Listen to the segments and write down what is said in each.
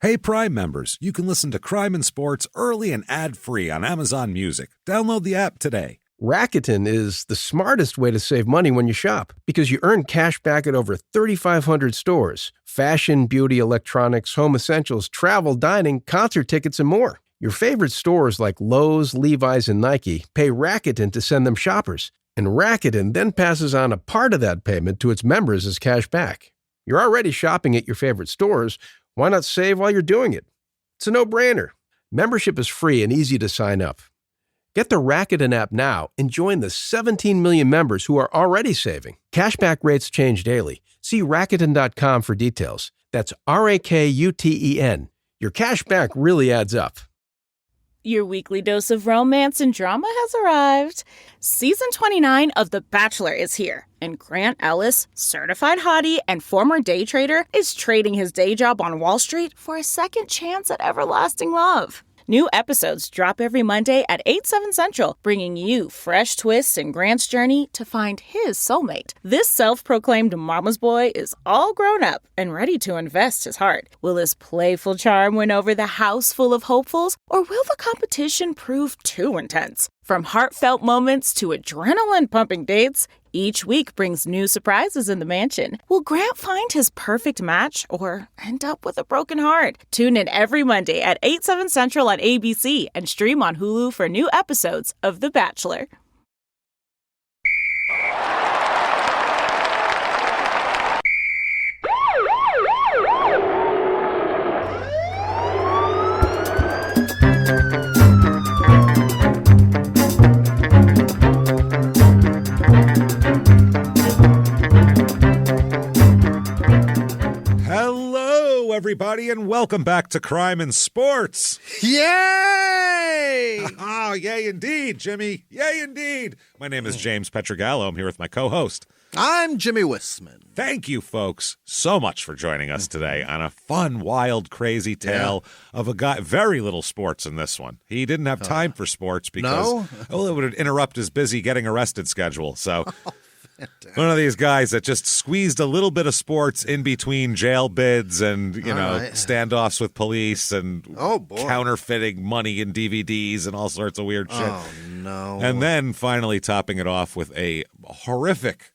Hey, Prime members, you can listen to Crime and Sports early and ad-free on Amazon Music. Download the app today. Rakuten is the smartest way to save money when you shop because you earn cash back at over 3,500 stores. Fashion, beauty, electronics, home essentials, travel, dining, concert tickets, and more. Your favorite stores like Lowe's, Levi's, and Nike pay Rakuten to send them shoppers. And Rakuten then passes on a part of that payment to its members as cash back. You're already shopping at your favorite stores. Why not save while you're doing it? It's a no-brainer. Membership is free and easy to sign up. Get the Rakuten app now and join the 17 million members who are already saving. Cashback rates change daily. See Rakuten.com for details. That's Rakuten. Your cashback really adds up. Your weekly dose of romance and drama has arrived. Season 29 of The Bachelor is here, and Grant Ellis, certified hottie and former day trader, is trading his day job on Wall Street for a second chance at everlasting love. New episodes drop every Monday at 8/7 Central, bringing you fresh twists in Grant's journey to find his soulmate. This self-proclaimed mama's boy is all grown up and ready to invest his heart. Will his playful charm win over the house full of hopefuls, or will the competition prove too intense? From heartfelt moments to adrenaline-pumping dates, each week brings new surprises in the mansion. Will Grant find his perfect match or end up with a broken heart? Tune in every Monday at 8/7 Central on ABC and stream on Hulu for new episodes of The Bachelor. Everybody, and welcome back to Crime and Sports. Yay! Oh, yay indeed, Jimmy. Yay indeed. My name is James Pietragallo. I'm here with my co-host. I'm Jimmie Whisman. Thank you, folks, so much for joining us today on a fun, wild, crazy tale of a guy. Very little sports in this one. He didn't have time for sports because it would interrupt his busy getting arrested schedule. So one of these guys that just squeezed a little bit of sports in between jail bids and, standoffs with police and counterfeiting money in DVDs and all sorts of weird shit. Oh, no. And then finally topping it off with a horrific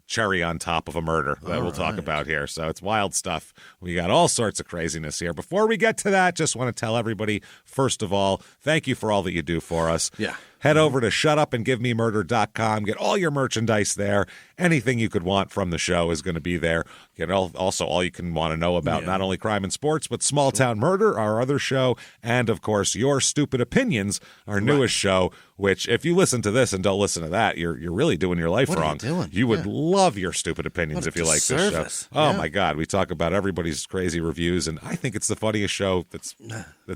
cherry on top of a murder that we'll talk about here. So it's wild stuff. We got all sorts of craziness here. Before we get to that, just want to tell everybody, first of all, thank you for all that you do for us. Yeah. Head over to shutupandgivememurder.com. Get all your merchandise there. Anything you could want from the show is going to be there. Get also all you can want to know about not only Crime and Sports, but Small Town Murder, our other show, and, of course, Your Stupid Opinions, our newest show, which if you listen to this and don't listen to that, you're really doing your life wrong. What are you doing? You would love Your Stupid Opinions if you like this show. Oh, my God. We talk about everybody's crazy reviews, and I think it's the funniest show that's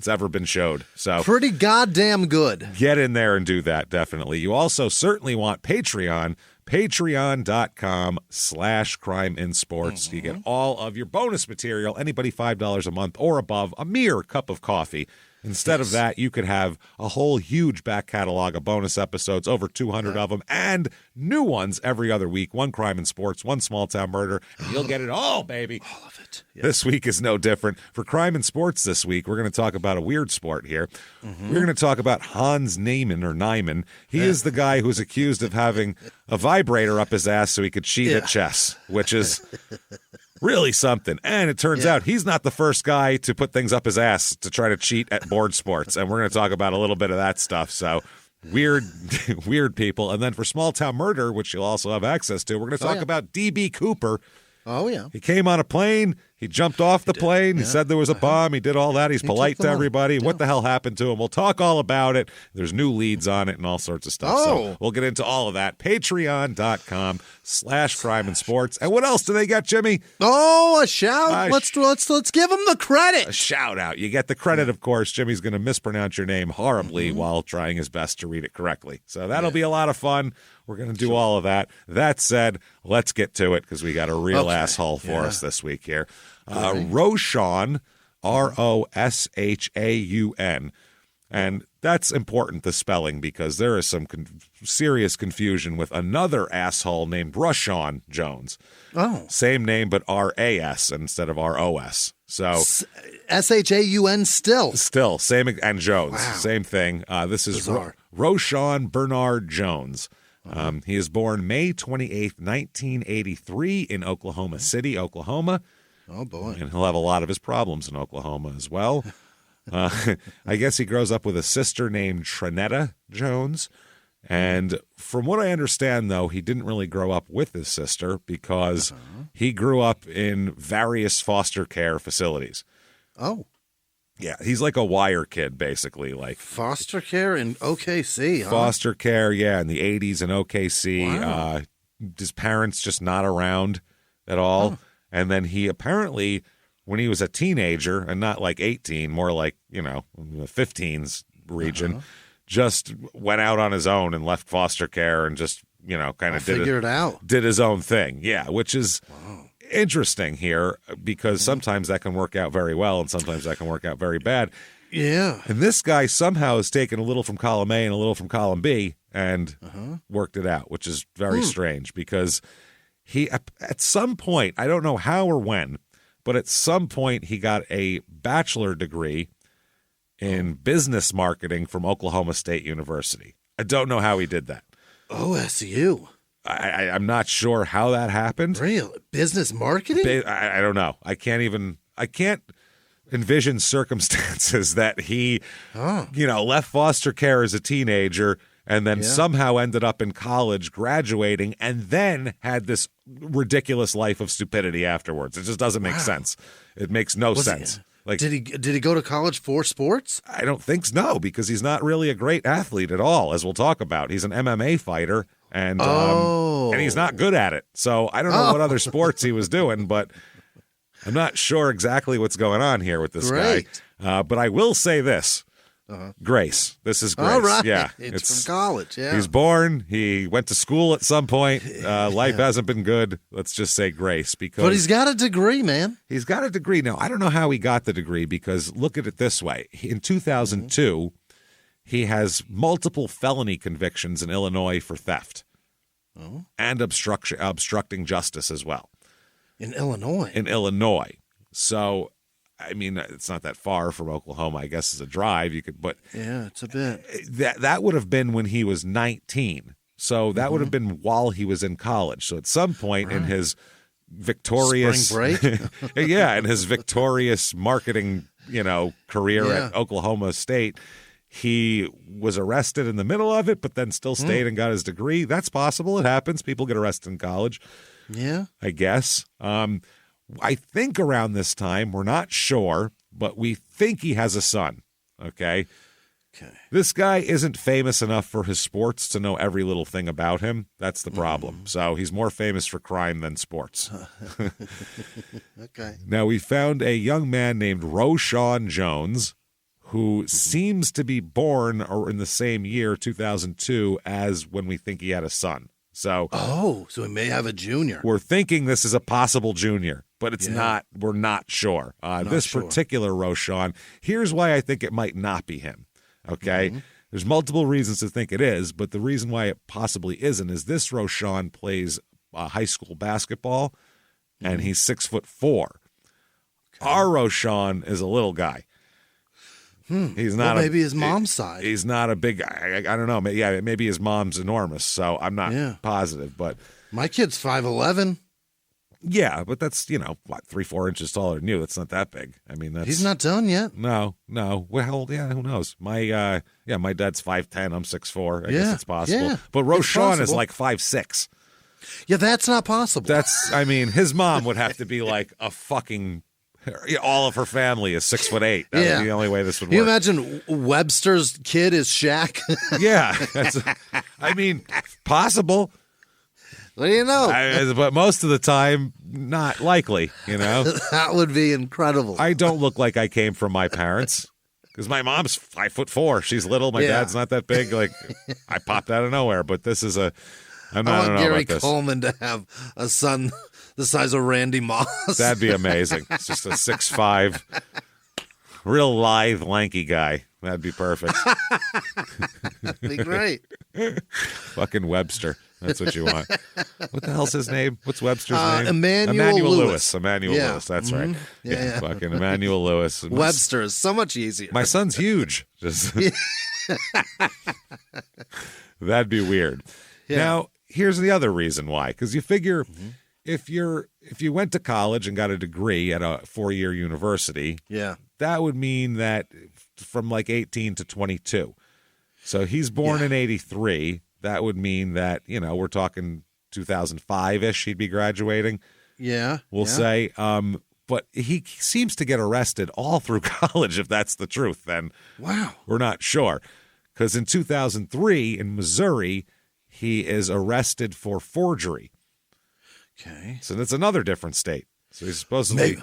ever been showed. So pretty goddamn good. Get in there and do that, definitely. You also certainly want Patreon. Patreon.com/crimeinsports. You get all of your bonus material. Anybody $5 a month or above, a mere cup of coffee. Instead of that, you could have a whole huge back catalog of bonus episodes, over 200 of them, and new ones every other week. One Crime and Sports, one Small Town Murder, and you'll get it all, baby. All of it. Yeah. This week is no different. For Crime and Sports this week, we're going to talk about a weird sport here. We're going to talk about Hans Niemann. He is the guy who's accused of having a vibrator up his ass so he could cheat at chess, which is really something. And it turns out he's not the first guy to put things up his ass to try to cheat at board sports. And we're going to talk about a little bit of that stuff. So weird people. And then for Small Town Murder, which you'll also have access to, we're going to talk about D.B. Cooper. Oh, yeah. He came on a plane. He jumped off the plane. He said there was a bomb. He did all that. He's polite to everybody. What the hell happened to him? We'll talk all about it. There's new leads on it and all sorts of stuff. So we'll get into all of that. Patreon.com/crimeinsports. And what else do they get, Jimmy? Oh, a shout. Let's give him the credit. A shout out. You get the credit, of course. Jimmy's going to mispronounce your name horribly while trying his best to read it correctly. So that'll be a lot of fun. We're going to do all of that. That said, let's get to it because we got a real asshole for us this week here. Roshaun, Roshaun. And that's important, the spelling, because there is some serious confusion with another asshole named Roshaun Jones. Oh. Same name, but R-A-S instead of R-O-S. So SHAUN still. Still, same, and Jones, Wow. same thing. This is Bizarre. Roshaun Bernard Jones. He is born May 28th, 1983 in Oklahoma City, Oklahoma. Oh, boy. And he'll have a lot of his problems in Oklahoma as well. I guess he grows up with a sister named Trinetta Jones. And from what I understand, though, he didn't really grow up with his sister because he grew up in various foster care facilities. Oh. Yeah, he's like a wire kid, basically. Like Foster care in OKC, huh? foster care, yeah, in the 80s in OKC. Wow. His parents just not around at all. Huh. And then he apparently, when he was a teenager, and not like 18, more like, in the 15s region, just went out on his own and left foster care and just, kind of figure it out. Did his own thing. Yeah, which is interesting here because sometimes that can work out very well and sometimes that can work out very bad. Yeah. And this guy somehow has taken a little from column A and a little from column B and worked it out, which is very strange because he, at some point, I don't know how or when, but at some point he got a bachelor degree in business marketing from Oklahoma State University. I don't know how he did that. OSU. I'm not sure how that happened. Real business marketing? I don't know. I can't envision circumstances that he, left foster care as a teenager and then somehow ended up in college graduating and then had this ridiculous life of stupidity afterwards. It just doesn't make sense. It makes no sense. Like, did he go to college for sports? I don't think so, no, because he's not really a great athlete at all, as we'll talk about. He's an MMA fighter, and he's not good at it. So I don't know what other sports he was doing, but I'm not sure exactly what's going on here with this guy. But I will say this. Grace. This is Grace. All right. Yeah. It's from college. Yeah. He's born. He went to school at some point. Life hasn't been good. Let's just say Grace. But he's got a degree, man. He's got a degree. Now, I don't know how he got the degree because look at it this way. In 2002, he has multiple felony convictions in Illinois for theft and obstructing justice as well. In Illinois? In Illinois. So, I mean, it's not that far from Oklahoma. I guess it's a drive. Yeah, it's a bit. That would have been when he was 19. So that would have been while he was in college. So at some point in his victorious spring break, in his victorious marketing, career at Oklahoma State, he was arrested in the middle of it, but then still stayed and got his degree. That's possible. It happens. People get arrested in college. Yeah, I guess. I think around this time, we're not sure, but we think he has a son, okay? This guy isn't famous enough for his sports to know every little thing about him. That's the problem. So he's more famous for crime than sports. Okay. Now, we found a young man named Roshaun Jones who seems to be born or in the same year, 2002, as when we think he had a son. So he may have a junior. We're thinking this is a possible junior, but it's not. We're not sure. This particular Roshaun, here's why I think it might not be him. Okay? There's multiple reasons to think it is, but the reason why it possibly isn't is this Roshaun plays high school basketball, and he's 6'4". Our Roshaun is a little guy. He's not. Maybe his mom's side. He's not a big guy. I don't know. Maybe his mom's enormous. So I'm not positive. But my kid's 5'11". Yeah, but that's 3-4 inches taller than you. That's not that big. I mean, he's not done yet. No. Well, yeah, who knows? My dad's 5'10". I'm 6'4". I guess it's possible. Yeah, but Roshaun is like 5'6". Yeah, that's not possible. His mom would have to be like a fucking. All of her family is 6'8". That would be the only way this would work. Can you imagine Webster's kid is Shaq? Yeah. Possible. What do you know? But most of the time, not likely, That would be incredible. I don't look like I came from my parents because my mom's 5'4". She's little. My dad's not that big. Like, I popped out of nowhere, but this is I don't know Gary about this. Coleman to have a son the size of Randy Moss. That'd be amazing. It's just a 6'5", real lithe, lanky guy. That'd be perfect. That'd be great. Fucking Webster. That's what you want. What the hell's his name? What's Webster's name? Emmanuel Lewis. Emmanuel Yeah. Lewis. That's Mhm. right. Yeah. Fucking Emmanuel Lewis. Webster is so much easier. My son's huge. Just that'd be weird. Yeah. Now, here's the other reason why. Because you figure if you went to college and got a degree at a 4-year university, Yeah. that would mean that from like 18 to 22. So he's born in 83. That would mean that, we're talking 2005-ish he'd be graduating, Yeah. we'll say. But he seems to get arrested all through college, if that's the truth. Then Wow. we're not sure. Because in 2003 in Missouri, he is arrested for forgery. Okay. So that's another different state. So he's supposedly...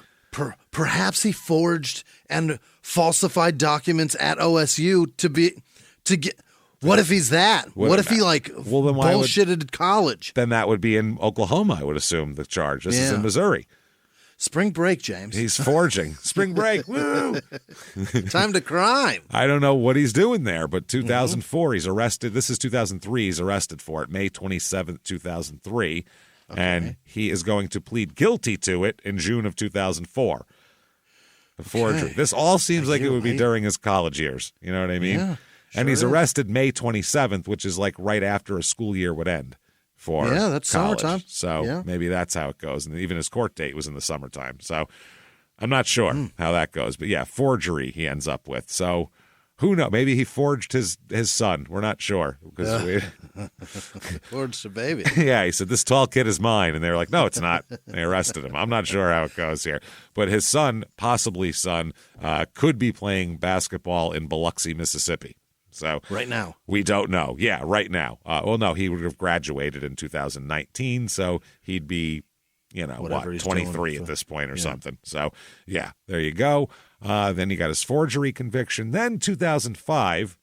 Perhaps he forged and falsified documents at OSU to get. What if he's that? What if he then why bullshitted college? Then that would be in Oklahoma, I would assume, the charge. This is in Missouri. Spring break, James. He's forging. Spring break. Woo! Time to crime. I don't know what he's doing there, but 2004, he's arrested. This is 2003. He's arrested for it, May 27th, 2003. Okay. And he is going to plead guilty to it in June of 2004. The forgery. Okay. This all seems like it would be during his college years. You know what I mean? Yeah, and he's arrested May 27th, which is like right after a school year would end for that's college. summertime. So maybe that's how it goes. And even his court date was in the summertime. So I'm not sure how that goes. But yeah, forgery he ends up with. So who knows? Maybe he forged his son. We're not sure. Forged a baby. Yeah, he said, this tall kid is mine. And they were like, no, it's not. They arrested him. I'm not sure how it goes here. But his son, possibly son, could be playing basketball in Biloxi, Mississippi. So Right now. We don't know. Yeah, right now. Well, no, he would have graduated in 2019. So he'd be, Whatever he's 23 doing, at this point or something. So, yeah, there you go. Then he got his forgery conviction. Then 2005,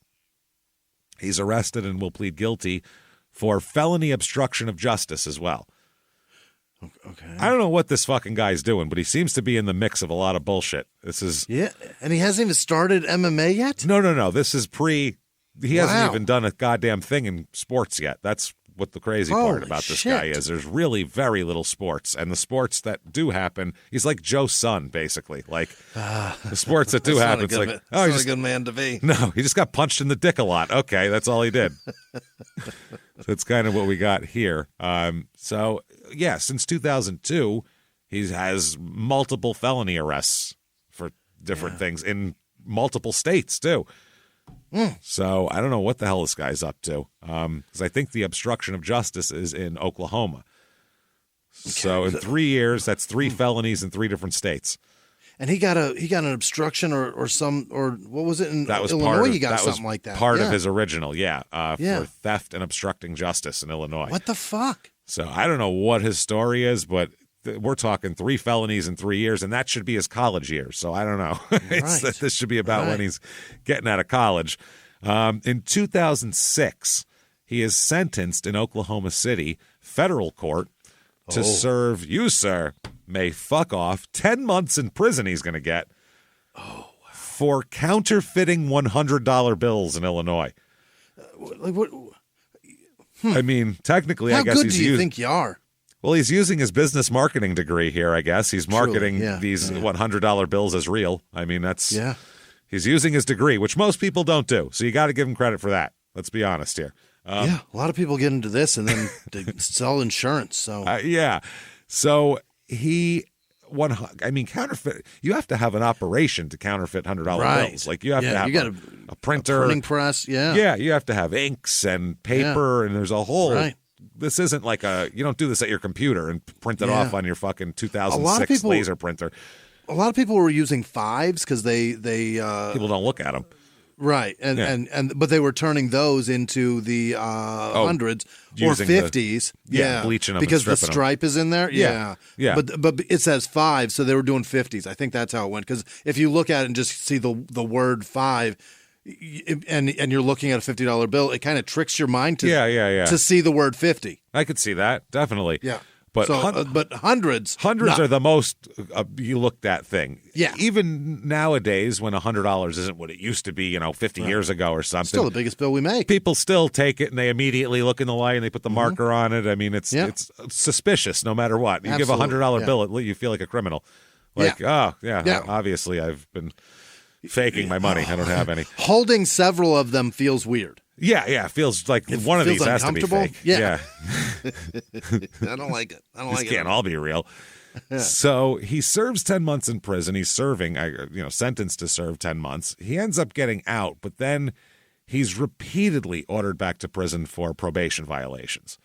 he's arrested and will plead guilty for felony obstruction of justice as well. Okay. I don't know what this fucking guy's doing, but he seems to be in the mix of a lot of bullshit. This is... Yeah, and he hasn't even started MMA yet? No. This is pre... He hasn't even done a goddamn thing in sports yet. That's what the crazy part about this guy is. There's really very little sports. And the sports that do happen, he's like Joe's son, basically. Like, the sports that do happen, it's like... he's a good man to be. No, he just got punched in the dick a lot. Okay, that's all he did. That's kind of what we got here. So, yeah, since 2002, he has multiple felony arrests for different things in multiple states, too. So I don't know what the hell this guy's up to, because I think the obstruction of justice is in Oklahoma. Okay. So in 3 years, that's 3 felonies in 3 different states. And he got an obstruction or what was it in that was Illinois? Part of, you got that something was like that. Part of his original, for theft and obstructing justice in Illinois. What the fuck? So I don't know what his story is, but we're talking 3 felonies in 3 years, and that should be his college years. So I don't know. This should be about when he's getting out of college. In 2006, he is sentenced in Oklahoma City federal court to serve, you, sir, may fuck off, 10 months in prison he's going to get for counterfeiting $100 bills in Illinois. Like what? I mean, technically, How I guess good he's do you think you are? Well, he's using his business marketing degree here, I guess. He's marketing these $100 bills as real. I mean, that's he's using his degree, which most people don't do. So you got to give him credit for that. Let's be honest here. A lot of people get into this and then they sell insurance. So so counterfeit. You have to have an operation to counterfeit $100 bills. Like you have to have a printer, a printing press. Yeah, you have to have inks and paper, and there's a whole. Right. This isn't like you don't do this at your computer and print it off on your fucking 2006 laser printer. A lot of people were using 5s because they people don't look at them. Right, but they were turning those into the hundreds or 50s. Bleaching them because the stripping stripe is in there. Yeah. But it says 5, so they were doing 50s. I think that's how it went. Because if you look at it and just see the word 5, and you're looking at a $50 bill, it kind of tricks your mind to see the word 50. I could see that, definitely. Yeah. But but hundreds are the most you looked at thing. Yeah. Even nowadays, when $100 isn't what it used to be, 50 years ago or something. Still the biggest bill we make. People still take it and they immediately look in the light and they put the marker on it. I mean, it's suspicious no matter what. You give a $100 bill, you feel like a criminal. Like, obviously I've been faking my money. I don't have any. Holding several of them feels weird. Yeah, it feels like one of these has to be fake. Yeah. I don't like it. These can't all be real. Yeah. So he serves 10 months in prison. He's serving, sentenced to serve 10 months. He ends up getting out, but then he's repeatedly ordered back to prison for probation violations.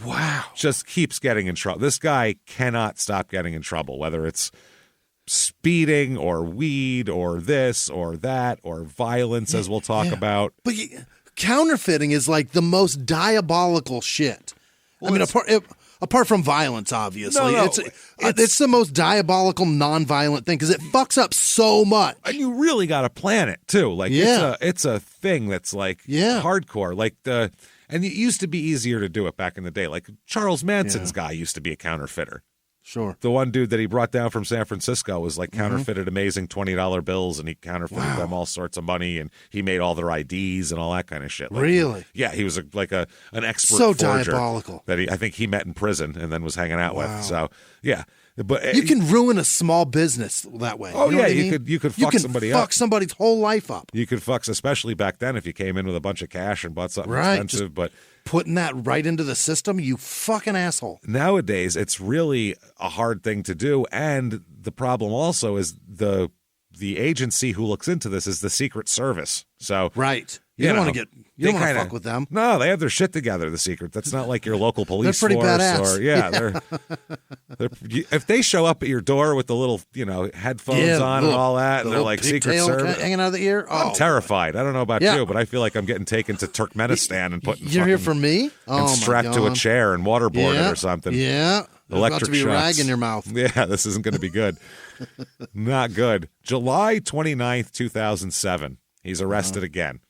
Wow. Just keeps getting in trouble. This guy cannot stop getting in trouble, whether it's speeding or weed or this or that or violence, as we'll talk about. But counterfeiting is like the most diabolical shit. Well, I mean, apart from violence, obviously, it's the most diabolical, non-violent thing because it fucks up so much. And you really got to plan it too. Like, it's a thing that's like hardcore. Like and it used to be easier to do it back in the day. Like Charles Manson's guy used to be a counterfeiter. Sure. The one dude that he brought down from San Francisco was like counterfeited amazing $20 bills, and he counterfeited them all sorts of money, and he made all their IDs and all that kind of shit. Like, really? Yeah, he was an expert so forger diabolical that I think he met in prison and then was hanging out with. So yeah, but you can ruin a small business that way. Oh, you know what I mean? You could fuck somebody up. Fuck somebody's whole life up. You could fuck, especially back then, if you came in with a bunch of cash and bought something expensive. But putting that right into the system, you fucking asshole. Nowadays, it's really a hard thing to do, and the problem also is the agency who looks into this is the Secret Service. So you don't want to fuck with them. No, they have their shit together. The Secret. That's not like your local police they're pretty force. Badass. They're if they show up at your door with the little headphones on and all that, and they're like Secret Service hanging out of the ear. I'm terrified. I don't know about you, but I feel like I'm getting taken to Turkmenistan and put. You're here for me? And strapped to a chair and waterboarded or something. Yeah. Electric about to be shocks. a rag in your mouth. Yeah, this isn't going to be good. Not good. July 29th, 2007. He's arrested again.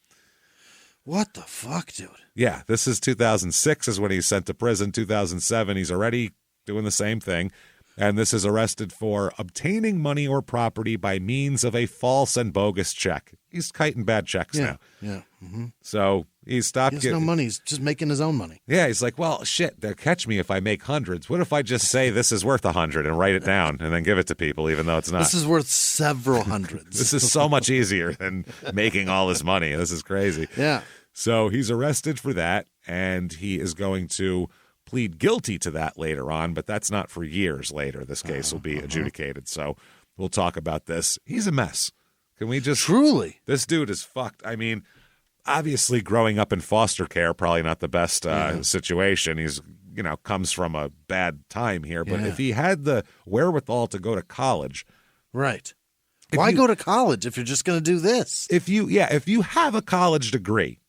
What the fuck, dude? Yeah, this is 2006 is when he's sent to prison. 2007, he's already doing the same thing. And this is arrested for obtaining money or property by means of a false and bogus check. He's kiting bad checks now. Yeah. Mm-hmm. So he stopped getting... He has no money. He's just making his own money. Yeah, he's like, well, shit, they'll catch me if I make hundreds. What if I just say this is worth 100 and write it down and then give it to people, even though it's not? This is worth several hundreds. This is so much easier than making all this money. This is crazy. Yeah. So he's arrested for that, and he is going to plead guilty to that later on, but that's not for years later. This case will be adjudicated. So we'll talk about this. He's a mess. Can we just... Truly. This dude is fucked. I mean, obviously growing up in foster care, probably not the best situation. He's, comes from a bad time here. But if he had the wherewithal to go to college... Right. Why go to college if you're just going to do this? If you have a college degree...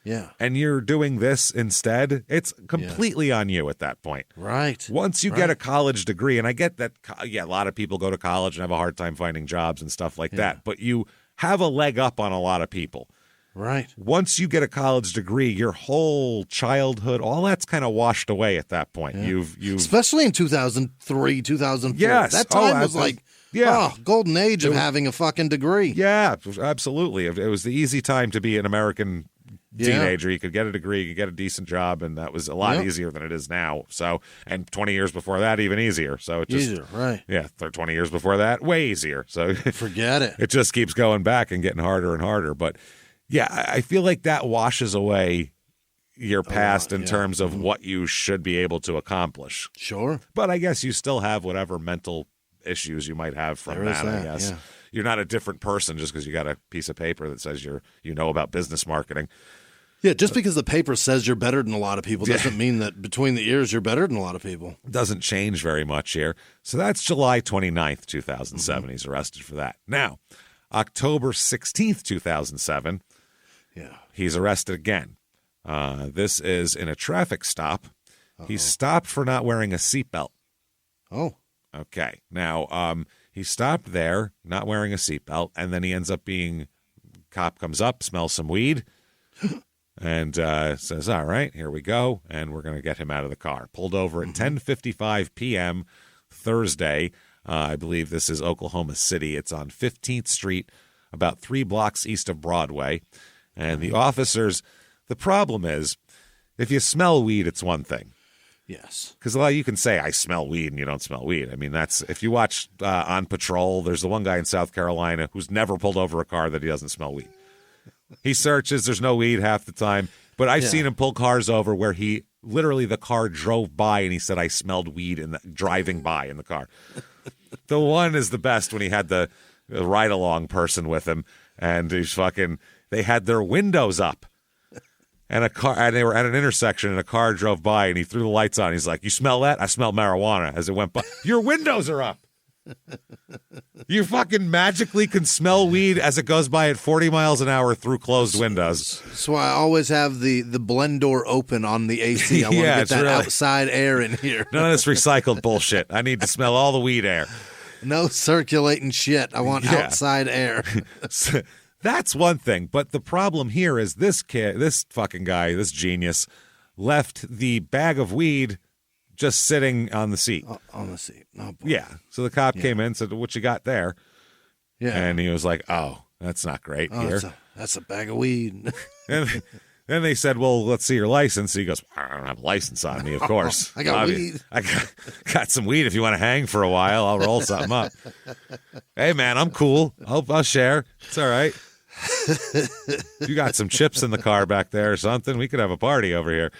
Yeah. And you're doing this instead, it's completely on you at that point. Right. Once you get a college degree, and I get that, a lot of people go to college and have a hard time finding jobs and stuff like that, but you have a leg up on a lot of people. Right. Once you get a college degree, your whole childhood, all that's kind of washed away at that point. Yeah. You've Especially in 2003, 2004. Yes. That time was like... Yeah. Golden age of having a fucking degree. Yeah, absolutely. It was the easy time to be an American teenager. You could get a degree, you could get a decent job, and that was a lot easier than it is now. So, and 20 years before that, even easier. So it just easier, right? Yeah, 20 years before that, way easier. So forget it. It just keeps going back and getting harder and harder. But yeah, I feel like that washes away your past in terms of what you should be able to accomplish. Sure, but I guess you still have whatever mental issues you might have from that. I guess you're not a different person just because you got a piece of paper that says you know about business marketing. Yeah, just because the paper says you're better than a lot of people doesn't mean that between the ears you're better than a lot of people. Doesn't change very much here. So that's July 29th, 2007. He's arrested for that. Now, October 16th, 2007, he's arrested again. This is in a traffic stop. He's stopped for not wearing a seatbelt. Oh. Okay. Now, he stopped there, not wearing a seatbelt, and then he ends up cop comes up, smells some weed, and says, all right, here we go, and we're going to get him out of the car. Pulled over at 10:55 p.m. Thursday. I believe this is Oklahoma City. It's on 15th Street, about 3 blocks east of Broadway. And the officers, the problem is, if you smell weed, it's one thing. Yes. Because you can say, I smell weed, and you don't smell weed. I mean, that's, if you watch On Patrol, there's the one guy in South Carolina who's never pulled over a car that he doesn't smell weed. He searches, there's no weed half the time. But I've seen him pull cars over where he, literally the car drove by, and he said, I smelled weed driving by in the car. The one is the best when he had the ride-along person with him, and they had their windows up. And they were at an intersection, and a car drove by, and he threw the lights on. He's like, you smell that? I smell marijuana as it went by. Your windows are up. You fucking magically can smell weed as it goes by at 40 miles an hour through closed windows. So I always have the blend door open on the AC. I want to get that outside air in here. None of this recycled bullshit. I need to smell all the weed air. No circulating shit. I want outside air. That's one thing, but the problem here is this fucking guy, this genius, left the bag of weed just sitting on the seat. On the seat. Oh, boy. Yeah. So the cop came in and said, what you got there? Yeah. And he was like, oh, that's not great here. That's a bag of weed. And then they said, well, let's see your license. He goes, I don't have a license on me, of course. I got weed. I got some weed. If you want to hang for a while, I'll roll something up. Hey, man, I'm cool. I'll share. It's all right. You got some chips in the car back there or something, we could have a party over here.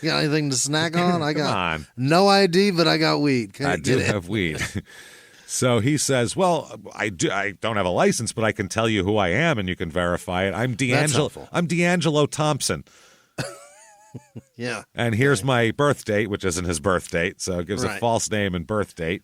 You got anything to snack on? I got on. No ID, but I got weed. I do have weed. So he says, well, I don't have a license, but I can tell you who I am and you can verify it. I'm D'Angelo Thompson. Yeah. And here's my birth date, which isn't his birth date, so it gives a false name and birth date.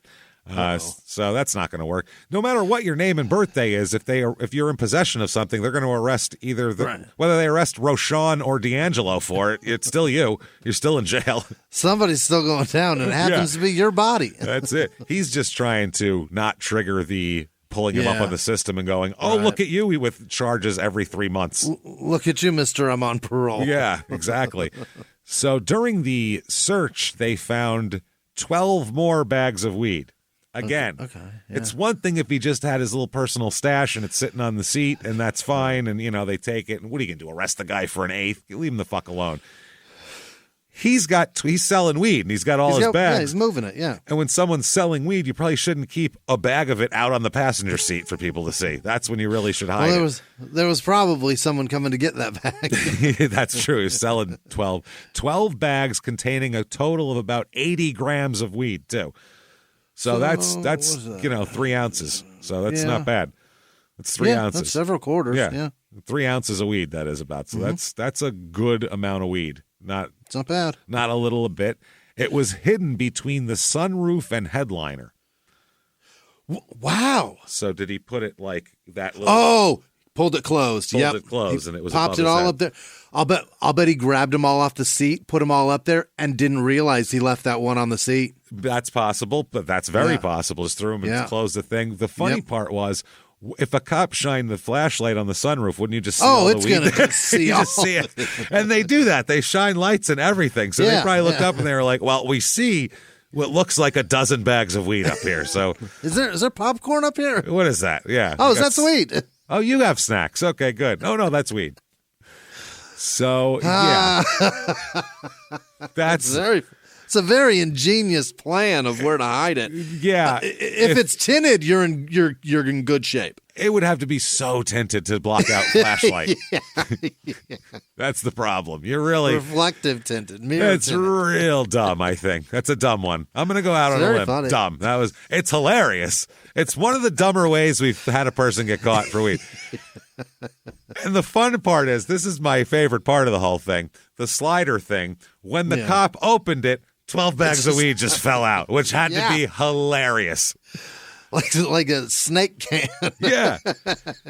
So that's not going to work. No matter what your name and birthday is, if you're in possession of something, they're going to arrest whether they arrest Roshaun or D'Angelo for it. It's still you. You're still in jail. Somebody's still going down, and it happens to be your body. That's it. He's just trying to not trigger the pulling him up on the system and going, look at you with charges every 3 months. Look at you, mister. I'm on parole. Yeah, exactly. So during the search, they found 12 more bags of weed. Again, it's one thing if he just had his little personal stash and it's sitting on the seat, and that's fine, and, they take it. And what are you going to do, arrest the guy for an eighth? Leave him the fuck alone. He's selling weed, and he's got all his bags. Yeah, he's moving it, yeah. And when someone's selling weed, you probably shouldn't keep a bag of it out on the passenger seat for people to see. That's when you really should hide it. There was probably someone coming to get that bag. That's true. He's selling 12 bags containing a total of about 80 grams of weed, too. So that's 3 ounces. So that's not bad. That's 3 ounces. That's several quarters. Yeah. 3 ounces of weed, that is about. So that's a good amount of weed. It's not bad. Not a little bit. It was hidden between the sunroof and headliner. Wow. So did he put it like that? Pulled it closed. Pulled it closed, and it was popped it all up there. I'll bet he grabbed them all off the seat, put them all up there, and didn't realize he left that one on the seat. That's possible, but that's very possible. Just threw him and closed the thing. The funny part was, if a cop shined the flashlight on the sunroof, wouldn't you just see all the weed? It's going to see all see it. And they do that. They shine lights and everything. So they probably looked up and they were like, well, we see what looks like a dozen bags of weed up here. So is there popcorn up here? What is that? Yeah. Oh, is that weed? Oh, you have snacks. Okay, good. Oh, no, that's weed. So, yeah. It's a very ingenious plan of where to hide it. Yeah. If it's tinted, you're in good shape. It would have to be so tinted to block out flashlight. That's the problem. You're really reflective tinted. It's real dumb, I think. That's a dumb one. I'm going to go out on a limb. Funny. Dumb. It's hilarious. It's one of the dumber ways we've had a person get caught for weed. And the fun part is, this is my favorite part of the whole thing, the slider thing. When the cop opened it, 12 bags of weed just fell out, which had to be hilarious. Like a snake can. Yeah.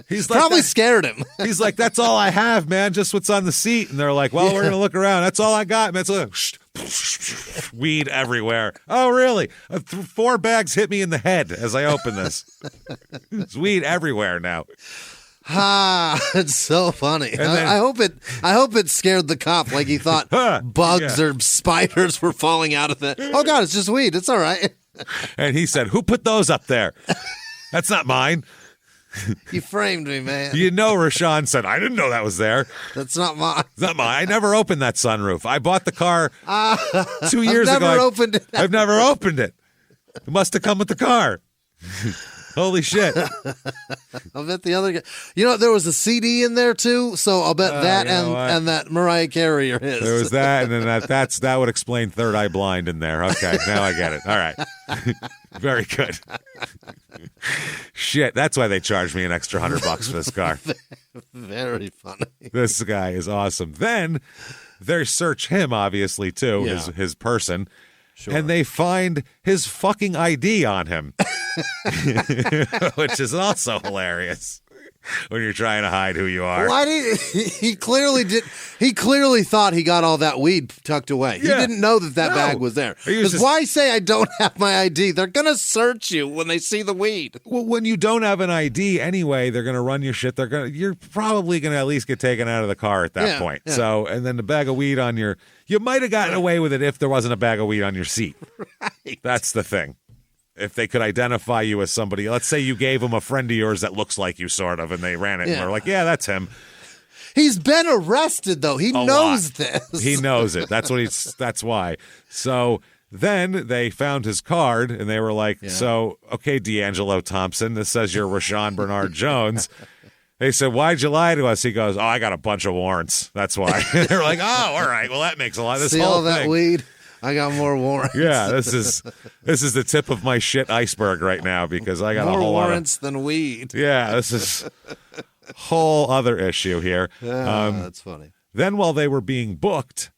He's like, probably scared him. He's like, that's all I have, man, just what's on the seat. And they're like, well, we're going to look around. That's all I got, man. It's like, weed everywhere. Oh, really? 4 bags hit me in the head as I open this. There's weed everywhere now. It's so funny. I hope it scared the cop, like he thought bugs or spiders were falling out of it. Oh God, it's just weed. It's all right. And he said, "Who put those up there? That's not mine." You framed me, man. You know, Roshaun said, "I didn't know that was there. That's not mine. It's not mine. I never opened that sunroof. I bought the car 2 years ago. I've never opened it. I've never opened it. It must have come with the car." Holy shit. I'll bet the other guy. You know, there was a CD in there too, so I'll bet that and that Mariah Carey are his. There was that, and then that would explain Third Eye Blind in there. Okay, now I get it. All right. Very good. Shit, that's why they charged me an extra $100 for this car. Very funny. This guy is awesome. Then they search him, obviously, too, his person. Sure. And they find his fucking ID on him, which is also hilarious when you're trying to hide who you are. Why did he clearly did? He clearly thought he got all that weed tucked away. Yeah. He didn't know that bag was there. Because why say I don't have my ID? They're gonna search you when they see the weed. Well, when you don't have an ID anyway, they're gonna run your shit. You're probably gonna at least get taken out of the car at that point. Yeah. So, and then the bag of weed on your. You might have gotten away with it if there wasn't a bag of weed on your seat. Right. That's the thing. If they could identify you as somebody, let's say you gave them a friend of yours that looks like you, sort of, and they ran it, and they're like, "Yeah, that's him." He's been arrested, though. He knows this. He knows it. That's why. So then they found his card, and they were like, "So, okay, D'Angelo Thompson, this says you're Roshaun Bernard Jones." They said, "Why'd you lie to us?" He goes, "Oh, I got a bunch of warrants. That's why." They're like, "Oh, all right. Well, that makes a lot." See all that weed? I got more warrants. Yeah, this is the tip of my shit iceberg right now because I got more a whole warrants than weed. Yeah, this is a whole other issue here. That's funny. Then while they were being booked,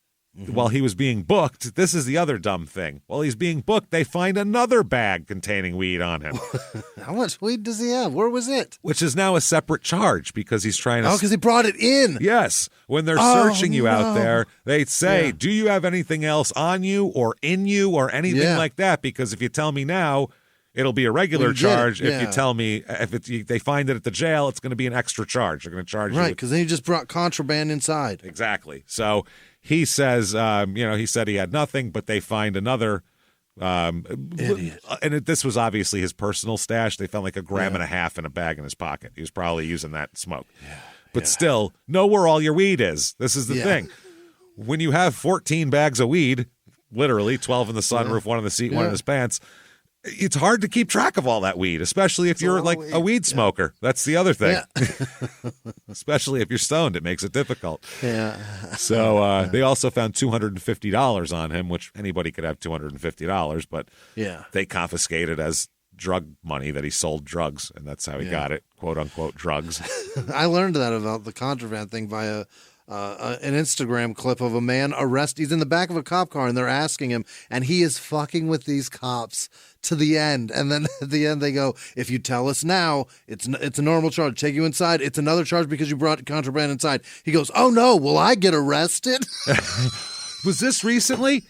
while he was being booked, this is the other dumb thing. While he's being booked, they find another bag containing weed on him. How much weed does he have? Where was it? Which is now a separate charge because he's trying to... Oh, because he brought it in. Yes. When they're searching you out there, they say, "Do you have anything else on you or in you or anything like that?" Because if you tell me now, it'll be a regular charge. If you tell me, they find it at the jail, it's going to be an extra charge. They're going to charge you. Right, because then you just brought contraband inside. Exactly. So... He says, he said he had nothing, but they find another. Idiot. And this was obviously his personal stash. They found like a gram and a half in a bag in his pocket. He was probably using that smoke. Yeah. But still, know where all your weed is. This is the thing. When you have 14 bags of weed, literally 12 in the sunroof, one in the seat, one in his pants, it's hard to keep track of all that weed, especially if you're like a weed smoker. That's the other thing. Yeah. Especially if you're stoned, it makes it difficult. Yeah. So they also found $250 on him, which anybody could have $250, but they confiscated as drug money that he sold drugs, and that's how he got it, quote unquote drugs. I learned that about the contraband thing via an Instagram clip of a man arrested. He's in the back of a cop car, and they're asking him, and he is fucking with these cops to the end. And then at the end, they go, "If you tell us now, it's a normal charge. Take you inside. It's another charge because you brought contraband inside." He goes, "Oh no, will I get arrested?" Was this recently?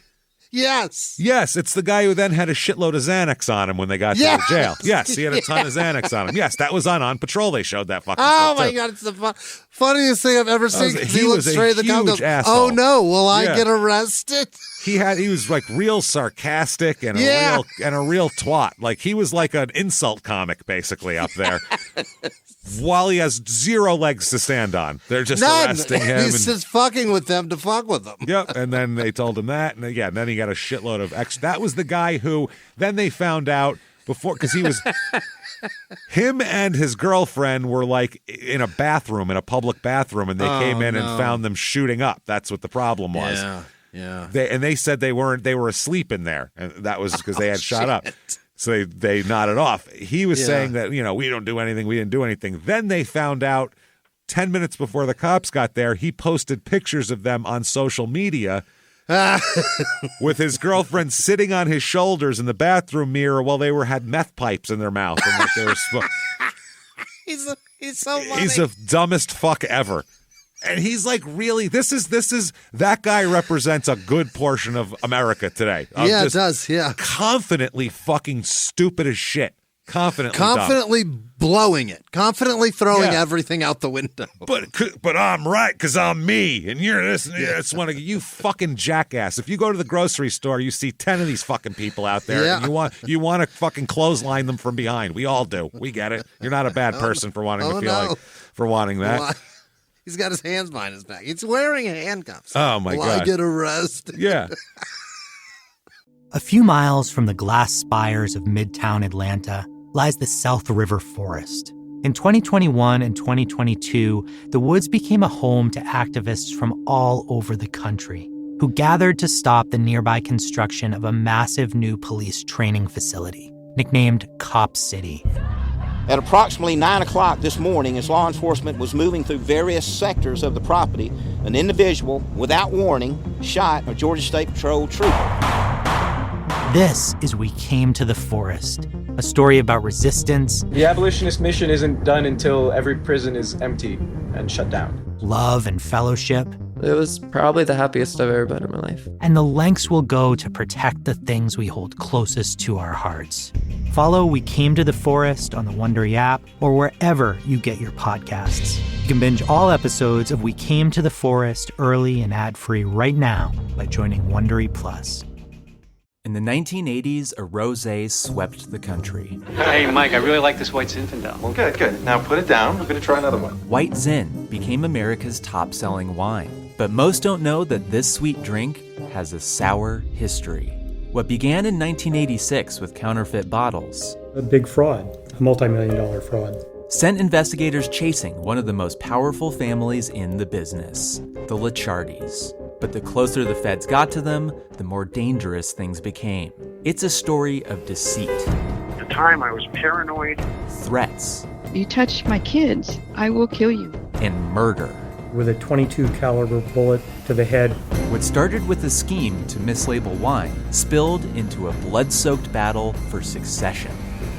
Yes. Yes, it's the guy who then had a shitload of Xanax on him when they got to the jail. Yes, he had a ton of Xanax on him. Yes, that was on Patrol. They showed that fucking Oh, stuff my too. God. It's the funniest thing I've ever seen. He was a straight at the cop and goes, asshole. "Oh, no, will I get arrested?" He was like real sarcastic and a real twat. Like he was like an insult comic basically up there. While he has zero legs to stand on. They're just arresting him. He's just fucking with them to fuck with them. Yep, and then they told him that, and then he got a shitload of That was the guy who, then they found out before, because he was, him and his girlfriend were like in a public bathroom, and they came in and found them shooting up. That's what the problem was. Yeah. They said they were asleep in there, and that was because they had shot up. So they nodded off. He was saying that, we don't do anything. We didn't do anything. Then they found out 10 minutes before the cops got there, he posted pictures of them on social media with his girlfriend sitting on his shoulders in the bathroom mirror while they had meth pipes in their mouth. And like they were He's so funny. He's the dumbest fuck ever. And he's like, really, that guy represents a good portion of America today. It does, yeah. Confidently fucking stupid as shit. Confidently dumb. blowing it, confidently throwing everything out the window. But I'm right because I'm me, and you're this. It's one of you fucking jackass. If you go to the grocery store, you see 10 of these fucking people out there, and you want to fucking clothesline them from behind. We all do. We get it. You're not a bad person for wanting to feel like for wanting that. Well, he's got his hands behind his back. He's wearing handcuffs. Oh my God! I get arrested. Yeah. A few miles from the glass spires of Midtown Atlanta lies the South River Forest. In 2021 and 2022, the woods became a home to activists from all over the country who gathered to stop the nearby construction of a massive new police training facility, nicknamed Cop City. At approximately 9 o'clock this morning, as law enforcement was moving through various sectors of the property, an individual, without warning, shot a Georgia State Patrol trooper. This is We Came to the Forest, a story about resistance. The abolitionist mission isn't done until every prison is empty and shut down. Love and fellowship. It was probably the happiest I've ever been in my life. And the lengths we'll go to protect the things we hold closest to our hearts. Follow We Came to the Forest on the Wondery app or wherever you get your podcasts. You can binge all episodes of We Came to the Forest early and ad-free right now by joining Wondery Plus. In the 1980s, a rosé swept the country. Hey, Mike, I really like this White Zinfandel. Well, good. Now put it down. We're going to try another one. White Zin became America's top-selling wine. But most don't know that this sweet drink has a sour history. What began in 1986 with counterfeit bottles. A big fraud, a multi-million-dollar fraud. Sent investigators chasing one of the most powerful families in the business, the Licciardis. But the closer the feds got to them, the more dangerous things became. It's a story of deceit. At the time, I was paranoid. Threats. You touch my kids, I will kill you. And murder. With a .22 caliber bullet to the head. What started with a scheme to mislabel wine spilled into a blood-soaked battle for succession.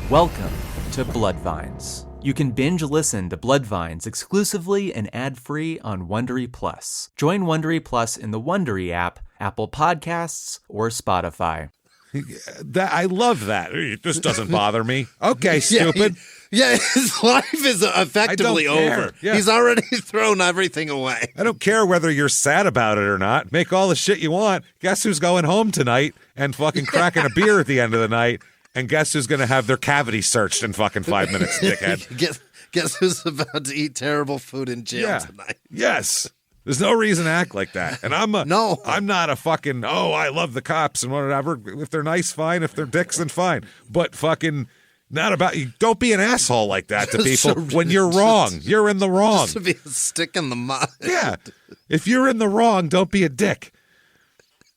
Welcome to Bloodvines. You can binge listen to Bloodvines exclusively and ad-free on Wondery Plus. Join Wondery Plus in the Wondery app, Apple Podcasts, or Spotify. I love that. This doesn't bother me. Okay, stupid. Yeah, his life is effectively over. Yeah. He's already thrown everything away. I don't care whether you're sad about it or not. Make all the shit you want. Guess who's going home tonight and fucking cracking a beer at the end of the night? And guess who's going to have their cavity searched in fucking 5 minutes, dickhead? Guess who's about to eat terrible food in jail tonight? Yes. There's no reason to act like that. And I'm not a fucking, I love the cops and whatever. If they're nice, fine. If they're dicks, then fine. But fucking not about you. Don't be an asshole like that to people when you're wrong. You're in the wrong. Just to be a stick in the mud. Yeah. If you're in the wrong, don't be a dick.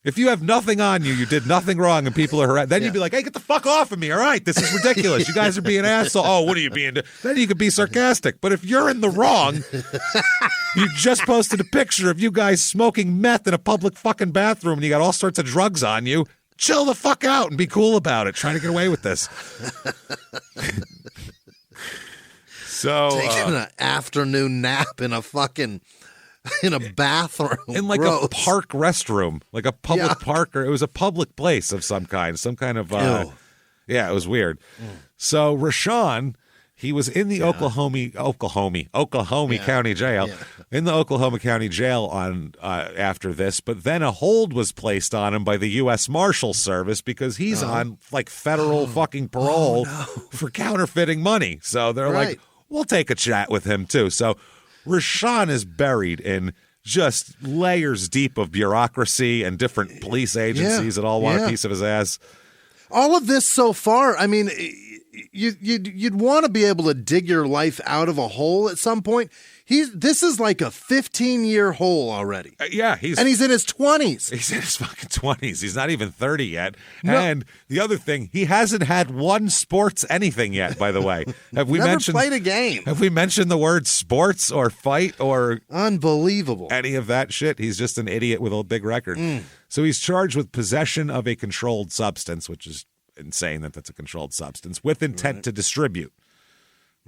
If you have nothing on you, you did nothing wrong, and people are harassed, then you'd be like, hey, get the fuck off of me, all right? This is ridiculous. You guys are being assholes. Oh, what are you being? Then you could be sarcastic. But if you're in the wrong, you just posted a picture of you guys smoking meth in a public fucking bathroom, and you got all sorts of drugs on you. Chill the fuck out and be cool about it. Trying to get away with this. So taking an afternoon nap in a bathroom. In like a park restroom, like a public park, or it was a public place of some kind of, it was weird. So Roshaun, he was in the Oklahoma County Jail, in the Oklahoma County Jail on after this, but then a hold was placed on him by the U.S. Marshal Service because he's on like federal fucking parole for counterfeiting money. So they're like, we'll take a chat with him too. So Roshaun is buried in just layers deep of bureaucracy and different police agencies that all want a piece of his ass. All of this so far, I mean, you'd want to be able to dig your life out of a hole at some point. This is like a 15-year hole already. He's in his 20s. He's in his fucking 20s. He's not even 30 yet. No. And the other thing, he hasn't had one sports anything yet, by the way. Have we Never played a game. Have we mentioned the word sports or fight or unbelievable any of that shit? He's just an idiot with a big record. So he's charged with possession of a controlled substance, which is insane that that's a controlled substance, with intent to distribute.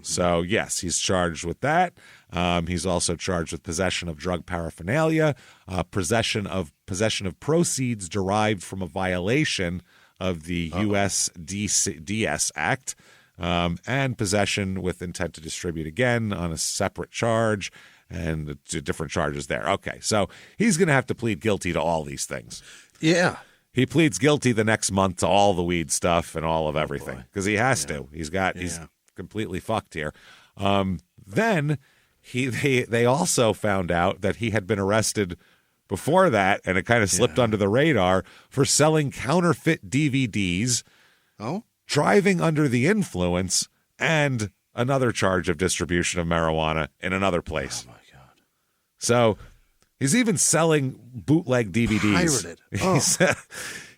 So, yes, he's charged with that. He's also charged with possession of drug paraphernalia, possession of proceeds derived from a violation of the U.S. DS Act, and possession with intent to distribute again on a separate charge, and different charges there. Okay, so he's going to have to plead guilty to all these things. Yeah. He pleads guilty the next month to all the weed stuff and all of everything because he has to. He's completely fucked here. Then they also found out that he had been arrested before that, and it kind of slipped under the radar for selling counterfeit DVDs, driving under the influence, and another charge of distribution of marijuana in another place. Oh my God! So he's even selling bootleg DVDs. Pirated.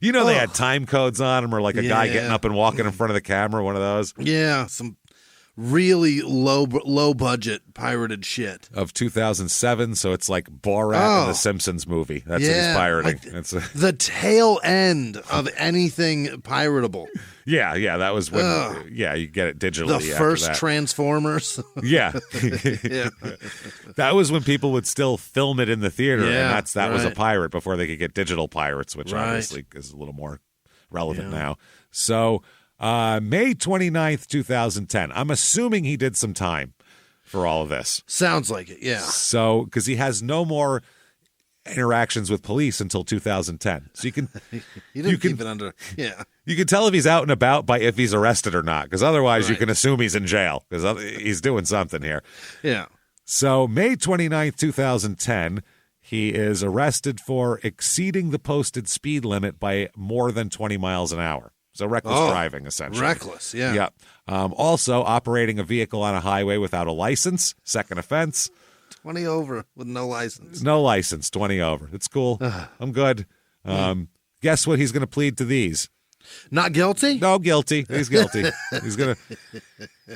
They had time codes on them, or like a guy getting up and walking in front of the camera, one of those. Yeah, some really low budget pirated shit. Of 2007, so it's like Borat and the Simpsons movie. That's what he's pirating. Like the tail end of anything piratable. Yeah, that was when, you get it digitally. The first Transformers. Yeah. That was when people would still film it in the theater, and that was a pirate before they could get digital pirates, which obviously is a little more relevant now. So May 29th, 2010. I'm assuming he did some time for all of this. Sounds like it, yeah. So, because he has no more interactions with police until 2010. So you can keep it under. Yeah. You can tell if he's out and about by if he's arrested or not, because otherwise you can assume he's in jail because he's doing something here. Yeah. So May 29th, 2010, he is arrested for exceeding the posted speed limit by more than 20 miles an hour. So reckless driving, essentially. Reckless, yeah. Yep. Also, operating a vehicle on a highway without a license, second offense. 20 over with no license. No license, 20 over. It's cool. I'm good. Guess what he's going to plead to these? Not guilty? No, guilty. He's guilty.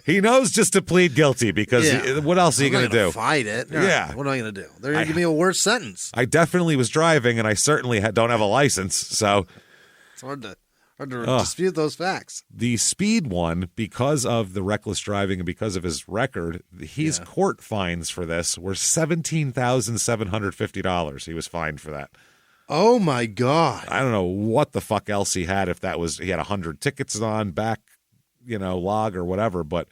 He knows just to plead guilty because what else are you going to do? Fight it. Yeah. What am I going to do? They're going to give me a worse sentence. I definitely was driving, and I certainly don't have a license, so it's hard to dispute those facts. The speed one, because of the reckless driving and because of his record, his court fines for this were $17,750. He was fined for that. Oh my God! I don't know what the fuck else he had. If that was he had 100 tickets on back, log or whatever, but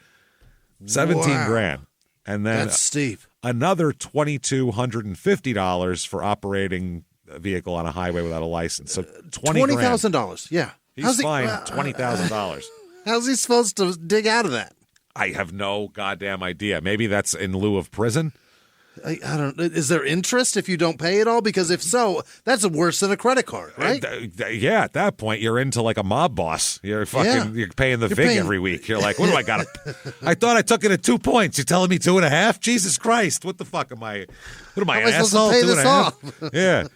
17 grand, and then that's steep. Another $2,250 for operating a vehicle on a highway without a license. So $20,000. Yeah. He's fined $20,000. How's he supposed to dig out of that? I have no goddamn idea. Maybe that's in lieu of prison. I don't. Is there interest if you don't pay it all? Because if so, that's worse than a credit card, right? Yeah. At that point, you're into like a mob boss. You're You're paying the VIG every week. You're like, what do I got? I thought I took it at 2 points. You're telling me 2.5? Jesus Christ! What the fuck am I? What am I, an asshole? 2.5? Yeah.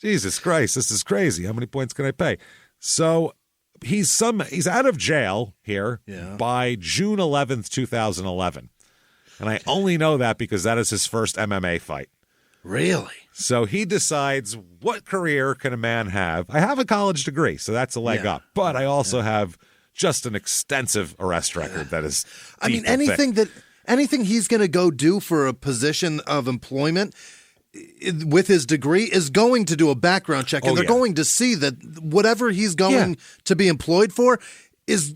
Jesus Christ! This is crazy. How many points can I pay? So he's out of jail here by June 11th, 2011. And I only know that because that is his first MMA fight. Really? So he decides, what career can a man have? I have a college degree, so that's a leg up. But I also have just an extensive arrest record that is deep anything he's going to go do for a position of employment with his degree is going to do a background check, and they're going to see that whatever he's going to be employed for he's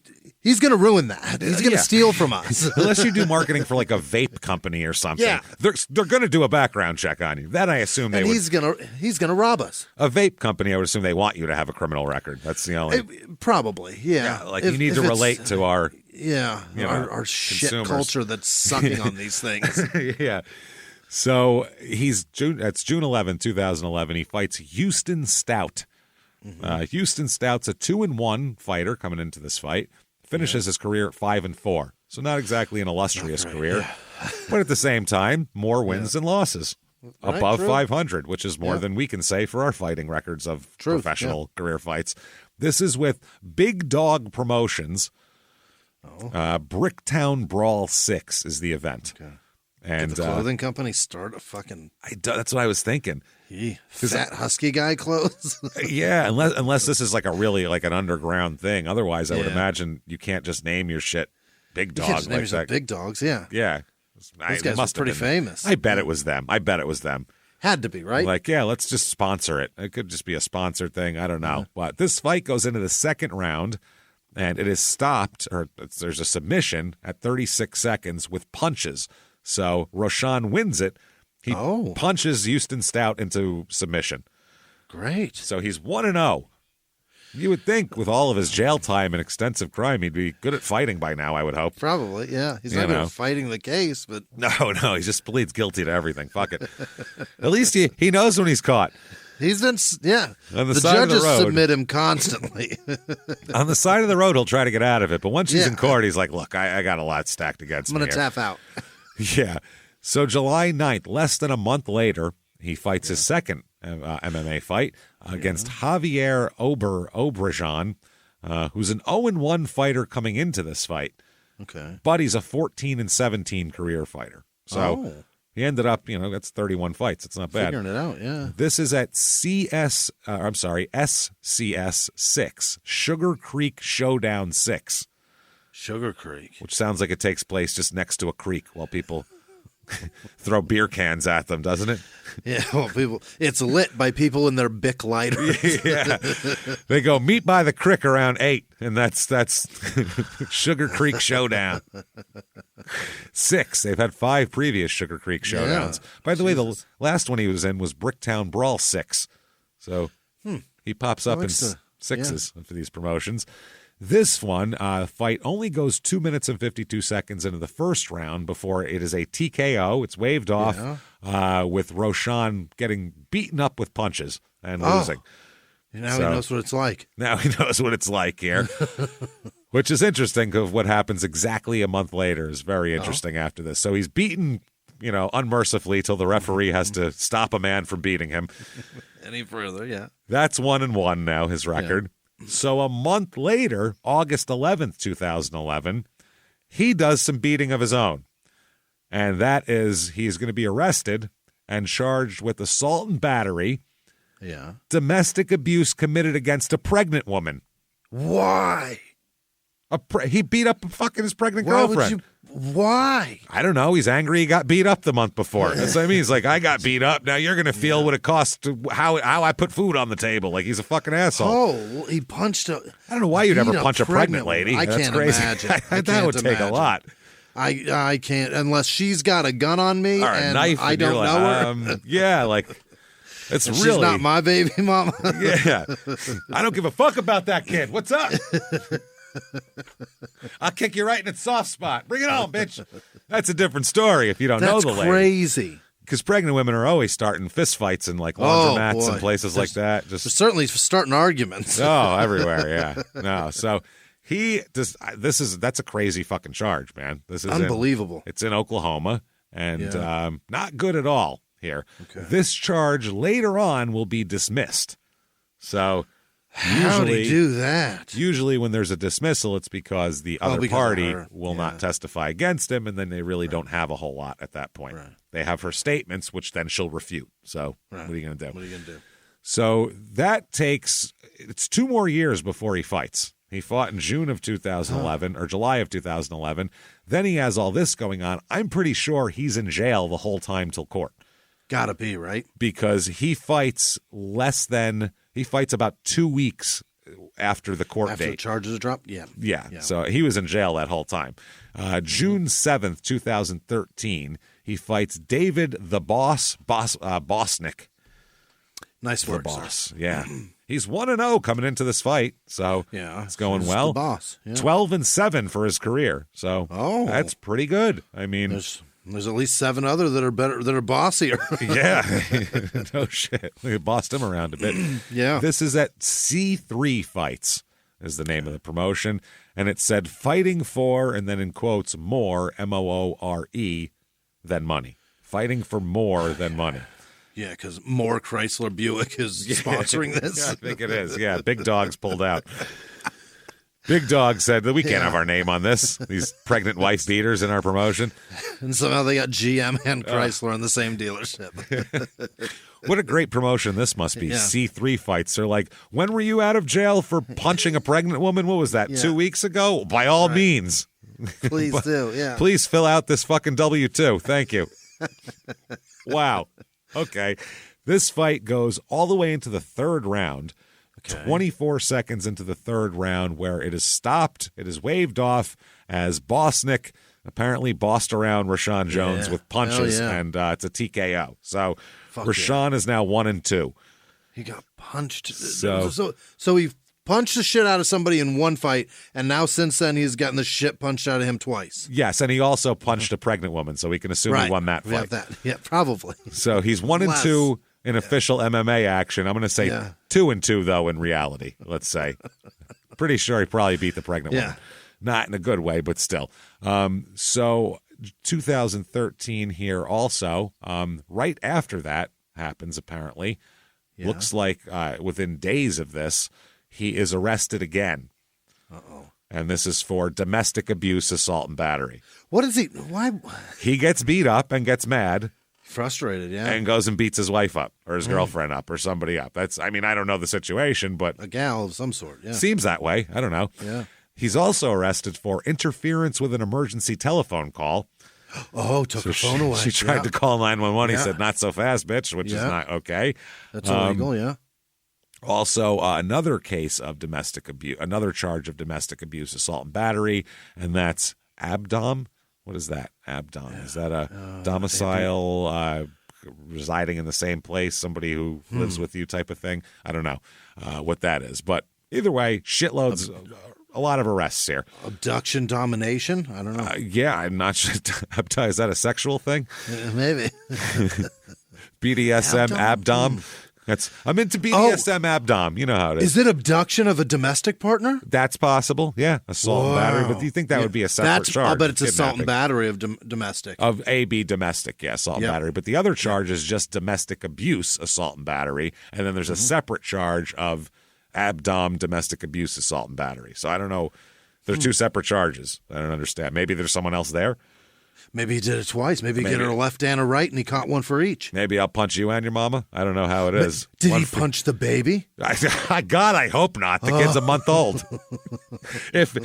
going to ruin that. He's going to steal from us. Unless you do marketing for like a vape company or something. Yeah. They're going to do a background check on you. That I assume they would. He's going to rob us. A vape company, I would assume they want you to have a criminal record. That's the only. Probably, yeah. Like you need to relate to our. Yeah, our shit culture that's sucking on these things. Yeah. So that's June 11, 2011. He fights Houston Stout. Houston Stout's a 2-1 fighter coming into this fight. Finishes his career at 5-4. So not exactly an illustrious career, but at the same time, more wins than losses. Above 500, which is more than we can say for our fighting records of professional career fights. This is with Big Dog Promotions. Bricktown Brawl 6 is the event. Okay. And did the clothing company start a fucking... that's what I was thinking. Fat husky guy clothes? Yeah, unless this is like an underground thing. Otherwise, I would imagine you can't just name your shit Big Dog. You can't just name your Big Dogs, yeah. Yeah. Those guys were pretty famous. I bet it was them. Had to be, right? Like, let's just sponsor it. It could just be a sponsored thing. I don't know. But this fight goes into the second round. And it is stopped, or there's a submission at 36 seconds with punches. So Roshaun wins it. He punches Houston Stout into submission. Great. So he's 1-0. You would think with all of his jail time and extensive crime, he'd be good at fighting by now, I would hope. Probably, yeah. He's not good at fighting the case, but... No, he just pleads guilty to everything. Fuck it. At least he knows when he's caught. He's been, yeah. On the side of the judges road, submit him constantly. On the side of the road, he'll try to get out of it. But once he's in court, he's like, look, I got a lot stacked against me. I'm going to tap out. Yeah. So July 9th, less than a month later, he fights his second MMA fight against Javier Obregon, who's an 0-1 fighter coming into this fight. Okay. But he's a 14-17 career fighter. So he ended up, that's 31 fights. It's not bad. Figuring it out, yeah. This is at SCS 6, Sugar Creek Showdown 6. Sugar Creek. Which sounds like it takes place just next to a creek while people throw beer cans at them, doesn't it? Yeah, well, it's lit by people in their Bic lighters. Yeah. They go meet by the creek around 8, and that's Sugar Creek Showdown 6. They've had 5 previous Sugar Creek Showdowns. Yeah. By the way, the last one he was in was Bricktown Brawl 6. So he pops up in sixes for these promotions. This one fight only goes 2 minutes and 52 seconds into the first round before it is a TKO. It's waved off with Roshaun getting beaten up with punches and losing. Now he knows what it's like. Now he knows what it's like here, which is interesting because what happens exactly a month later is very interesting after this. So he's beaten, unmercifully till the referee has to stop a man from beating him. Any further, yeah. That's 1-1 now, his record. Yeah. So a month later, August 11th, 2011, he does some beating of his own. And that is, he's going to be arrested and charged with assault and battery, domestic abuse committed against a pregnant woman. Why? He beat up his pregnant girlfriend. Why? I don't know. He's angry he got beat up the month before. That's what I mean. He's like, I got beat up. Now you're going to feel what it costs to how I put food on the table. Like he's a fucking asshole. Oh, he punched I don't know why you'd ever punch a pregnant lady. I That's can't crazy. imagine. That would take a lot. I can't, unless she's got a gun on me or and a knife I don't know her. Yeah, like it's and really. She's not my baby mama. Yeah. I don't give a fuck about that kid. What's up? I'll kick you right in its soft spot. Bring it on, bitch. That's a different story if you don't know the lady. That's crazy. Because pregnant women are always starting fist fights in like laundromats and places like that. Just certainly starting arguments. Oh, everywhere, yeah. No, so that's a crazy fucking charge, man. This is unbelievable. It's in Oklahoma, and not good at all here. Okay. This charge later on will be dismissed. So. How do you do that? Usually when there's a dismissal, it's because the other party will not testify against him, and then they really don't have a whole lot at that point. Right. They have her statements, which then she'll refute. So what are you going to do? What are you going to do? So that it's 2 more years before he fights. He fought in June of 2011 or July of 2011. Then he has all this going on. I'm pretty sure he's in jail the whole time till court. Gotta be, right? Because he fights about 2 weeks after the court date. After the charges are dropped? Yeah. Yeah. So he was in jail that whole time. June 7th, 2013, he fights David the Bosnick. Nice work, the boss. Sir. Yeah. He's 1-0 coming into this fight, so it's going well. The boss. Yeah. 12-7 for his career, so that's pretty good. I mean, there's at least 7 other that are better, that are bossier. Yeah, no shit. We bossed him around a bit. Yeah, this is at C3 Fights is the name of the promotion, and it said fighting for, and then in quotes, more MOORE than money. Fighting for more than money. Yeah, because more Chrysler Buick is sponsoring this. Yeah, I think it is. Yeah, Big Dog's pulled out. Big Dog said that we can't have our name on this. These pregnant wife beaters in our promotion. And somehow they got GM and Chrysler in the same dealership. What a great promotion this must be. Yeah. C3 Fights. They're like, when were you out of jail for punching a pregnant woman? What was that, 2 weeks ago? By all means. Please do, yeah. Please fill out this fucking W-2. Thank you. Wow. Okay. This fight goes all the way into the 3rd round. 24 seconds into the third round, where it is stopped. It is waved off as Bosnick apparently bossed around Roshaun Jones with punches, and it's a TKO. So Roshaun is now 1-2. He got punched. So he punched the shit out of somebody in one fight, and now since then he's gotten the shit punched out of him twice. Yes, and he also punched a pregnant woman, so we can assume he won that fight. Yeah, probably. So he's 1-2 in official MMA action. I'm going to say 2-2, though, in reality, let's say. Pretty sure he probably beat the pregnant woman. Not in a good way, but still. So 2013 here also, right after that happens, apparently. Looks like within days of this, he is arrested again. Uh-oh. And this is for domestic abuse, assault, and battery. What is he? Why? He gets beat up and gets mad. Frustrated, and goes and beats his wife up or his girlfriend up or somebody up. I don't know the situation, but a gal of some sort. Seems that way. I don't know. Yeah. He's also arrested for interference with an emergency telephone call. Oh, took her phone away. She tried to call 911. He said, "Not so fast, bitch," which is not okay. That's illegal, yeah. Also, another case of domestic abuse, another charge of domestic abuse, assault, and battery, and that's abdom. What is that? Abdom. Is that a domicile, residing in the same place, somebody who lives with you type of thing? I don't know what that is. But either way, shitloads, a lot of arrests here. Abduction, domination? I don't know. Yeah, I'm not sure. Is that a sexual thing? Maybe. BDSM, abdom. I'm into BDSM abdom. You know how it is. Is it abduction of a domestic partner? That's possible. Yeah, assault and battery. But do you think that would be a separate charge? I'll bet it's assault and battery of domestic. Of AB domestic, assault and battery. But the other charge is just domestic abuse, assault and battery. And then there's a separate charge of abdom, domestic abuse, assault and battery. So I don't know. There's two separate charges. I don't understand. Maybe there's someone else there. Maybe he did it twice. Maybe he hit her a left and a right, and he caught one for each. Maybe I'll punch you and your mama. I don't know how it is. Did he punch the baby? God, I hope not. The kid's a month old. If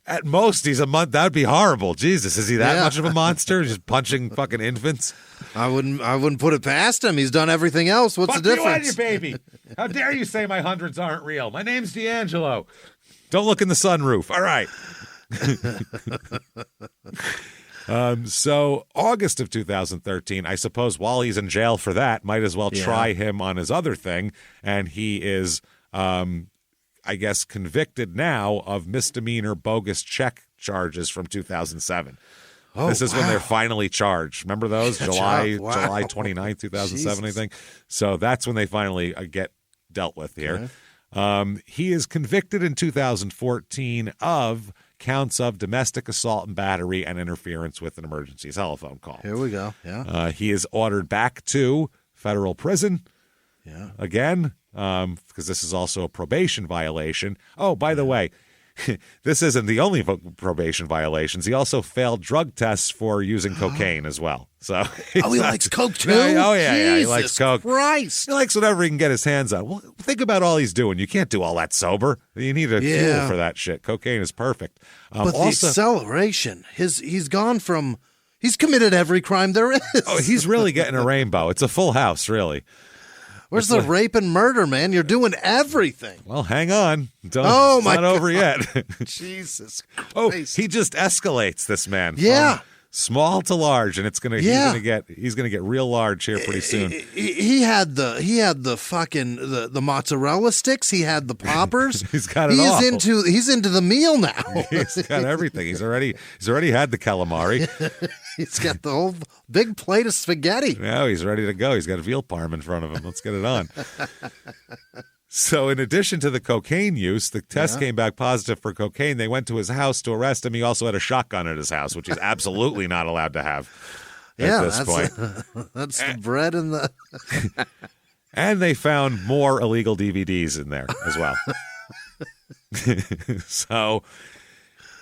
at most he's a month, that would be horrible. Jesus, is he that much of a monster? Just punching fucking infants? I wouldn't put it past him. He's done everything else. What's the difference? You and your baby. How dare you say my hundreds aren't real? My name's D'Angelo. Don't look in the sunroof. All right. So August of 2013, I suppose while he's in jail for that, might as well try him on his other thing. And he is, I guess, convicted now of misdemeanor bogus check charges from 2007. Oh, this is when they're finally charged. Remember those? July 29th, 2007, I think. So that's when they finally get dealt with here. Okay. He is convicted in 2014 of counts of domestic assault and battery and interference with an emergency telephone call. Here we go. Yeah. He is ordered back to federal prison. Yeah. Again, because this is also a probation violation. Oh, by the way, this isn't the only probation violations. He also failed drug tests for using cocaine as well. So he likes coke too? Oh, yeah, he likes coke. Christ. He likes whatever he can get his hands on. Well, think about all he's doing. You can't do all that sober. You need a fuel for that shit. Cocaine is perfect. But the acceleration, he's committed every crime there is. Oh, he's really getting a rainbow. It's a full house, really. Where's the rape and murder, man? You're doing everything. Well, hang on. It's not over yet. Jesus Christ. Oh, he just escalates, this man. Yeah. Small to large, and he's gonna get real large here pretty soon. He had the fucking the mozzarella sticks. He had the poppers. He's got it all. He's into the meal now. He's got everything. He's already had the calamari. He's got the whole big plate of spaghetti. Now he's ready to go. He's got a veal parm in front of him. Let's get it on. So in addition to the cocaine use, the test came back positive for cocaine. They went to his house to arrest him. He also had a shotgun at his house, which he's absolutely not allowed to have at this point. That's the bread and the... And they found more illegal DVDs in there as well. So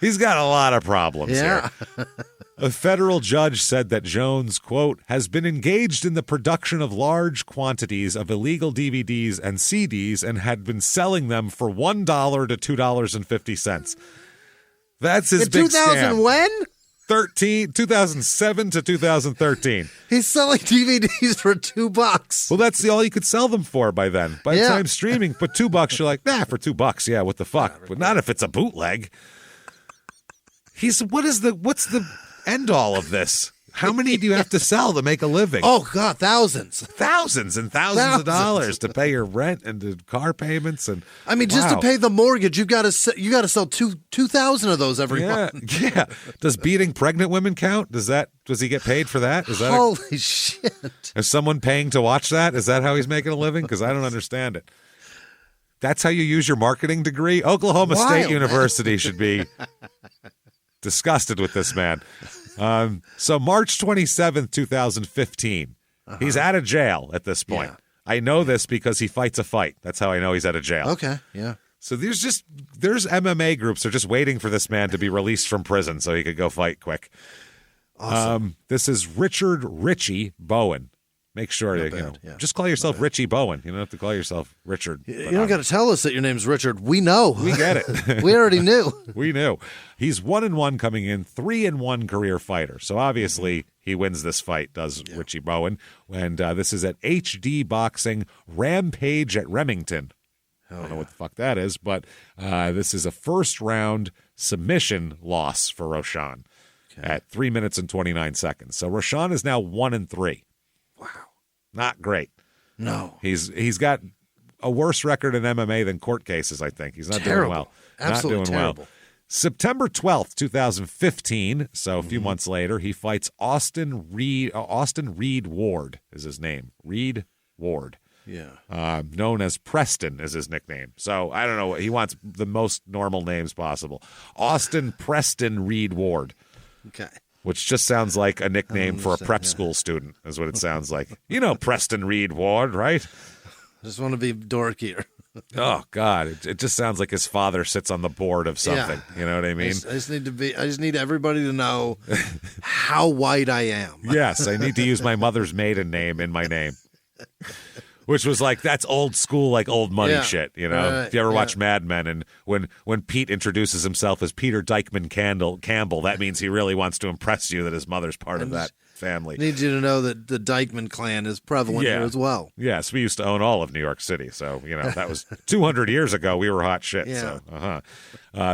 he's got a lot of problems here. A federal judge said that Jones, quote, has been engaged in the production of large quantities of illegal DVDs and CDs and had been selling them for $1 to $2.50. That's his big scam. 2000 when? 2007 to 2013. He's selling DVDs for $2. Well, that's all you could sell them for by then. By the time streaming, but $2, you're like, for $2, yeah, what the fuck? But not if it's a bootleg. What's the end all of this? How many do you have to sell to make a living? Oh, God, thousands. Thousands and thousands of dollars to pay your rent and the car payments. And I mean, just to pay the mortgage, you got to sell 2,000 of those every month. Yeah. Does beating pregnant women count? Does he get paid for that? Is that holy shit? Is someone paying to watch that? Is that how he's making a living? Because I don't understand it. That's how you use your marketing degree? Oklahoma State University should be disgusted with this man. So March 27th, 2015, he's out of jail at this point. Yeah. I know this because he fights a fight. That's how I know he's out of jail. Okay, yeah. So there's MMA groups that are just waiting for this man to be released from prison so he could go fight quick. Awesome. This is Richie Bowen. Make sure just call yourself Richie Bowen. You don't have to call yourself Richard. You don't got to tell us that your name's Richard. We know. We get it. We already knew. We knew. He's 1-1 coming in, 3-1 career fighter. So obviously he wins this fight, does Richie Bowen. And this is at HD Boxing Rampage at Remington. I don't know what the fuck that is, but this is a first-round submission loss for Roshaun at 3 minutes and 29 seconds. So Roshaun is now 1-3. Wow. Not great. No. He's got a worse record in MMA than court cases, I think. He's not doing well. Absolutely not doing terrible. well. September 12th, 2015, so a few months later, he fights Austin Reed Ward is his name. Reed Ward. Yeah. Known as Preston is his nickname. So I don't know. He wants the most normal names possible. Austin Preston Reed Ward. Okay. Which just sounds like a nickname for a prep school student, is what it sounds like. You know Preston Reed Ward, right? I just want to be dorkier. Oh, God. It just sounds like his father sits on the board of something. Yeah. You know what I mean? I just need everybody to know how white I am. Yes, I need to use my mother's maiden name in my name. Which was like, that's old school, like old money shit, you know? If you ever watch Mad Men, and when Pete introduces himself as Peter Dykeman Campbell, that means he really wants to impress you that his mother's part of that family. I need you to know that the Dykeman clan is prevalent here as well. Yes, we used to own all of New York City, so, that was 200 years ago. We were hot shit, so,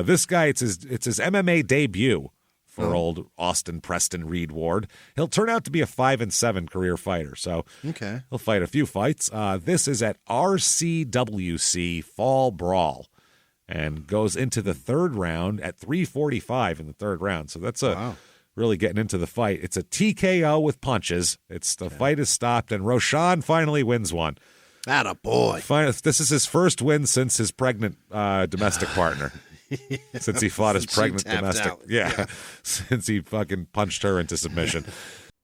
this guy, it's his MMA debut for old Austin Preston Reed Ward. He'll turn out to be a 5-7 career fighter, so he'll fight a few fights. This is at RCWC Fall Brawl and goes into the third round at 3:45 in the third round. So that's really getting into the fight. It's a TKO with punches. The fight is stopped, and Roshaun finally wins one. Atta boy. This is his first win since his pregnant domestic partner. Since he fought his pregnant domestic. Yeah. Since he fucking punched her into submission.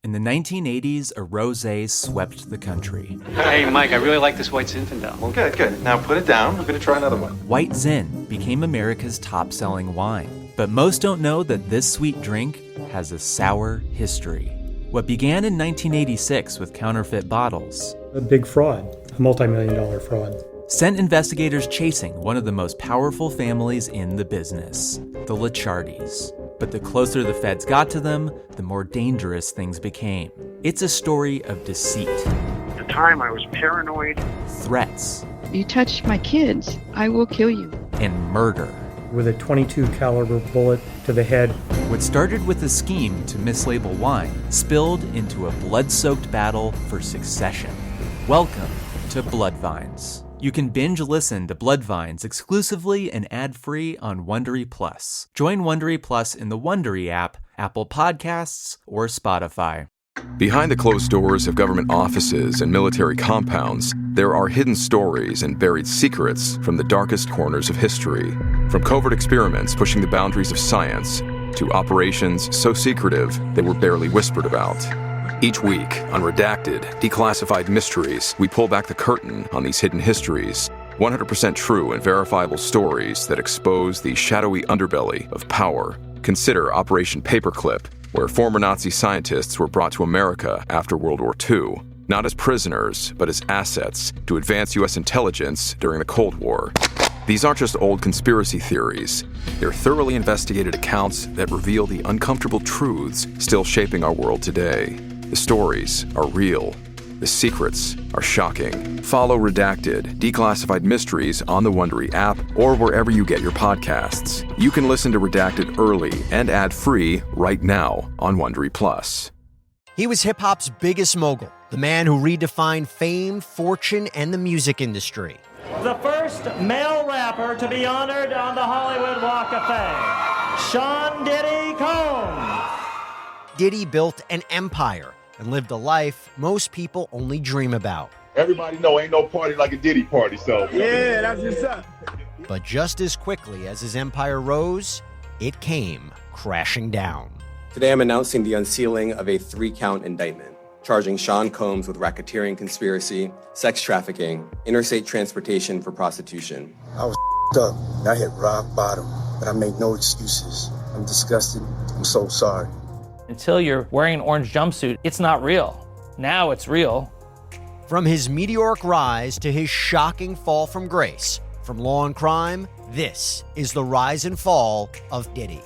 In the 1980s, a rosé swept the country. Hey, Mike, I really like this White Zinfandel. Well, good. Now put it down. We're going to try another one. White Zin became America's top-selling wine. But most don't know that this sweet drink has a sour history. What began in 1986 with counterfeit bottles. A big fraud, a multi-million-dollar fraud. Sent investigators chasing one of the most powerful families in the business, the Licciardis. But the closer the feds got to them, the more dangerous things became. It's a story of deceit. At the time, I was paranoid. Threats. You touch my kids, I will kill you. And murder. With a .22 caliber bullet to the head. What started with a scheme to mislabel wine spilled into a blood-soaked battle for succession. Welcome to Bloodvines. You can binge listen to Bloodvines exclusively and ad-free on Wondery Plus. Join Wondery Plus in the Wondery app, Apple Podcasts, or Spotify. Behind the closed doors of government offices and military compounds, there are hidden stories and buried secrets from the darkest corners of history. From covert experiments pushing the boundaries of science to operations so secretive they were barely whispered about. Each week, on Redacted, Declassified Mysteries, we pull back the curtain on these hidden histories. 100% true and verifiable stories that expose the shadowy underbelly of power. Consider Operation Paperclip, where former Nazi scientists were brought to America after World War II, not as prisoners, but as assets to advance U.S. intelligence during the Cold War. These aren't just old conspiracy theories. They're thoroughly investigated accounts that reveal the uncomfortable truths still shaping our world today. The stories are real. The secrets are shocking. Follow Redacted, Declassified Mysteries on the Wondery app or wherever you get your podcasts. You can listen to Redacted early and ad-free right now on Wondery Plus. He was hip-hop's biggest mogul, the man who redefined fame, fortune, and the music industry. The first male rapper to be honored on the Hollywood Walk of Fame, Sean Diddy Combs. Diddy built an empire and lived a life most people only dream about. Everybody know ain't no party like a Diddy party, so. Yeah, that's what's up. But just as quickly as his empire rose, it came crashing down. Today I'm announcing the unsealing of a 3-count indictment, charging Sean Combs with racketeering conspiracy, sex trafficking, interstate transportation for prostitution. I was up. I hit rock bottom, but I make no excuses. I'm disgusted. I'm so sorry. Until you're wearing an orange jumpsuit, it's not real. Now it's real. From his meteoric rise to his shocking fall from grace, from law and crime, this is the rise and fall of Diddy.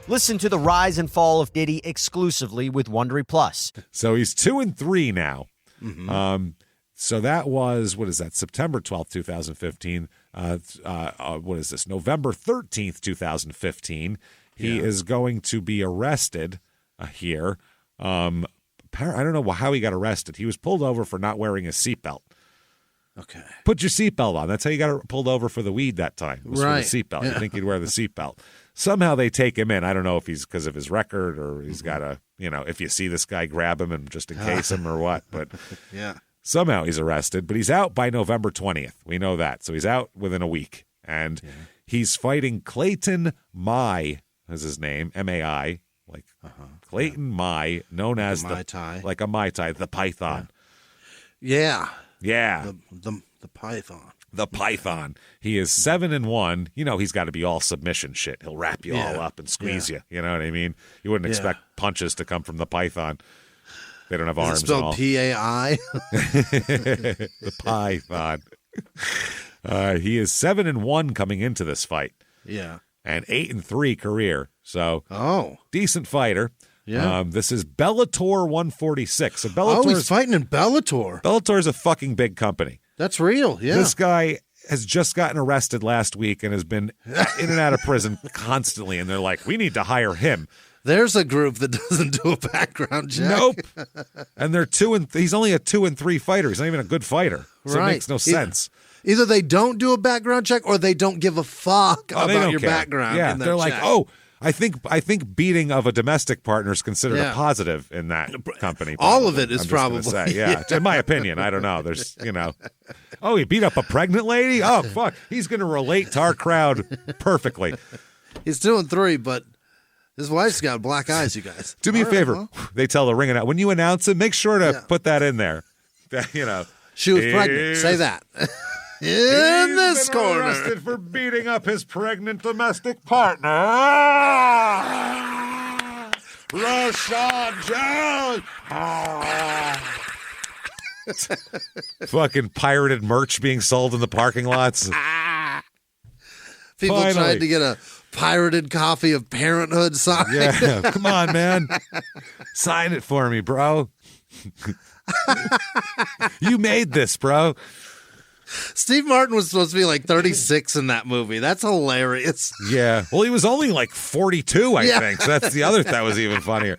Listen to the rise and fall of Diddy exclusively with Wondery Plus. So he's 2-3 now. Mm-hmm. So that was, what is that, September 12th, 2015. What is this, November 13th, 2015. He is going to be arrested here. I don't know how he got arrested. He was pulled over for not wearing a seatbelt. Okay. Put your seatbelt on. That's how you got pulled over for the weed that time. It was for the seatbelt. Yeah. You think he'd wear the seatbelt. Somehow they take him in. I don't know if he's because of his record or he's got a, if you see this guy, grab him and just in case him or what. But yeah. Somehow he's arrested, but he's out by November 20th. We know that. So he's out within a week. And he's fighting Clayton Mai, is his name, M-A-I. Like Clayton Mai, known as Mai Tai. Like a Mai Tai, the Python. Yeah. Yeah. The Python. The Python. He is 7-1. He's got to be all submission shit. He'll wrap you all up and squeeze you. You know what I mean? You wouldn't expect punches to come from the Python. They don't have arms at all. Spelled P-A-I? The Python. He is 7-1 coming into this fight. Yeah. And 8-3 career. So, decent fighter. Yeah. This is Bellator 146. So Bellator he's fighting in Bellator. Bellator is a fucking big company. That's real. Yeah. This guy has just gotten arrested last week and has been in and out of prison constantly. And they're like, we need to hire him. There's a group that doesn't do a background check. Nope. And they're he's only a 2-3 fighter. He's not even a good fighter. So it makes no sense. Either they don't do a background check or they don't give a fuck about your background. Yeah, in they're like, check. I think beating of a domestic partner is considered a positive in that company. All of it is I'm just probably. gonna say, in my opinion, I don't know. There's, he beat up a pregnant lady? Oh, fuck. He's going to relate to our crowd perfectly. He's 2-3, but his wife's got black eyes, you guys. Do me a favor. They tell the ring announcer, when you announce it, make sure to put that in there. She was pregnant. Say that. In this corner. Arrested for beating up his pregnant domestic partner. Roshaun Jones. Fucking pirated merch being sold in the parking lots. People tried to get a pirated copy of Parenthood signed. Yeah, come on, man. Sign it for me, bro. You made this, bro. Steve Martin was supposed to be like 36 in that movie. That's hilarious. Yeah. Well, he was only like 42, I think. So that's the other that was even funnier.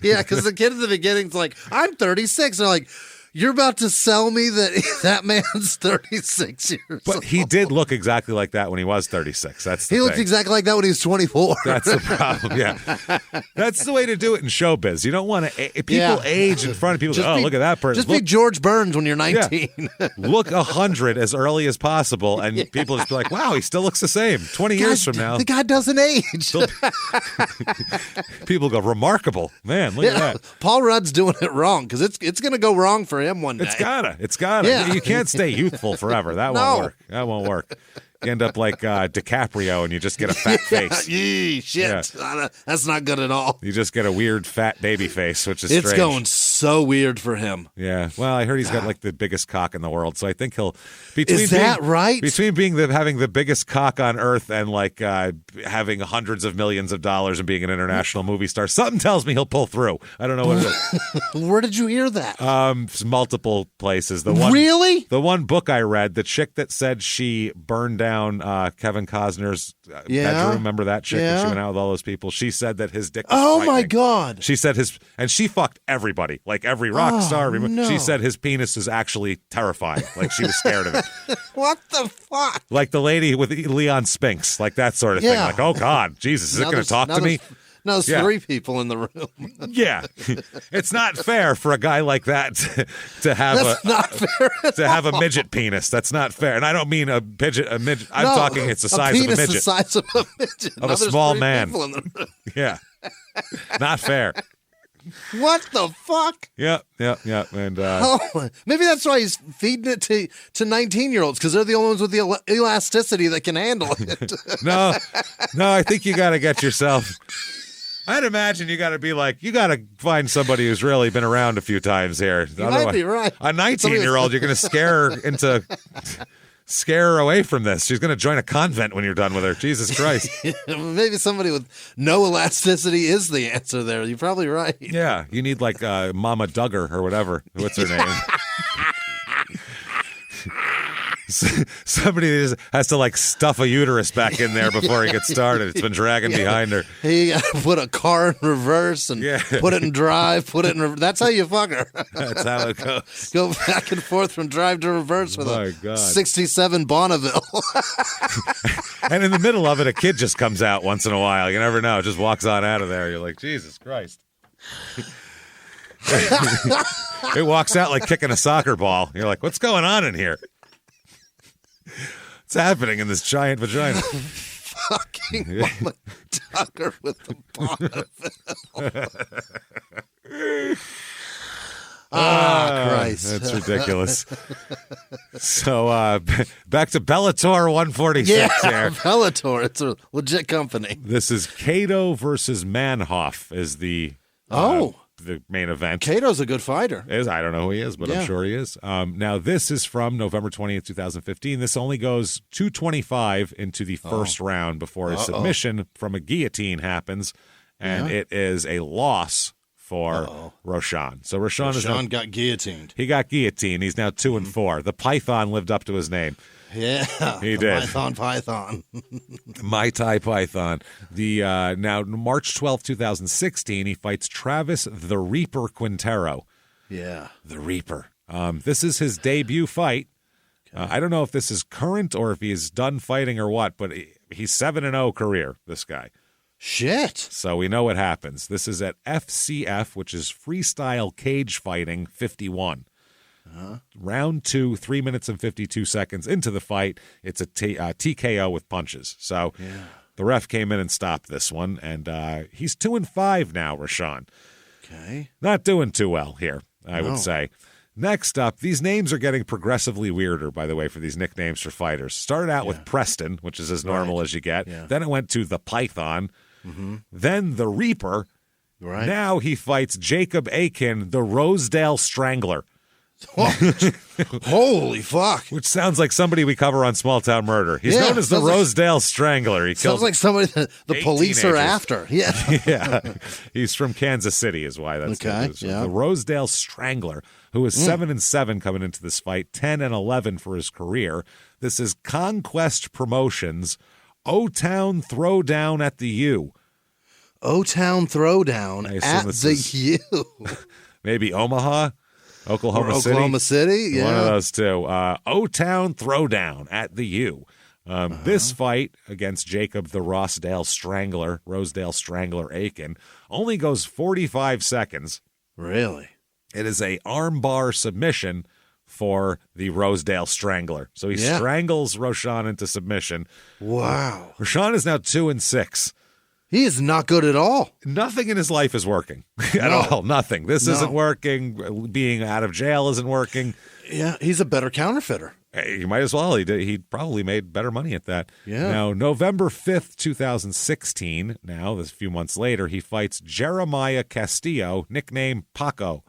Yeah, because the kid at the beginning's like, I'm 36. They're like, you're about to sell me that man's 36 years old. But he did look exactly like that when he was 36. That's the He looked exactly like that when he was 24. That's the problem, yeah. That's the way to do it in showbiz. You don't want to... People age in front of people. Look at that person. Just be George Burns when you're 19. Yeah. Look 100 as early as possible, and people just be like, wow, he still looks the same. 20 years from now. The guy doesn't age. People go, remarkable. Man, look at that. Paul Rudd's doing it wrong, because it's going to go wrong for him one day. It's gotta. Yeah. You can't stay youthful forever. That won't work. That won't work. You end up like DiCaprio and you just get a fat face. Shit. Yeah. That's not good at all. You just get a weird fat baby face, which is strange. It's going so weird for him. Yeah. Well, I heard he's got like the biggest cock in the world, so I think he'll. Is that right? Between having the biggest cock on earth and like having hundreds of millions of dollars and being an international movie star, something tells me he'll pull through. I don't know what it is. Where did you hear that? Multiple places. Really? The one book I read, the chick that said she burned down Kevin Costner's bedroom. Remember that chick? Yeah. She went out with all those people. She said that his dick was Oh frightening. my God. She said and she fucked everybody, like every rock star. No. She said his penis is actually terrifying. Like she was scared of it. What the fuck? Like the lady with Leon Spinks, like that sort of thing. Like, oh God, Jesus, is it going to talk to me? Now there's 3 people in the room. Yeah, it's not fair for a guy like that to have to have a midget penis. That's not fair, and I don't mean a midget. I'm talking it's the size of a midget. The size of a midget. Of a small man. People in the room. Yeah, not fair. What the fuck? Yeah. And maybe that's why he's feeding it to 19-year-olds, because they're the only ones with the elasticity that can handle it. No, I think you got to get yourself. I'd imagine you got to be like, you got to find somebody who's really been around a few times here. You might be right. A 19-year-old, you're going to scare her away from this. She's going to join a convent when you're done with her. Jesus Christ. Maybe somebody with no elasticity is the answer there. You're probably right. Yeah, you need like Mama Duggar or whatever. What's her name? Somebody just has to like stuff a uterus back in there before he gets started. It's been dragging behind her. He put a car in reverse and put it in drive, put it in reverse. That's how you fuck her. That's how it goes. Go back and forth from drive to reverse with God. 67 Bonneville. And in the middle of it, a kid just comes out once in a while. You never know. It just walks on out of there. You're like, Jesus Christ. It walks out like kicking a soccer ball. You're like, what's going on in here? What's happening in this giant vagina? Fucking Mama Tucker with the Bonneville. Christ. That's ridiculous. So back to Bellator 146 here. Bellator. It's a legit company. This is Cato versus Manhoff is the main event. Cato's a good fighter. I don't know who he is, but I'm sure he is. Now, this is from November 20th, 2015. This only goes 225 into the first round before a submission from a guillotine happens, and it is a loss for Roshaun. So Roshaun got guillotined. He got guillotined. He's now 2-4. The Python lived up to his name. Yeah, he did. Python. Mai Tai Python. Now March 12th, 2016, he fights Travis the Reaper Quintero. Yeah, the Reaper. This is his debut fight. I don't know if this is current or if he's done fighting or what, but he's 7-0 career. This guy. Shit. So we know what happens. This is at FCF, which is Freestyle Cage Fighting 51. Round 2, 3 minutes and 52 seconds into the fight. It's a TKO with punches. So the ref came in and stopped this one, and he's 2-5 now, Roshaun. Okay. Not doing too well here, I would say. Next up, these names are getting progressively weirder, by the way, for these nicknames for fighters. Started out with Preston, which is as normal as you get. Yeah. Then it went to the Python. Then the Reaper. Right. Now he fights Jacob Aiken, the Rosedale Strangler. Holy fuck. Which sounds like somebody we cover on Small Town Murder. He's known as the Rosedale Strangler. He sounds like somebody the police are after. Yeah. Yeah. He's from Kansas City is why that's the Rosedale Strangler, who is 7-7 coming into this fight, 10-11 for his career. This is Conquest Promotions, O-Town Throwdown at the U. O-Town Throwdown at the U. Maybe Omaha? Oklahoma City, yeah. One of those two. O-Town Throwdown at the U. This fight against Jacob the Rosedale Strangler Aiken only goes 45 seconds. Really? It is a armbar submission for the Rosedale Strangler. So he strangles Roshaun into submission. Wow. Roshaun is now 2-6. He is not good at all. Nothing in his life is working at all. Nothing. This isn't working. Being out of jail isn't working. Yeah, he's a better counterfeiter. You might as well. He probably made better money at that. Yeah. Now, November 5th, 2016, this a few months later, he fights Jeremiah Castillo, nicknamed Paco.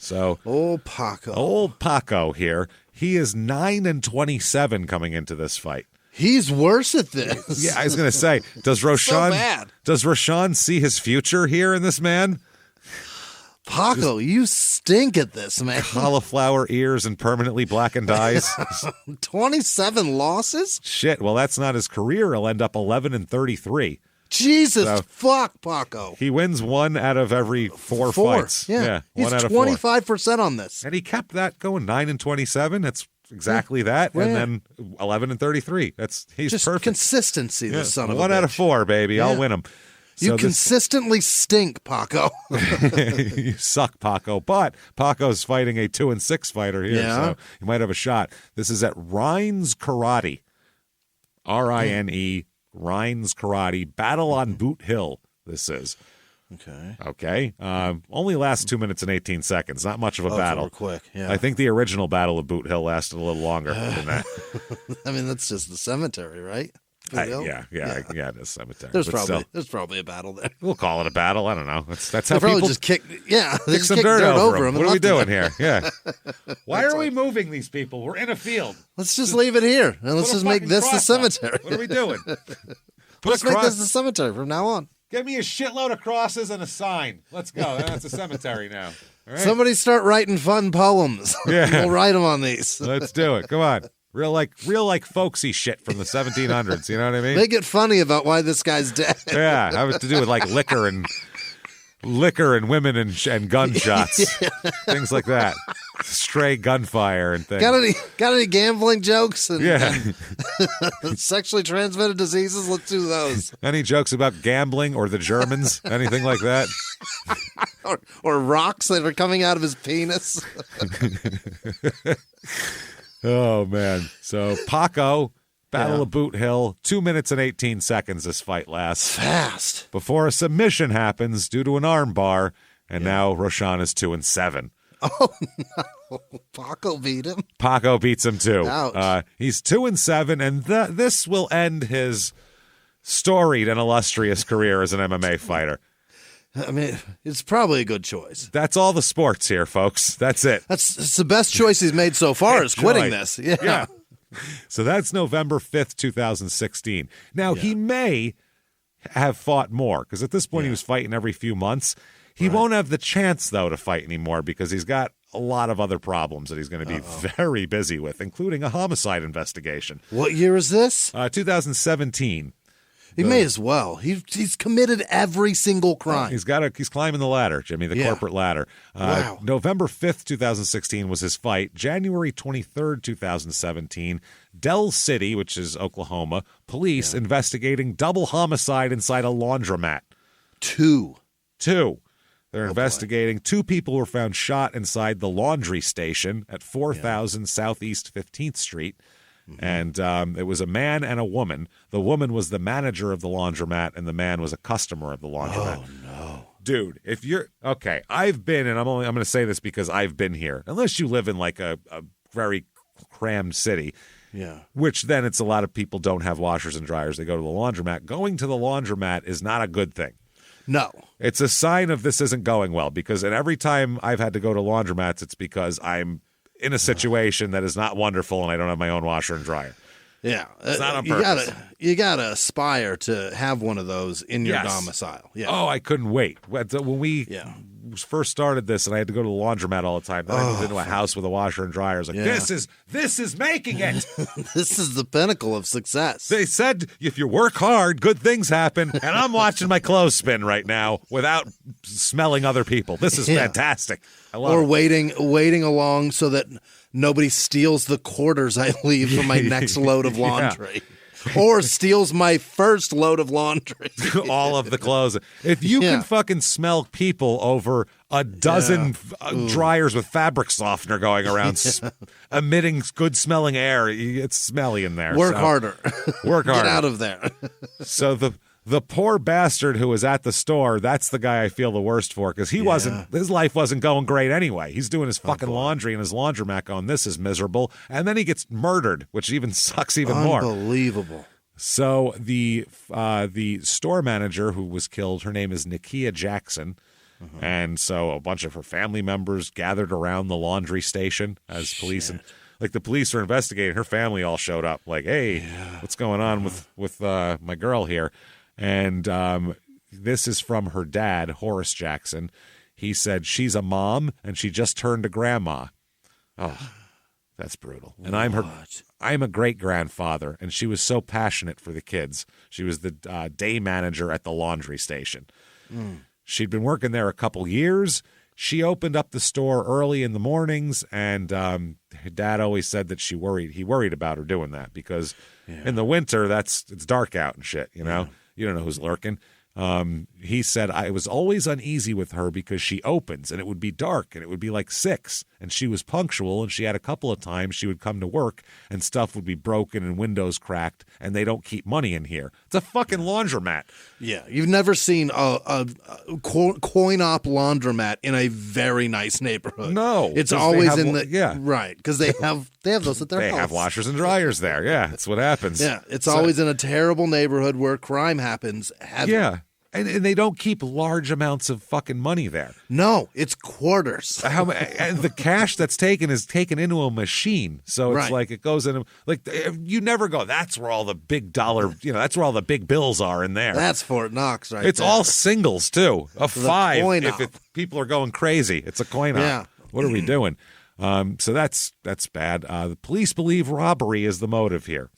So old Paco here. He is 9-27 coming into this fight. He's worse at this. Yeah, I was going to say, does Roshaun see his future here in this man? Paco, you stink at this, man. Cauliflower ears and permanently blackened eyes. 27 losses? Shit, well, that's not his career. He'll end up 11-33. Jesus fuck, Paco. He wins 1 out of every 4 fights. Yeah. He's 1 out of 25% on this. And he kept that going, 9-27. That's exactly that. And then 11-33. He's just perfect. Consistency, this son of a bitch. 1 out of 4, baby. I'll win him. You consistently stink, Paco. You suck, Paco. But Paco's fighting a 2-6 fighter here, so he might have a shot. This is at Rhines Karate. R-I-N-E, Rhines Karate. Battle on Boot Hill, this is. Okay. Only lasts 2 minutes and 18 seconds. Not much of a battle. So we're quick, yeah. I think the original Battle of Boot Hill lasted a little longer than that. I mean, that's just the cemetery, right? Yeah, it is cemetery. There's probably a battle there. We'll call it a battle. I don't know. That's how they probably people just kick some dirt over them. What are we doing here? Yeah. Why are we like, moving these people? We're in a field. Let's just leave it here and let's just make this the cemetery. What are we doing? Let's make this the cemetery from now on. Give me a shitload of crosses and a sign. Let's go. That's a cemetery now. All right. Somebody start writing fun poems. Yeah. We'll write them on these. Let's do it. Come on. Real like folksy shit from the 1700s. You know what I mean? Make it funny about why this guy's dead. Yeah, that was to do with like liquor and women and gunshots, things like that. Stray gunfire and things. Got any gambling jokes? And sexually transmitted diseases? Let's do those. Any jokes about gambling or the Germans? Anything like that? or rocks that are coming out of his penis? Oh, man. So, Paco, Battle of Boot Hill, 2 minutes and 18 seconds this fight lasts. Fast. Before a submission happens due to an arm bar, and now Roshaun is 2-7. Oh, no. Paco beat him. Paco beats him, too. Ouch. He's 2-7, and this will end his storied and illustrious career as an MMA fighter. I mean, it's probably a good choice. That's all the sports here, folks. That's it. It's the best choice he's made so far is quitting this. Yeah. So that's November 5th, 2016. Now, he may have fought more because at this point he was fighting every few months. He won't have the chance, though, to fight anymore because he's got a lot of other problems that he's going to be very busy with, including a homicide investigation. What year is this? 2017. He may as well. He's committed every single crime. He's climbing the ladder, Jimmy, the corporate ladder. Wow. November 5th, 2016 was his fight. January 23rd, 2017, Del City, which is Oklahoma, police investigating double homicide inside a laundromat. Two. They're investigating. 2 people were found shot inside the laundry station at 4000 Southeast 15th Street. And it was a man and a woman. The woman was the manager of the laundromat, and the man was a customer of the laundromat. Oh, no. Dude, if you're... Okay, I've been, and I'm going to say this because I've been here. Unless you live in like a very crammed city. Yeah. Which then it's a lot of people don't have washers and dryers. They go to the laundromat. Going to the laundromat is not a good thing. No. It's a sign of this isn't going well because every time I've had to go to laundromats, it's because I'm in a situation that is not wonderful and I don't have my own washer and dryer. Yeah. It's not on purpose. You gotta aspire to have one of those in your domicile. Yeah. Oh, I couldn't wait. When we first started this and I had to go to the laundromat all the time, then I moved into a house with a washer and dryer. I was like, this is making it. This is the pinnacle of success. They said if you work hard, good things happen. And I'm watching my clothes spin right now without smelling other people. This is fantastic. I love it. Waiting along so that nobody steals the quarters I leave for my next load of laundry. Or steals my first load of laundry. All of the clothes. If you can fucking smell people over a dozen dryers with fabric softener going around, emitting good smelling air, it's smelly in there. Work harder. Work harder. Get out of there. So the poor bastard who was at the store, that's the guy I feel the worst for because his life wasn't going great anyway. He's doing his fucking laundry in his laundromat going, this is miserable. And then he gets murdered, which even sucks even more. Unbelievable. So the store manager who was killed, her name is Nakia Jackson. And so a bunch of her family members gathered around the laundry station as police and the police were investigating. Her family all showed up like, hey, what's going on with my girl here? And this is from her dad, Horace Jackson. He said she's a mom and she just turned to grandma. Oh, that's brutal. And I'm a great-grandfather, and she was so passionate for the kids. She was the day manager at the laundry station. She'd been working there a couple years. She opened up the store early in the mornings, and her dad always said that he worried about her doing that because in the winter it's dark out and shit, you know? You don't know who's lurking. He said, I was always uneasy with her because she opens and it would be dark and it would be like 6 and she was punctual, and she had a couple of times she would come to work and stuff would be broken and windows cracked, and they don't keep money in here. It's a fucking laundromat. Yeah. You've never seen a coin-op laundromat in a very nice neighborhood. No. It's always right. Because they have those at their house. They have washers and dryers there. Yeah. That's what happens. Yeah. It's always in a terrible neighborhood where crime happens. Yeah. And they don't keep large amounts of fucking money there. No, it's quarters. And the cash that's taken is taken into a machine. So it's like it goes in, you never go, that's where all the big dollar, that's where all the big bills are in there. That's Fort Knox, right? It's there. all singles, too. A 5 if people are going crazy. It's a coin op. Yeah. What are we doing? So that's bad. The police believe robbery is the motive here.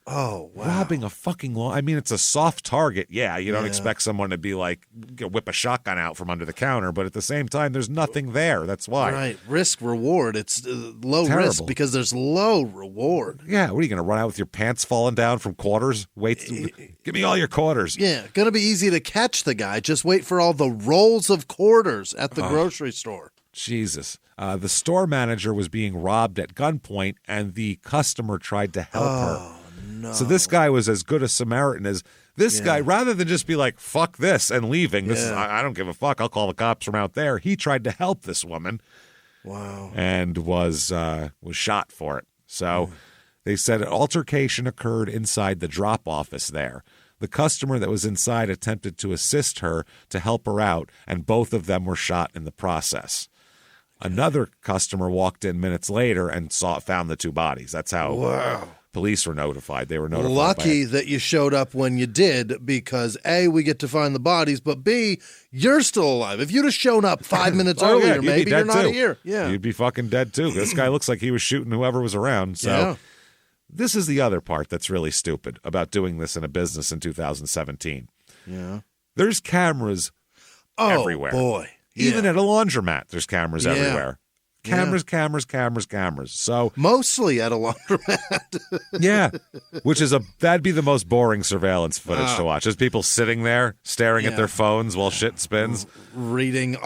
Oh, wow. Robbing a fucking it's a soft target. Yeah, you don't expect someone to be like, whip a shotgun out from under the counter, but at the same time, there's nothing there. That's why. Right. Risk, reward. It's low risk because there's low reward. Yeah. What are you going to run out with your pants falling down from quarters? Give me all your quarters. Yeah. Going to be easy to catch the guy. Just wait for all the rolls of quarters at the grocery store. Jesus. The store manager was being robbed at gunpoint, and the customer tried to help her. No. So this guy was as good a Samaritan as this guy. Rather than just be like, fuck this and leaving, I don't give a fuck, I'll call the cops from out there. He tried to help this woman. Wow. And was shot for it. So they said an altercation occurred inside the drop office there. The customer that was inside attempted to assist her to help her out, and both of them were shot in the process. Another customer walked in minutes later and found the 2 bodies. That's how police were notified. They were notified. Lucky that you showed up when you did, because A, we get to find the bodies, but B, you're still alive. If you'd have shown up 5 minutes earlier, maybe you're not here. Yeah, you'd be fucking dead too. This guy looks like he was shooting whoever was around. So this is the other part that's really stupid about doing this in a business in 2017. Yeah, there's cameras everywhere. Boy. Even at a laundromat, there's cameras everywhere. Cameras. So mostly at a laundromat. that'd be the most boring surveillance footage to watch. Just people sitting there staring at their phones while shit spins, reading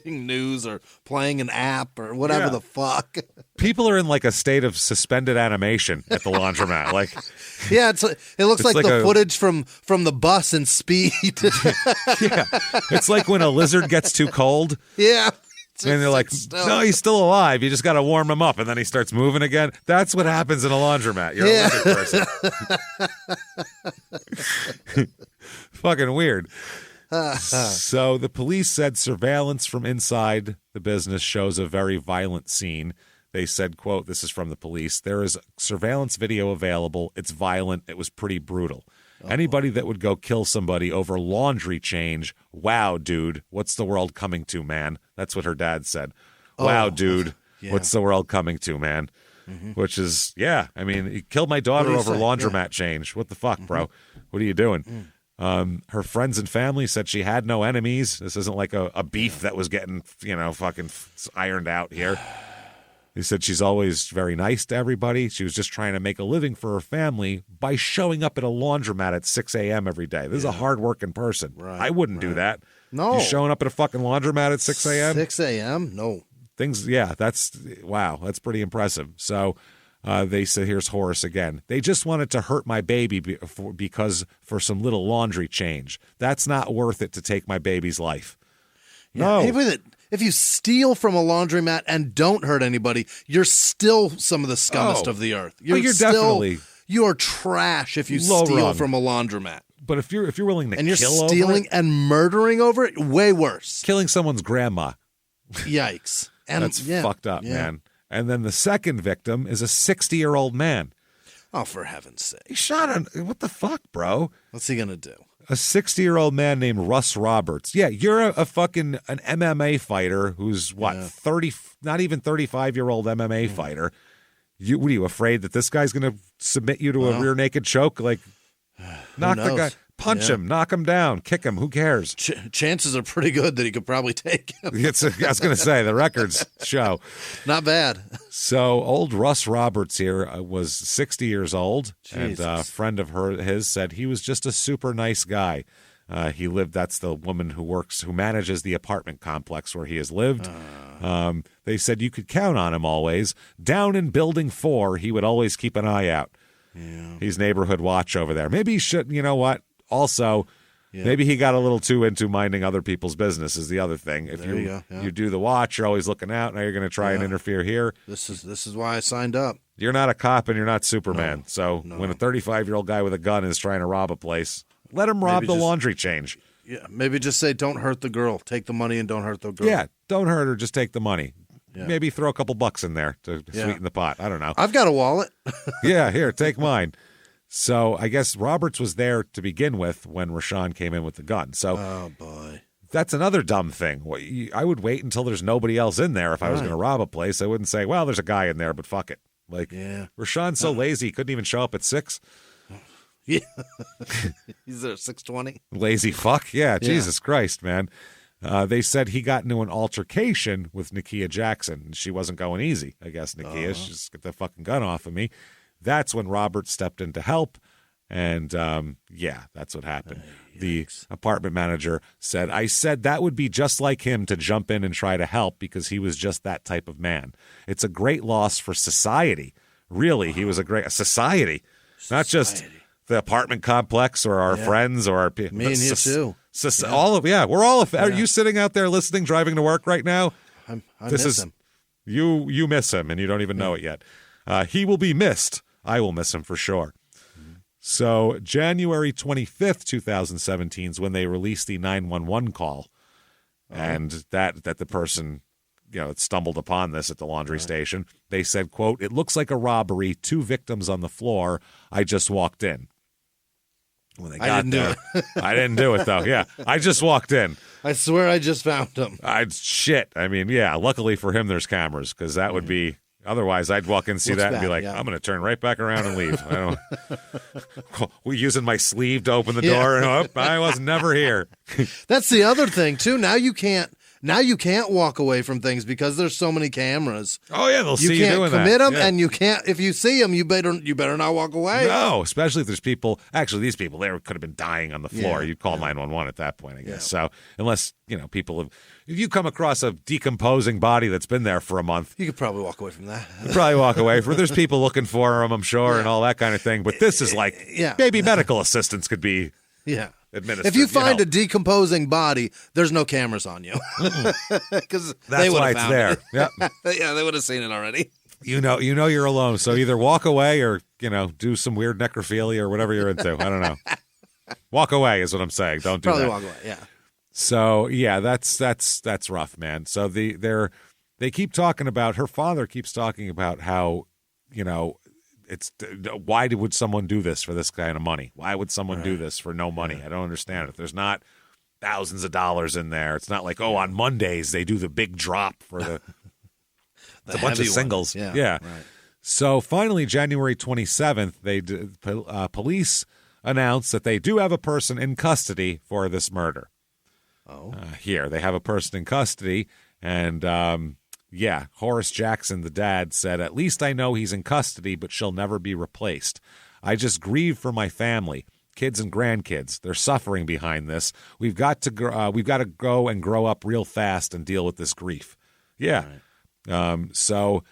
news or playing an app or whatever the fuck. People are in like a state of suspended animation at the laundromat. Like, it looks like the footage from the bus in Speed. It's like when a lizard gets too cold. Yeah. And they're like, no, he's still alive. You just got to warm him up. And then he starts moving again. That's what happens in a laundromat. You're a lizard person. Fucking weird. So the police said surveillance from inside the business shows a very violent scene. They said, quote, this is from the police, there is surveillance video available. It's violent. It was pretty brutal. Anybody that would go kill somebody over laundry change, wow, dude, what's the world coming to, man? That's what her dad said. Wow, dude, what's the world coming to, man? Which is, he killed my daughter over laundromat change. What the fuck, bro? What are you doing? Her friends and family said she had no enemies. This isn't like a beef that was getting, fucking ironed out here. He said she's always very nice to everybody. She was just trying to make a living for her family by showing up at a laundromat at 6 a.m. every day. This is a hard-working person. Right, I wouldn't do that. No. You showing up at a fucking laundromat at 6 a.m.? 6 a.m.? No. That's pretty impressive. So they said, here's Horace again. They just wanted to hurt my baby because for some little laundry change. That's not worth it to take my baby's life. No. If you steal from a laundromat and don't hurt anybody, you're still some of the scummest of the earth. You are trash if you steal from a laundromat. But if you're willing to and you're kill stealing over it, and murdering over it, way worse. Killing someone's grandma. Yikes. And that's fucked up, man. And then the second victim is a 60-year-old man. Oh, for heaven's sake. He shot what the fuck, bro? What's he going to do? A 60-year-old man named Russ Roberts. Yeah, you're an MMA fighter who's, 30, not even 35-year-old MMA fighter. What are you afraid that this guy's going to submit you to a rear naked choke? Like, knock the guy, punch him, knock him down, kick him. Who cares? Chances are pretty good that he could probably take him. I was going to say, the records show. Not bad. So old Russ Roberts here was 60 years old, Jesus. and a friend of his said he was just a super nice guy. That's the woman who manages the apartment complex where he has lived. They said you could count on him always. Down in building 4, he would always keep an eye out. Yeah. He's neighborhood watch over there. Maybe he should, you know what? Also, maybe he got a little too into minding other people's business is the other thing. If you do the watch, you're always looking out. Now you're going to try and interfere here. This is why I signed up. You're not a cop and you're not Superman. When a 35-year-old guy with a gun is trying to rob a place, let him rob the laundry change. Yeah, maybe just say, don't hurt the girl. Take the money and don't hurt the girl. Yeah, don't hurt her. Just take the money. Yeah. Maybe throw a couple bucks in there to sweeten the pot. I don't know. I've got a wallet. Yeah, here, take mine. So I guess Roberts was there to begin with when Roshaun came in with the gun. So, oh boy, that's another dumb thing. I would wait until there's nobody else in there if I was going to rob a place. I wouldn't say, well, there's a guy in there, but fuck it. Like, Rashawn's so lazy, he couldn't even show up at 6. Yeah, he's there at 6:20. Lazy fuck. Yeah, Jesus Christ, man. They said he got into an altercation with Nakia Jackson. She wasn't going easy, I guess, Nakia. She just get the fucking gun off of me. That's when Robert stepped in to help, and that's what happened. The apartment manager said, I said that would be just like him to jump in and try to help because he was just that type of man. It's a great loss for society. Really, he was a great society, not just the apartment complex or our friends or our me and you too. All of we're all. Are you sitting out there listening, driving to work right now? I miss him. You miss him, and you don't even know it yet. He will be missed. I will miss him for sure. So January 25th, 2017 is when they released the 911 call, and that the person stumbled upon this at the laundry station. They said, quote, "It looks like a robbery. 2 victims on the floor. I just walked in." When they got there, I didn't do it though. Yeah, I just walked in. I swear I just found him. Shit. I mean, luckily for him, there's cameras because that would be. Otherwise, I'd walk in and see that and be like, I'm going to turn right back around and leave. We're using my sleeve to open the door, and I was never here. That's the other thing too. Now you can't walk away from things because there's so many cameras. Oh yeah, they'll see you doing that. You can't commit them, and you can't. If you see them, you better not walk away. No, especially if there's people. Actually, these people there could have been dying on the floor. You'd call 911 at that point, I guess. So unless people have. If you come across a decomposing body that's been there for a month, you could probably walk away from that. You'd probably walk away from. There's people looking for them, I'm sure, and all that kind of thing. But this is like, maybe medical assistance could be, administered. If you find a decomposing body, there's no cameras on you because that's why it's there. Yep. They would have seen it already. You know you're alone. So either walk away or do some weird necrophilia or whatever you're into. I don't know. Walk away is what I'm saying. Don't do that. Probably walk away. Yeah. So that's rough, man. So they keep talking about, her father keeps talking about how it's why would someone do this for this kind of money? Why would someone do this for no money? I don't understand it. There's not thousands of dollars in there. It's not like on Mondays they do the big drop for the it's a bunch of singles. Yeah. Right. So finally, January 27th, police announced that they do have a person in custody for this murder. Here they have a person in custody, and Horace Jackson, the dad, said, "At least I know he's in custody, but she'll never be replaced. I just grieve for my family, kids and grandkids. They're suffering behind this. We've got to go and grow up real fast and deal with this grief." Yeah, right. So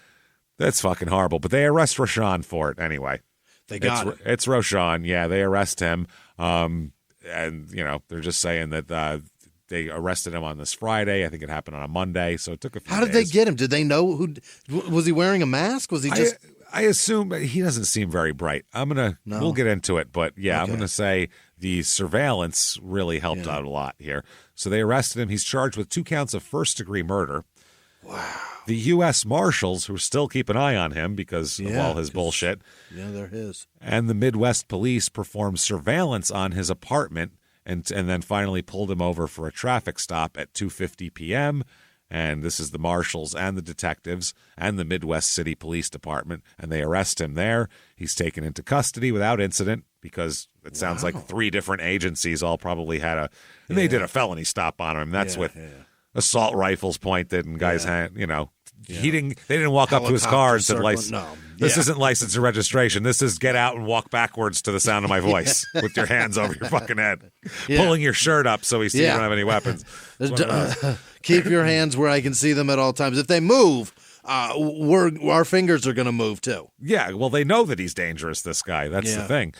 that's fucking horrible. But they arrest Roshaun for it anyway. They got it. It's Roshaun. Yeah, they arrest him, and they're just saying that. They arrested him on this Friday. I think it happened on a Monday, so it took a few days. How did they get him? Did they know who? Was he wearing a mask? Was he just? I assume he doesn't seem very bright. We'll get into it, but yeah, I'm going to say the surveillance really helped out a lot here. So they arrested him. He's charged with 2 counts of first-degree murder. Wow. The U.S. Marshals, who still keep an eye on him because of all his bullshit. Yeah, they're his. And the Midwest Police performed surveillance on his apartment and then finally pulled him over for a traffic stop at 2:50 p.m., and this is the marshals and the detectives and the Midwest City Police Department, and they arrest him there. He's taken into custody without incident because it sounds like 3 different agencies all probably had they did a felony stop on him. That's with assault rifles pointed and guys, they didn't walk up to his car and said, this isn't license or registration. This is get out and walk backwards to the sound of my voice with your hands over your fucking head, pulling your shirt up so we see you don't have any weapons. Keep your hands where I can see them at all times. If they move, our fingers are going to move too. Yeah, well, they know that he's dangerous, this guy. That's the thing.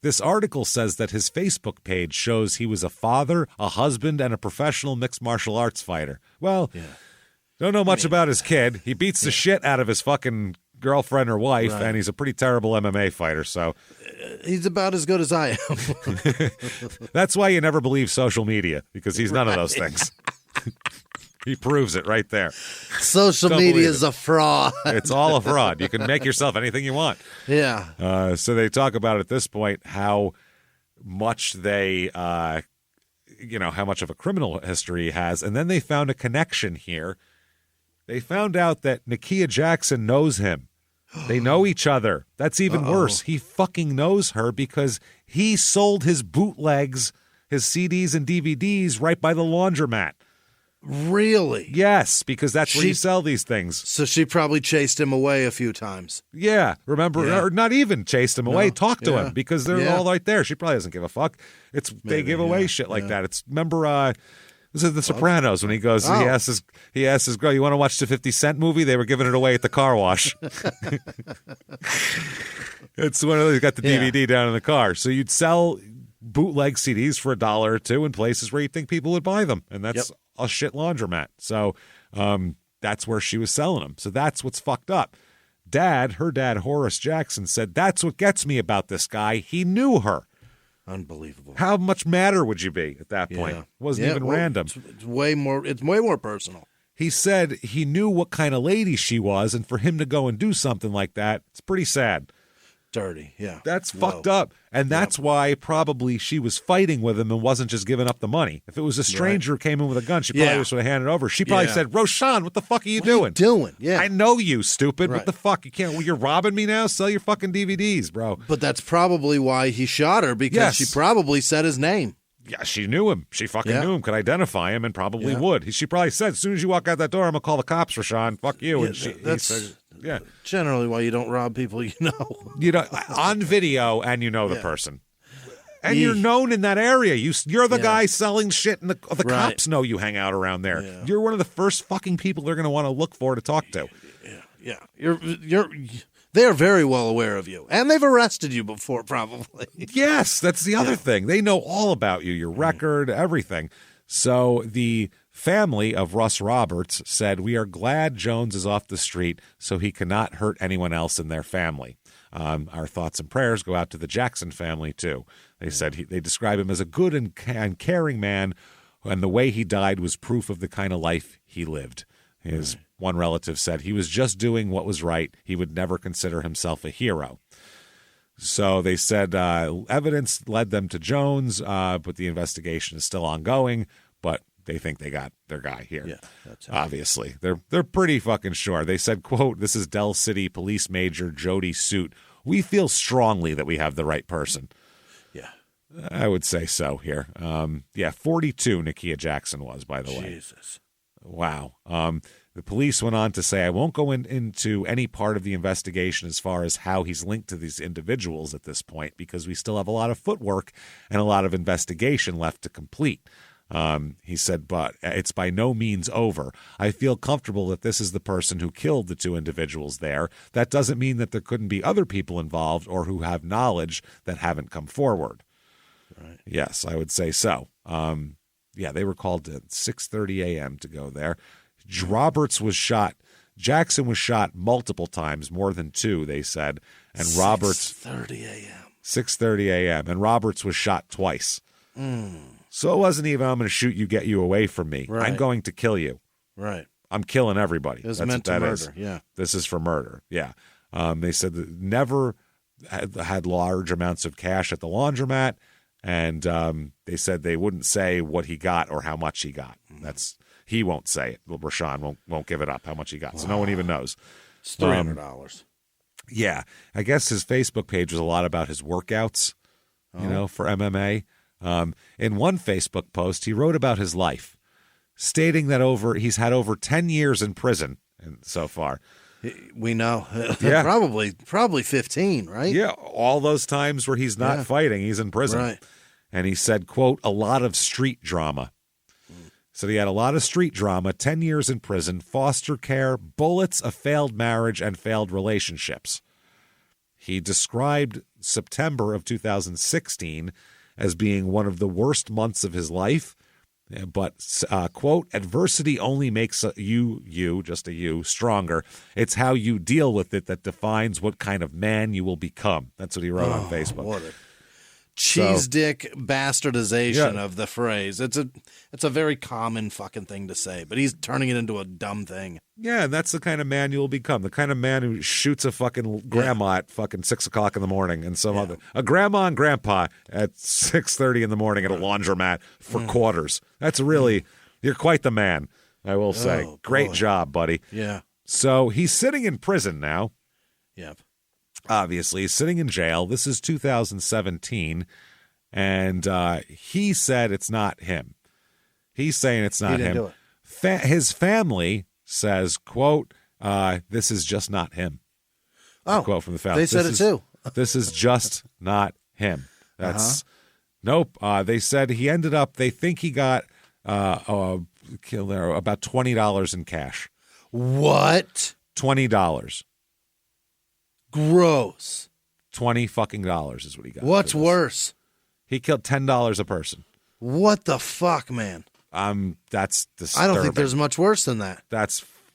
This article says that his Facebook page shows he was a father, a husband, and a professional mixed martial arts fighter. Well, don't know much about his kid. He beats the shit out of his fucking girlfriend or wife, and he's a pretty terrible MMA fighter, so... He's about as good as I am. That's why you never believe social media, because he's none of those things. He proves it right there. Social media is a fraud. It's all a fraud. You can make yourself anything you want. Yeah. So they talk about at this point how much they, how much of a criminal history he has. And then they found a connection here. They found out that Nakia Jackson knows him. They know each other. That's even worse. He fucking knows her because he sold his bootlegs, his CDs and DVDs right by the laundromat. Really? Yes, because that's where you sell these things. So she probably chased him away a few times. Yeah, remember, or not even chased him away, talked to him because they're all right there. She probably doesn't give a fuck. They give away shit like that. It's remember this is The Sopranos when he goes, he asks his girl, you want to watch the 50 Cent movie? They were giving it away at the car wash. It's one of those, got the DVD down in the car. So you'd sell bootleg CDs for $1 or $2 in places where you think people would buy them. And that's a shit laundromat. So that's where she was selling them. So that's what's fucked up. Her dad, Horace Jackson, said, that's what gets me about this guy. He knew her. Unbelievable. How much madder would you be at that point? It wasn't even random. It's way more personal. He said he knew what kind of lady she was, and for him to go and do something like that, it's pretty sad. Dirty, yeah. That's fucked up. And that's why probably she was fighting with him and wasn't just giving up the money. If it was a stranger who came in with a gun, she probably just would have handed it over. She probably said, Roshaun, what the fuck are you doing? Yeah. I know you, stupid. What the fuck? You're robbing me now? Sell your fucking DVDs, bro. But that's probably why he shot her, because she probably said his name. Yeah, she knew him. She fucking knew him, could identify him, and probably would. She probably said, as soon as you walk out that door, I'm going to call the cops, Roshaun. Fuck you. And he said, generally why you don't rob people you know. On video, and you know the person. And you're known in that area. You're the guy selling shit, and the cops know you hang out around there. Yeah. You're one of the first fucking people they're going to want to look for to talk to. Yeah. They are very well aware of you. And they've arrested you before, probably. Yes, that's the other thing. They know all about you, your record, everything. So the family of Russ Roberts said, we are glad Jones is off the street so he cannot hurt anyone else in their family. Our thoughts and prayers go out to the Jackson family, too. They said they describe him as a good and caring man, and the way he died was proof of the kind of life he lived. His one relative said he was just doing what was right. He would never consider himself a hero. So they said evidence led them to Jones, but the investigation is still ongoing. But they think they got their guy here. Yeah, that's obviously. They're pretty fucking sure. They said, quote, this is Del City Police Major Jody Suit. We feel strongly that we have the right person. Yeah. I would say so here. 42 Nakia Jackson was, by the way. Jesus. Wow. The police went on to say, I won't go into any part of the investigation as far as how he's linked to these individuals at this point, because we still have a lot of footwork and a lot of investigation left to complete. He said, but it's by no means over. I feel comfortable that this is the person who killed the 2 individuals there. That doesn't mean that there couldn't be other people involved or who have knowledge that haven't come forward. Right. Yes, I would say so. They were called at 6:30 a.m. to go there. Roberts was shot Jackson was shot multiple times, more than 2, they said. And Roberts... 6:30 a.m. 6:30 a.m. And Roberts was shot twice. So it wasn't even, I'm going to shoot you, get you away from me. Right. I'm going to kill you. Right. I'm killing everybody. It was That's meant what to that murder, yeah. This is for murder, yeah. They said that never had large amounts of cash at the laundromat, and they said they wouldn't say what he got or how much he got. He won't say it. Well, Roshaun won't give it up how much he got, so no one even knows. It's $300. Yeah, I guess his Facebook page was a lot about his workouts, for MMA. In one Facebook post, he wrote about his life, stating that he's had over 10 years in prison so far. We know. Yeah. Probably 15, right? Yeah, all those times where he's not fighting, he's in prison. Right. And he said, quote, a lot of street drama. So he had a lot of street drama, 10 years in prison, foster care, bullets, a failed marriage, and failed relationships. He described September of 2016 as being one of the worst months of his life, but, quote, adversity only makes you, just a you, stronger. It's how you deal with it that defines what kind of man you will become. That's what he wrote on Facebook. What a cheese dick bastardization of the phrase. It's a very common fucking thing to say, but he's turning it into a dumb thing. Yeah, and that's the kind of man you will become. The kind of man who shoots a fucking grandma at fucking 6 o'clock in the morning and a grandma and grandpa at 6:30 in the morning at a laundromat for quarters. That's really, you're quite the man, I will say. Great job, buddy. Yeah. So he's sitting in prison now. Yep. Obviously, he's sitting in jail. This is 2017, and he said it's not him. He's saying it's not He didn't him. do it. His family says, quote, this is just not him. Oh, quote from the family. They said it too. This is just not him. That's nope. They said he ended up, they think he got about $20 in cash. What? $20. Gross. $20 fucking is what he got. What's worse? He killed $10 a person. What the fuck, man? That's disturbing. I don't think there's much worse than that.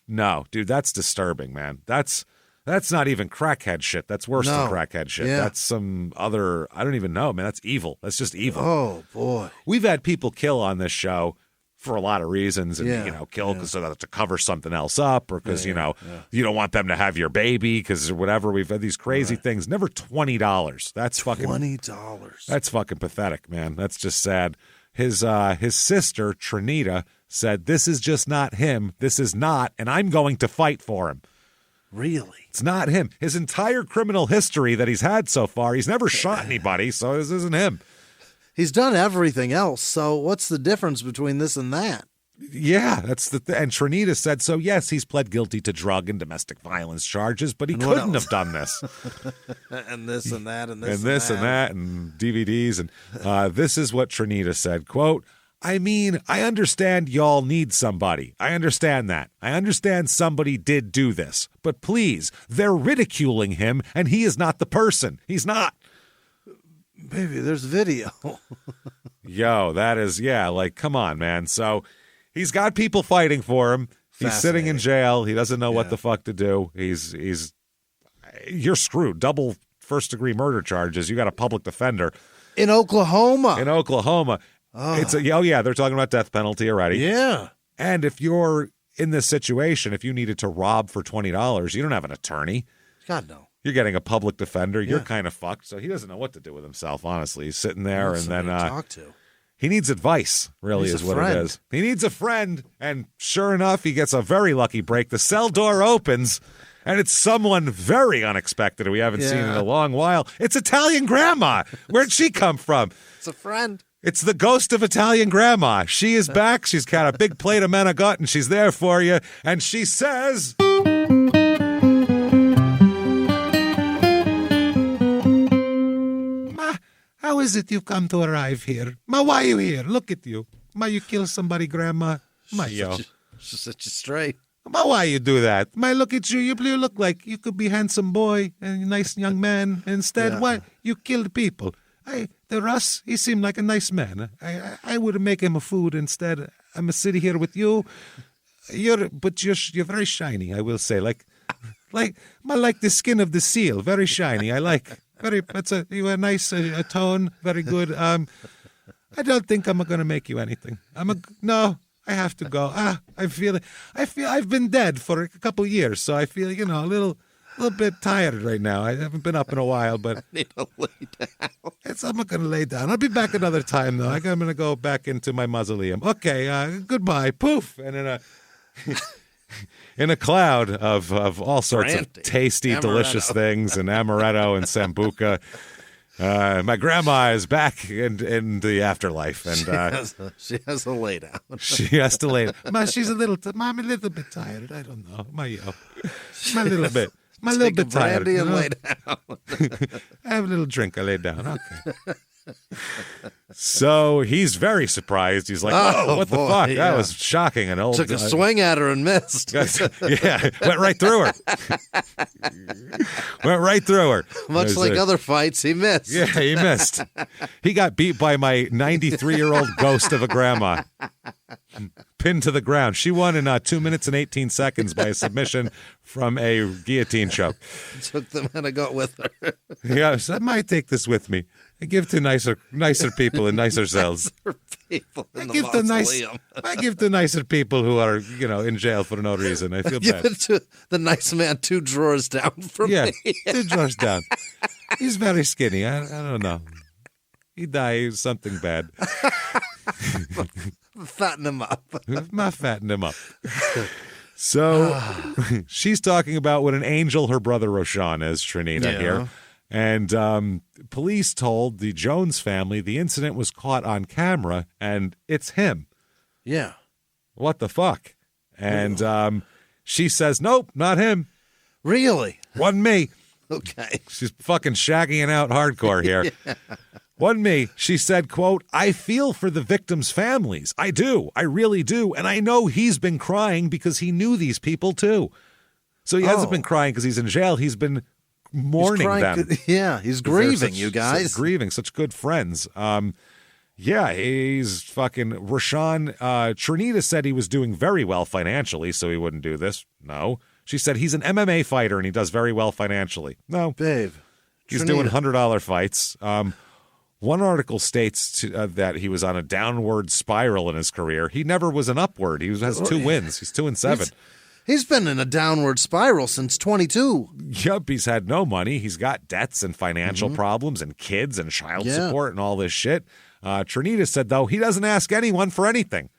No, dude, that's disturbing, man. That's not even crackhead shit. That's worse than crackhead shit. Yeah. That's some other, I don't even know, man. That's evil. That's just evil. Oh, boy. We've had people kill on this show for a lot of reasons, and kill to cover something else up, or because you don't want them to have your baby, because whatever. We've had these crazy things. Never $20. That's fucking $20. That's fucking pathetic, man. That's just sad. His sister Trinita said, "This is just not him. This is not, and I'm going to fight for him." Really? It's not him. His entire criminal history that he's had so far, he's never shot anybody, so this isn't him. He's done everything else, so what's the difference between this and that? Yeah, that's the and Trinita said so. Yes, he's pled guilty to drug and domestic violence charges, but he couldn't have done this. And this and that and this and this and that and DVDs. And this is what Trinita said, quote, I mean, I understand y'all need somebody. I understand that. I understand somebody did do this. But please, they're ridiculing him, and he is not the person. He's not. Baby, there's video. Yo, that is, come on, man. So he's got people fighting for him. He's sitting in jail. He doesn't know what the fuck to do. You're screwed. Double first-degree murder charges. You got a public defender. In Oklahoma. Oh. They're talking about death penalty already. Yeah. And if you're in this situation, if you needed to rob for $20, you don't have an attorney. God, no. You're getting a public defender. You're kind of fucked. So he doesn't know what to do with himself, honestly. He's sitting there and then talk to. He needs advice, really, is what it is. He needs a friend. And sure enough, he gets a very lucky break. The cell door opens, and it's someone very unexpected who we haven't seen in a long while. It's Italian Grandma. Where'd she come from? It's a friend. It's the ghost of Italian Grandma. She is back. She's got a big plate of menegut, and she's there for you. And she says... How is it you've come to arrive here? Ma, why are you here? Look at you. Ma, you kill somebody, Grandma. Ma, yo. She'll set you straight. Ma, why you do that? Ma, look at you. You look like you could be a handsome boy and a nice young man. Instead, why? You killed people. The Russ, he seemed like a nice man. I would make him a food instead. I'm sitting here with you. You're very shiny, I will say. Like the skin of the seal, very shiny. I like you a nice tone, very good. I don't think I'm going to make you anything. No. I have to go. I feel I've been dead for a couple of years, so I feel, a little bit tired right now. I haven't been up in a while, but I need to lay down. I'm not going to lay down. I'll be back another time, though. I'm going to go back into my mausoleum. Okay, goodbye. Poof. And in a cloud of all sorts of tasty, delicious things and amaretto and sambuca, my grandma is back in the afterlife, and she has to lay down. She has to lay down. I'm a little bit tired. I don't know. A little bit. I'm a little bit tired. Brandy and lay down. I have a little drink. I lay down. Okay. So he's very surprised. He's like, "Oh, what the fuck? Yeah. That was shocking." And took a swing at her and missed. Yeah, went right through her. Went right through her. Much like other fights, he missed. Yeah, he missed. He got beat by my 93-year-old ghost of a grandma. Pinned to the ground. She won in 2 minutes and 18 seconds by a submission from a guillotine choke. Took the man I got with her. Yeah, so I might take this with me. I give to nicer people in nicer cells. I give to nicer people who are, in jail for no reason. I feel bad. Give it to the nice man 2 drawers down from me. 2 drawers down. He's very skinny. I don't know. He died something bad. Fatten him up. Not fatten him up. So she's talking about what an angel her brother Roshaun is, Trinita here. And police told the Jones family the incident was caught on camera, and it's him. Yeah. What the fuck? And she says, nope, not him. Really? Wasn't me. Okay. She's fucking shagging out hardcore here. Yeah. Wasn't me. She said, quote, I feel for the victims' families. I do. I really do. And I know he's been crying because he knew these people too. So he hasn't been crying because he's in jail. He's been mourning them. Yeah, he's grieving, you guys. Grieving, such good friends. Yeah, he's fucking Roshaun. Trinita said he was doing very well financially, so he wouldn't do this. No. She said he's an MMA fighter and he does very well financially. No. Babe. He's doing $100 fights. One article states that he was on a downward spiral in his career. He never was an upward. He has 2 wins. He's 2-7. He's been in a downward spiral since 22. Yup, he's had no money. He's got debts and financial problems and kids and child support and all this shit. Trinita said, though, he doesn't ask anyone for anything.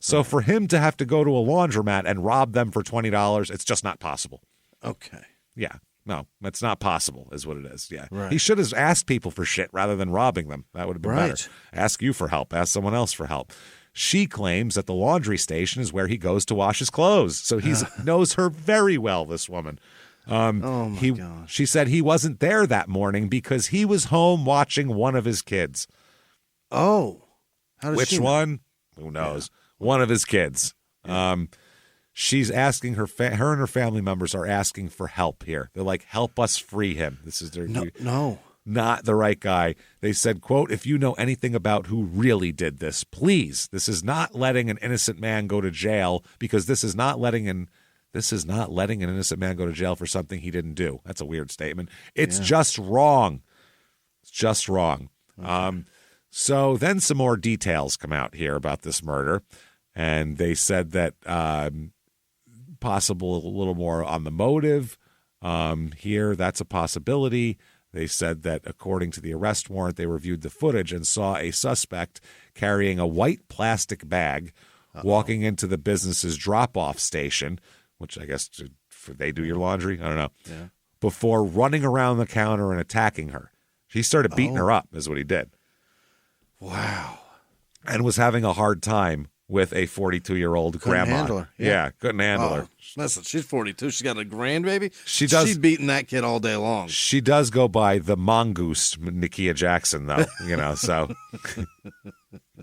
So for him to have to go to a laundromat and rob them for $20, it's just not possible. Okay. Yeah. No, that's not possible, is what it is. Yeah. Right. He should have asked people for shit rather than robbing them. That would have been better. Ask you for help. Ask someone else for help. She claims that the laundry station is where he goes to wash his clothes. So he knows her very well, this woman. Oh, my gosh. She said he wasn't there that morning because he was home watching one of his kids. Oh. How does Which she know? one? Who knows? Yeah. One of his kids. Yeah. She's asking her and her family members are asking for help here. They're like, help us free him. This is their not the right guy. They said, quote, if you know anything about who really did this, please. This is not letting an innocent man go to jail because this is not letting an innocent man go to jail for something he didn't do. That's a weird statement. It's just wrong. It's just wrong. Okay. So then some more details come out here about this murder. And they said that possible a little more on the motive here. That's a possibility. They said that according to the arrest warrant, they reviewed the footage and saw a suspect carrying a white plastic bag walking into the business's drop-off station, which I guess they do your laundry. I don't know. Yeah. Before running around the counter and attacking her. He started beating her up is what he did. Wow. And was having a hard time with a 42-year-old grandma. Handle her. Yeah, couldn't handle her. Listen, she's 42. She's got a grandbaby. She does. She's beating that kid all day long. She does go by the mongoose Nakia Jackson, though. So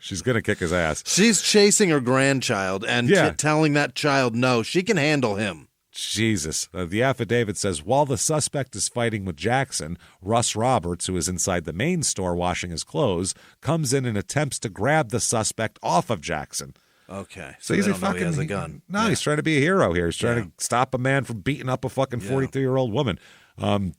she's going to kick his ass. She's chasing her grandchild and telling that child, no, she can handle him. Jesus. The affidavit says, while the suspect is fighting with Jackson, Russ Roberts, who is inside the main store washing his clothes, comes in and attempts to grab the suspect off of Jackson. Okay. So he's they a don't know fucking he has a gun. No, he's trying to be a hero here. He's trying to stop a man from beating up a fucking 43-year-old woman.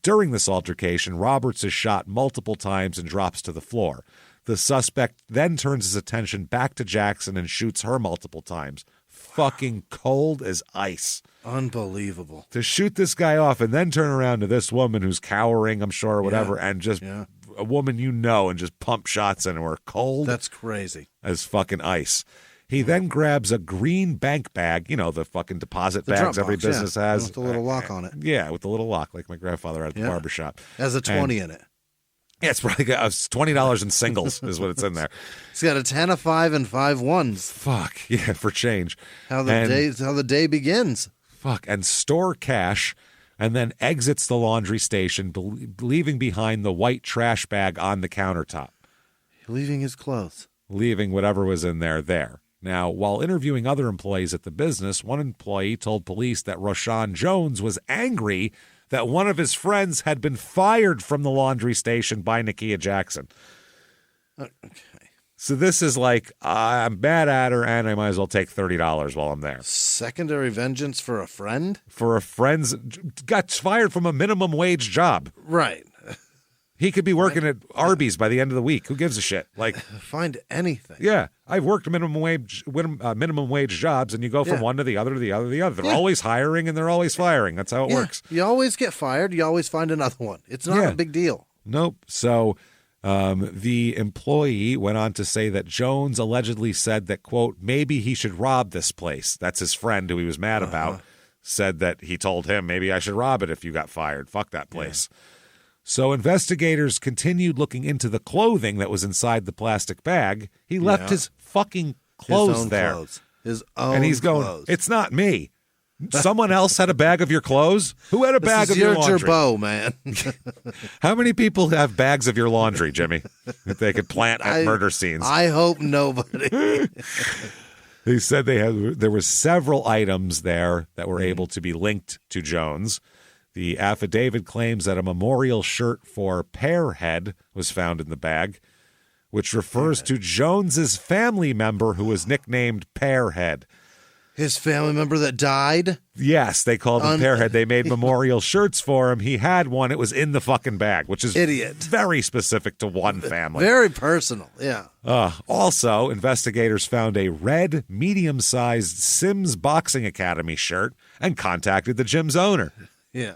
During this altercation, Roberts is shot multiple times and drops to the floor. The suspect then turns his attention back to Jackson and shoots her multiple times. Fucking cold as ice. Unbelievable. To shoot this guy off and then turn around to this woman who's cowering, I'm sure, or whatever, and just a woman and just pump shots into her cold. That's crazy. As fucking ice. He then grabs a green bank bag, the fucking deposit bags every business has. With the little lock on it. Yeah, with the little lock, like my grandfather had at the barbershop. Has a 20 in it. Yeah, it's probably got $20 in singles is what it's in there. It's got a 10, a 5, and 5 ones. Fuck, yeah, for change. How the day begins. Fuck, and store cash, and then exits the laundry station, leaving behind the white trash bag on the countertop. Leaving his clothes. Leaving whatever was in there. Now, while interviewing other employees at the business, one employee told police that Roshaun Jones was angry that one of his friends had been fired from the laundry station by Nakia Jackson. Okay. So this is like, I'm mad at her, and I might as well take $30 while I'm there. Secondary vengeance for a friend? For a friend's... Got fired from a minimum wage job. Right. He could be working at Arby's by the end of the week. Who gives a shit? Like, find anything. Yeah, I've worked minimum wage jobs, and you go from one to the other to the other to the other. They're always hiring and they're always firing. That's how it works. You always get fired. You always find another one. It's not a big deal. Nope. So the employee went on to say that Jones allegedly said that, quote, maybe he should rob this place. That's his friend who he was mad about. Said that he told him, maybe I should rob it if you got fired. Fuck that place. So investigators continued looking into the clothing that was inside the plastic bag. He left his fucking clothes there. His own and he's going, clothes. It's not me. Someone else had a bag of your clothes? Who had a bag of your laundry? This is your gerbo, man. How many people have bags of your laundry, Jimmy, that they could plant at murder scenes? I hope nobody. They said there were several items there that were able to be linked to Jones. The affidavit claims that a memorial shirt for Pearhead was found in the bag, which refers to Jones's family member who was nicknamed Pearhead. His family member that died? Yes, they called him Pearhead. They made memorial shirts for him. He had one. It was in the fucking bag, which is very specific to one family. Very personal, yeah. Also, investigators found a red, medium-sized Sims Boxing Academy shirt and contacted the gym's owner. Yeah.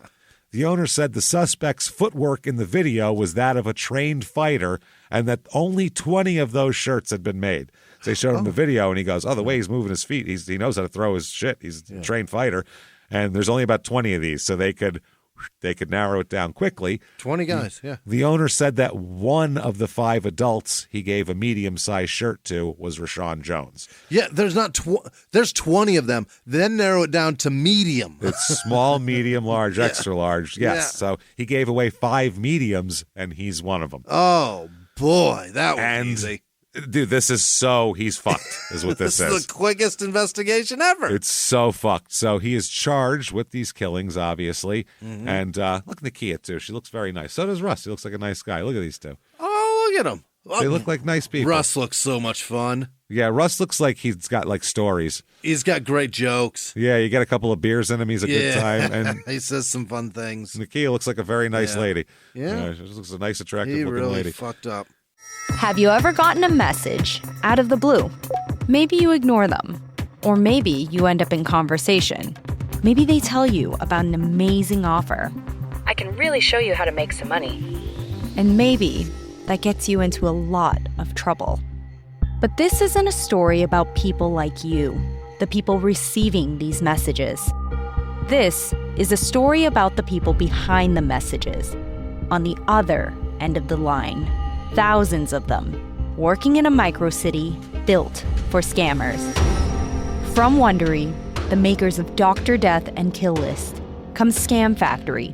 The owner said the suspect's footwork in the video was that of a trained fighter and that only 20 of those shirts had been made. So they showed him the video and he goes, the way he's moving his feet, he knows how to throw his shit. He's a trained fighter. And there's only about 20 of these, so they could narrow it down quickly. 20 guys, yeah. The owner said that one of the 5 adults he gave a medium-sized shirt to was Roshaun Jones. Yeah, there's 20 of them. Then narrow it down to medium. It's small, medium, large, extra large. Yes. Yeah. So he gave away 5 mediums, and he's one of them. Oh, boy, that was easy. Dude, he's fucked, is what this is. This is the quickest investigation ever. It's so fucked. So he is charged with these killings, obviously. Mm-hmm. And look at Nakia, too. She looks very nice. So does Russ. He looks like a nice guy. Look at these two. Oh, look at him. They look like nice people. Russ looks so much fun. Yeah, Russ looks like he's got, like, stories. He's got great jokes. Yeah, you get a couple of beers in him. He's a good time. And he says some fun things. Nakia looks like a very nice lady. Yeah. She looks a nice, attractive He looking really lady. fucked up. Have you ever gotten a message out of the blue? Maybe you ignore them. Or maybe you end up in conversation. Maybe they tell you about an amazing offer. I can really show you how to make some money. And maybe that gets you into a lot of trouble. But this isn't a story about people like you, the people receiving these messages. This is a story about the people behind the messages, on the other end of the line. Thousands of them, working in a microcity built for scammers. From Wondery, the makers of Dr. Death and Kill List, comes Scam Factory,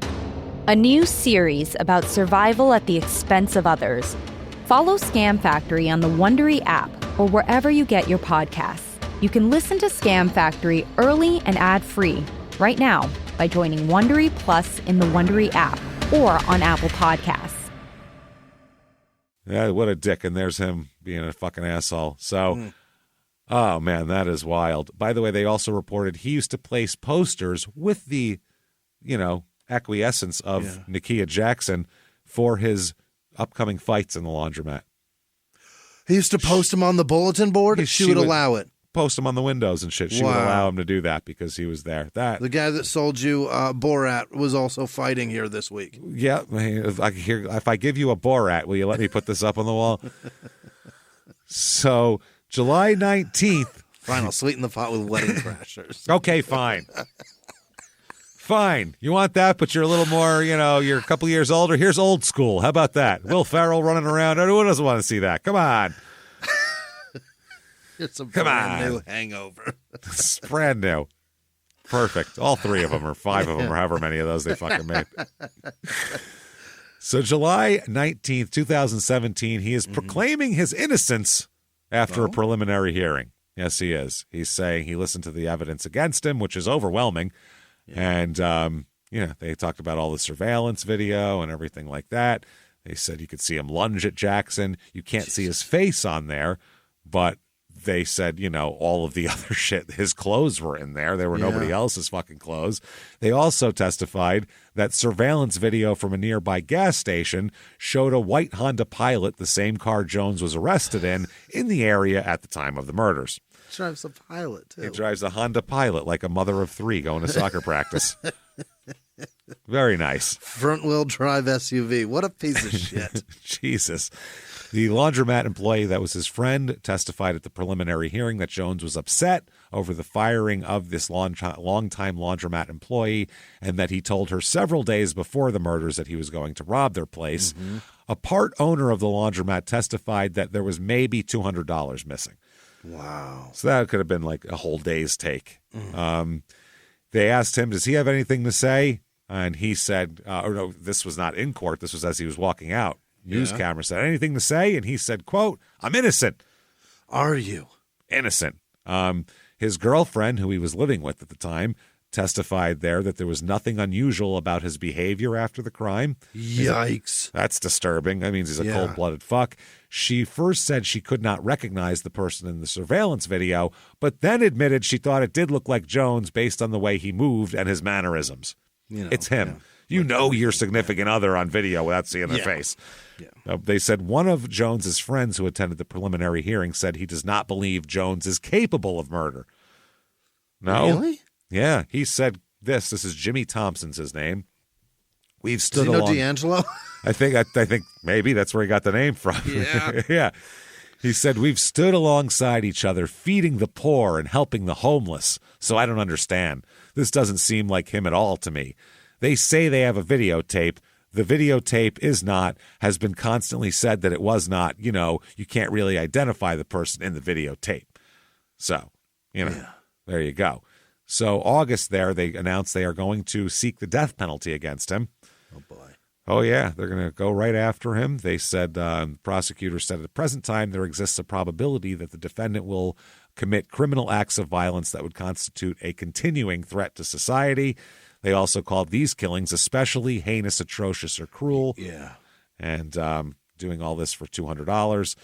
a new series about survival at the expense of others. Follow Scam Factory on the Wondery app or wherever you get your podcasts. You can listen to Scam Factory early and ad-free right now by joining Wondery Plus in the Wondery app or on Apple Podcasts. Yeah, what a dick. And there's him being a fucking asshole. So Oh, man, that is wild. By the way, they also reported he used to place posters with the, acquiescence of Nakia Jackson for his upcoming fights in the laundromat. He used to post them on the bulletin board? She would allow it. Post them on the windows and shit. She would allow him to do that because he was there. The guy that sold you Borat was also fighting here this week. Yeah. If I give you a Borat, will you let me put this up on the wall? So, July 19th. Fine, I'll sweeten the pot with wedding crashers. Okay, fine. Fine. You want that, but you're a little more, you're a couple years older. Here's old school. How about that? Will Ferrell running around. Who doesn't want to see that? Come on. It's a brand new Hangover. It's brand new. Perfect. All three of them or five of them or however many of those they fucking made. So July 19th, 2017, he is proclaiming his innocence after a preliminary hearing. Yes, he is. He's saying he listened to the evidence against him, which is overwhelming. Yeah. And, they talked about all the surveillance video and everything like that. They said you could see him lunge at Jackson. You can't see his face on there, but they said, all of the other shit, his clothes were in there. There were nobody else's fucking clothes. They also testified that surveillance video from a nearby gas station showed a white Honda Pilot, the same car Jones was arrested in the area at the time of the murders. He drives a Pilot, too. He drives a Honda Pilot like a mother of three going to soccer practice. Very nice. Front-wheel drive SUV. What a piece of shit. Jesus. The laundromat employee that was his friend testified at the preliminary hearing that Jones was upset over the firing of this longtime laundromat employee and that he told her several days before the murders that he was going to rob their place. Mm-hmm. A part owner of the laundromat testified that there was maybe $200 missing. Wow. So that could have been like a whole day's take. They asked him, does he have anything to say? And he said, no, this was not in court. This was as he was walking out. News camera said, anything to say? And he said, quote, I'm innocent. Are you? Innocent. His girlfriend, who he was living with at the time, testified there that there was nothing unusual about his behavior after the crime. Yikes. That's disturbing. That means he's a cold-blooded fuck. She first said she could not recognize the person in the surveillance video, but then admitted she thought it did look like Jones based on the way he moved and his mannerisms. It's him. You know your significant other on video without seeing their face. Yeah. They said one of Jones's friends who attended the preliminary hearing said he does not believe Jones is capable of murder. No. Really? Yeah. He said this. This is Jimmie Thompson's his name. We've stood Does he know along. D'Angelo? I think maybe that's where he got the name from. Yeah. Yeah. He said, we've stood alongside each other, feeding the poor and helping the homeless. So I don't understand. This doesn't seem like him at all to me. They say they have a videotape. The videotape has been constantly said that it was not, you can't really identify the person in the videotape. So, there you go. So August there, they announced they are going to seek the death penalty against him. Oh, boy. Oh, yeah, they're going to go right after him. They said, prosecutors said at the present time there exists a probability that the defendant will commit criminal acts of violence that would constitute a continuing threat to society. They also called these killings especially heinous, atrocious, or cruel. Yeah. And doing all this for $200.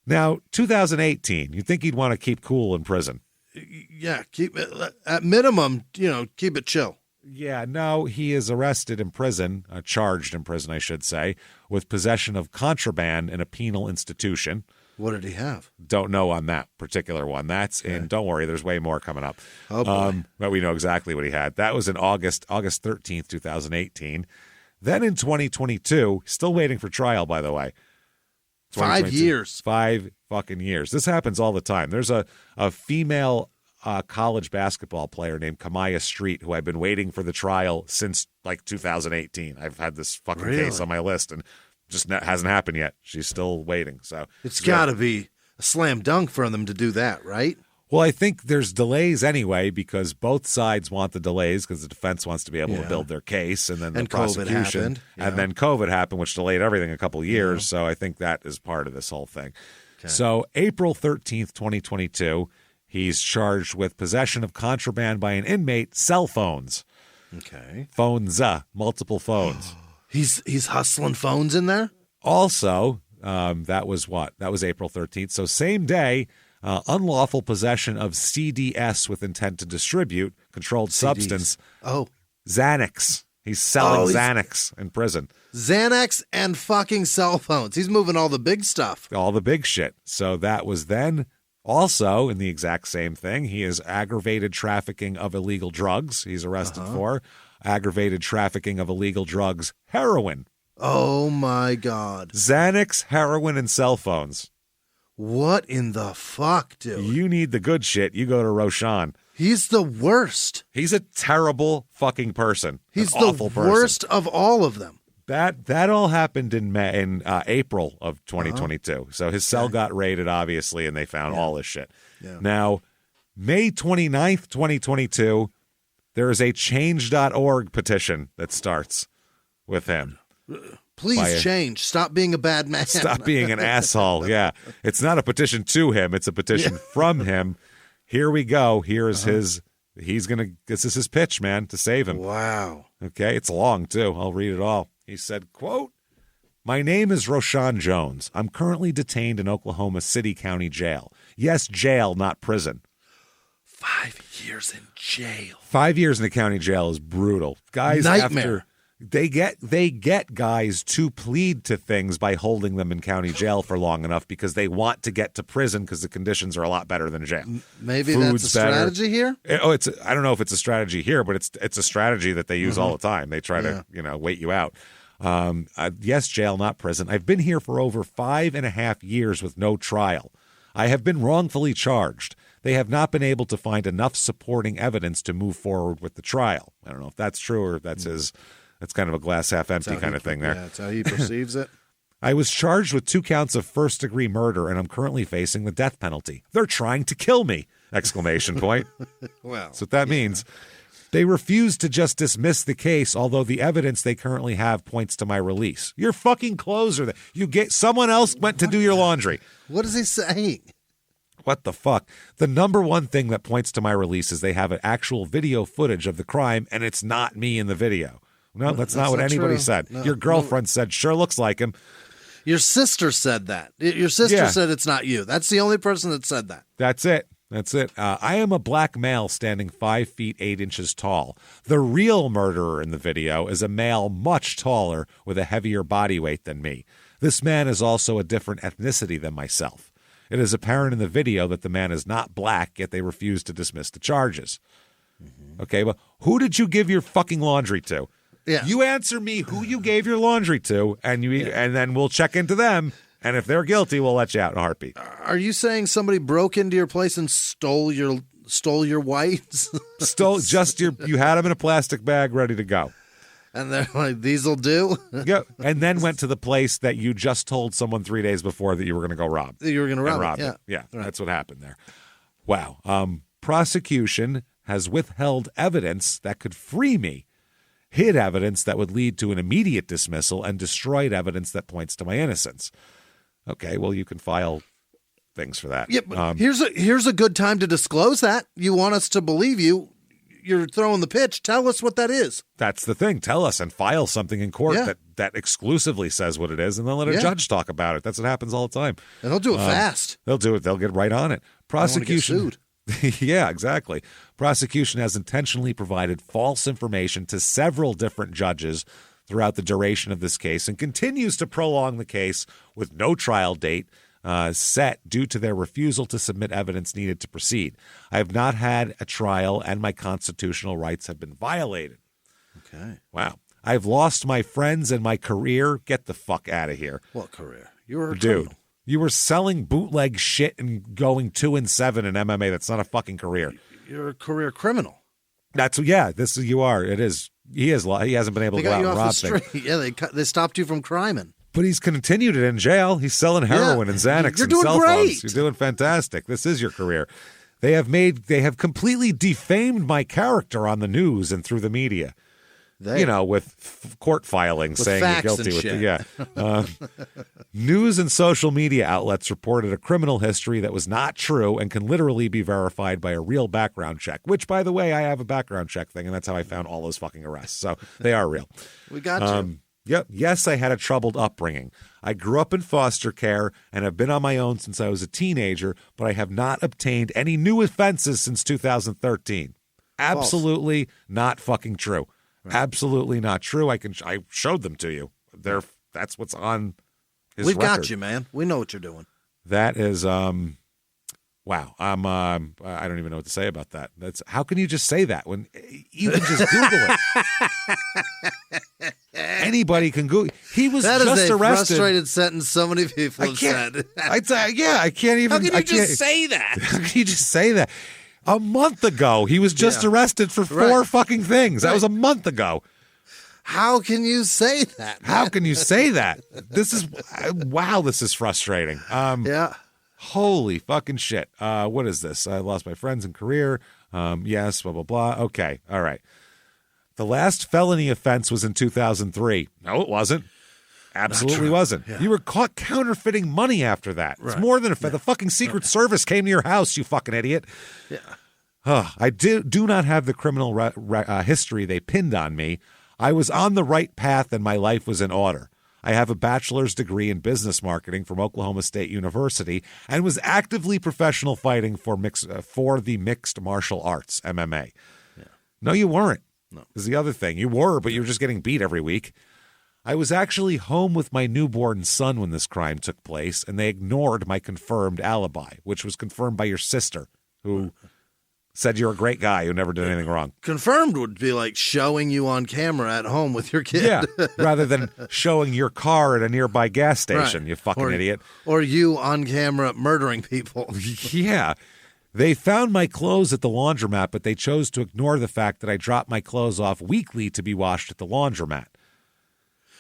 Now, 2018, you'd think he'd want to keep cool in prison. Yeah, keep it at minimum, keep it chill. Yeah, no, he is arrested in prison, charged in prison, I should say, with possession of contraband in a penal institution. What did he have? Don't know on that particular one. That's in, don't worry, there's way more coming up. Oh, boy. But we know exactly what he had. That was in August 13th, 2018. Then in 2022, still waiting for trial, by the way. 5 years. 5 fucking years. This happens all the time. There's a female college basketball player named Kamaya Street who I've been waiting for the trial since like 2018. I've had this fucking case on my list and just hasn't happened yet. She's still waiting. So it's got to be a slam dunk for them to do that, right? Well, I think there's delays anyway because both sides want the delays because the defense wants to be able to build their case, and then the prosecution, and then COVID happened, which delayed everything a couple of years. So I think that is part of this whole thing. Okay. So April 13th, 2022, he's charged with possession of contraband by an inmate, cell phones. Okay, phones, multiple phones. He's hustling phones in there. Also, that was April 13th. So same day. unlawful possession of CDS with intent to distribute, controlled substance. Oh. Xanax. He's selling Xanax in prison. Xanax and fucking cell phones. He's moving all the big stuff. All the big shit. So that was then. Also, in the exact same thing, he is aggravated trafficking of illegal drugs. He's arrested for aggravated trafficking of illegal drugs, heroin. Oh, my God. Xanax, heroin, and cell phones. What in the fuck, dude? You need the good shit. You go to Roshaun. He's the worst. He's a terrible fucking person. He's an awful the worst of all of them. That all happened in April of 2022. So his cell got raided, obviously, and they found all this shit. Yeah. Now, May 29th, 2022, there is a change.org petition that starts with him. Please change. Stop being a bad man. Stop being an asshole. Yeah. It's not a petition to him. It's a petition from him. Here we go. Here is this is his pitch, man, to save him. Wow. Okay. It's long, too. I'll read it all. He said, quote, "My name is Roshaun Jones. I'm currently detained in Oklahoma City County Jail. Yes, jail, not prison. 5 years in jail. 5 years in the county jail is brutal. Guys, Nightmare. They get guys to plead to things by holding them in county jail for long enough because they want to get to prison because the conditions are a lot better than jail. Maybe Food's that's a strategy here? I don't know if it's a strategy here, but it's a strategy that they use all the time. They try to, wait you out. Yes, jail, not prison. I've been here for over 5.5 years with no trial. I have been wrongfully charged. They have not been able to find enough supporting evidence to move forward with the trial." I don't know if that's true or if that's his... That's kind of a glass half empty kind of thing there. Yeah, that's how he perceives it. "I was charged with 2 counts of first-degree murder, and I'm currently facing the death penalty. They're trying to kill me! Exclamation point. Well, that's what that means. "They refuse to just dismiss the case, although the evidence they currently have points to my release." Your fucking clothes are there. Someone else went to do your laundry. What is he saying? What the fuck? "The number one thing that points to my release is they have an actual video footage of the crime, and it's not me in the video." No, that's not what anybody said. No, your girlfriend said, "Sure looks like him." Your sister said that. Your sister said it's not you. That's the only person that said that. That's it. "I am a black male standing 5 feet 8 inches tall. The real murderer in the video is a male much taller with a heavier body weight than me. This man is also a different ethnicity than myself. It is apparent in the video that the man is not black, yet they refuse to dismiss the charges." Okay, but who did you give your fucking laundry to? Yeah. You answer me who you gave your laundry to, and then we'll check into them. And if they're guilty, we'll let you out in a heartbeat. Are you saying somebody broke into your place and stole your whites? Stole just you had them in a plastic bag ready to go. And they're like, "These'll do?" Yeah. And then went to the place that you just told someone 3 days before that you were going to go rob. You were going to rob it. Yeah. Right. That's what happened there. Wow. Prosecution has withheld evidence that could free me, hid evidence that would lead to an immediate dismissal, and destroyed evidence that points to my innocence. Okay, well, you can file things for that. Yeah, but here's a good time to disclose that. You want us to believe you. You're throwing the pitch. Tell us what that is. That's the thing. Tell us and file something in court that exclusively says what it is, and then let a judge talk about it. That's what happens all the time. And they'll do it fast. They'll do it. They'll get right on it. Prosecution. They don't wanna get sued. Yeah, exactly. Prosecution has intentionally provided false information to several different judges throughout the duration of this case and continues to prolong the case with no trial date set due to their refusal to submit evidence needed to proceed. I have not had a trial and my constitutional rights have been violated. Okay. Wow. I've lost my friends and my career. Get the fuck out of here. What career? You were a dude. criminal. You were selling bootleg shit and going 2-7 in MMA. That's not a fucking career. You're a career criminal. You are. It is. He hasn't been able to go out and rob things. Yeah, they stopped you from criming. But he's continued it in jail. He's selling heroin and Xanax and cell phones. You're doing fantastic. This is your career. They have completely defamed my character on the news and through the media. With court filings saying you're guilty with news and social media outlets reported a criminal history that was not true and can literally be verified by a real background check, which, by the way, I have a background check thing, and that's how I found all those fucking arrests. So they are real. We got you. Yep. Yes, I had a troubled upbringing. I grew up in foster care and have been on my own since I was a teenager, but I have not obtained any new offenses since 2013. Absolutely not fucking true. Right. Absolutely not true. I showed them to you. That's what's on his We've record. got you, man. We know what you're doing. That is wow. I don't even know what to say about that. How can you just say that when you can just Google it? Anybody can Google. He was that just is a arrested. Frustrated sentence so many people have said. I can't even. How can you just say that? How can you just say that? A month ago, he was just arrested for 4 fucking things. That was a month ago. How can you say that? How can you say that? This is wow. This is frustrating. Yeah. Holy fucking shit. What is this? I lost my friends and career. Yes, blah, blah, blah. Okay. All right. The last felony offense was in 2003. No, it wasn't. Absolutely wasn't. Yeah. You were caught counterfeiting money after that. Right. It's more than the fucking Secret Service came to your house, you fucking idiot. Yeah. I do not have the criminal history they pinned on me. I was on the right path and my life was in order. I have a bachelor's degree in business marketing from Oklahoma State University and was actively professional fighting for the mixed martial arts, MMA. Yeah. No, you weren't. No. Is the other thing. You were, but you were just getting beat every week. I was actually home with my newborn son when this crime took place, and they ignored my confirmed alibi, which was confirmed by your sister, who said you're a great guy who never did anything wrong. Confirmed would be like showing you on camera at home with your kid. Yeah, rather than showing your car at a nearby gas station, you fucking idiot. Or you on camera murdering people. Yeah. They found my clothes at the laundromat, but they chose to ignore the fact that I dropped my clothes off weekly to be washed at the laundromat.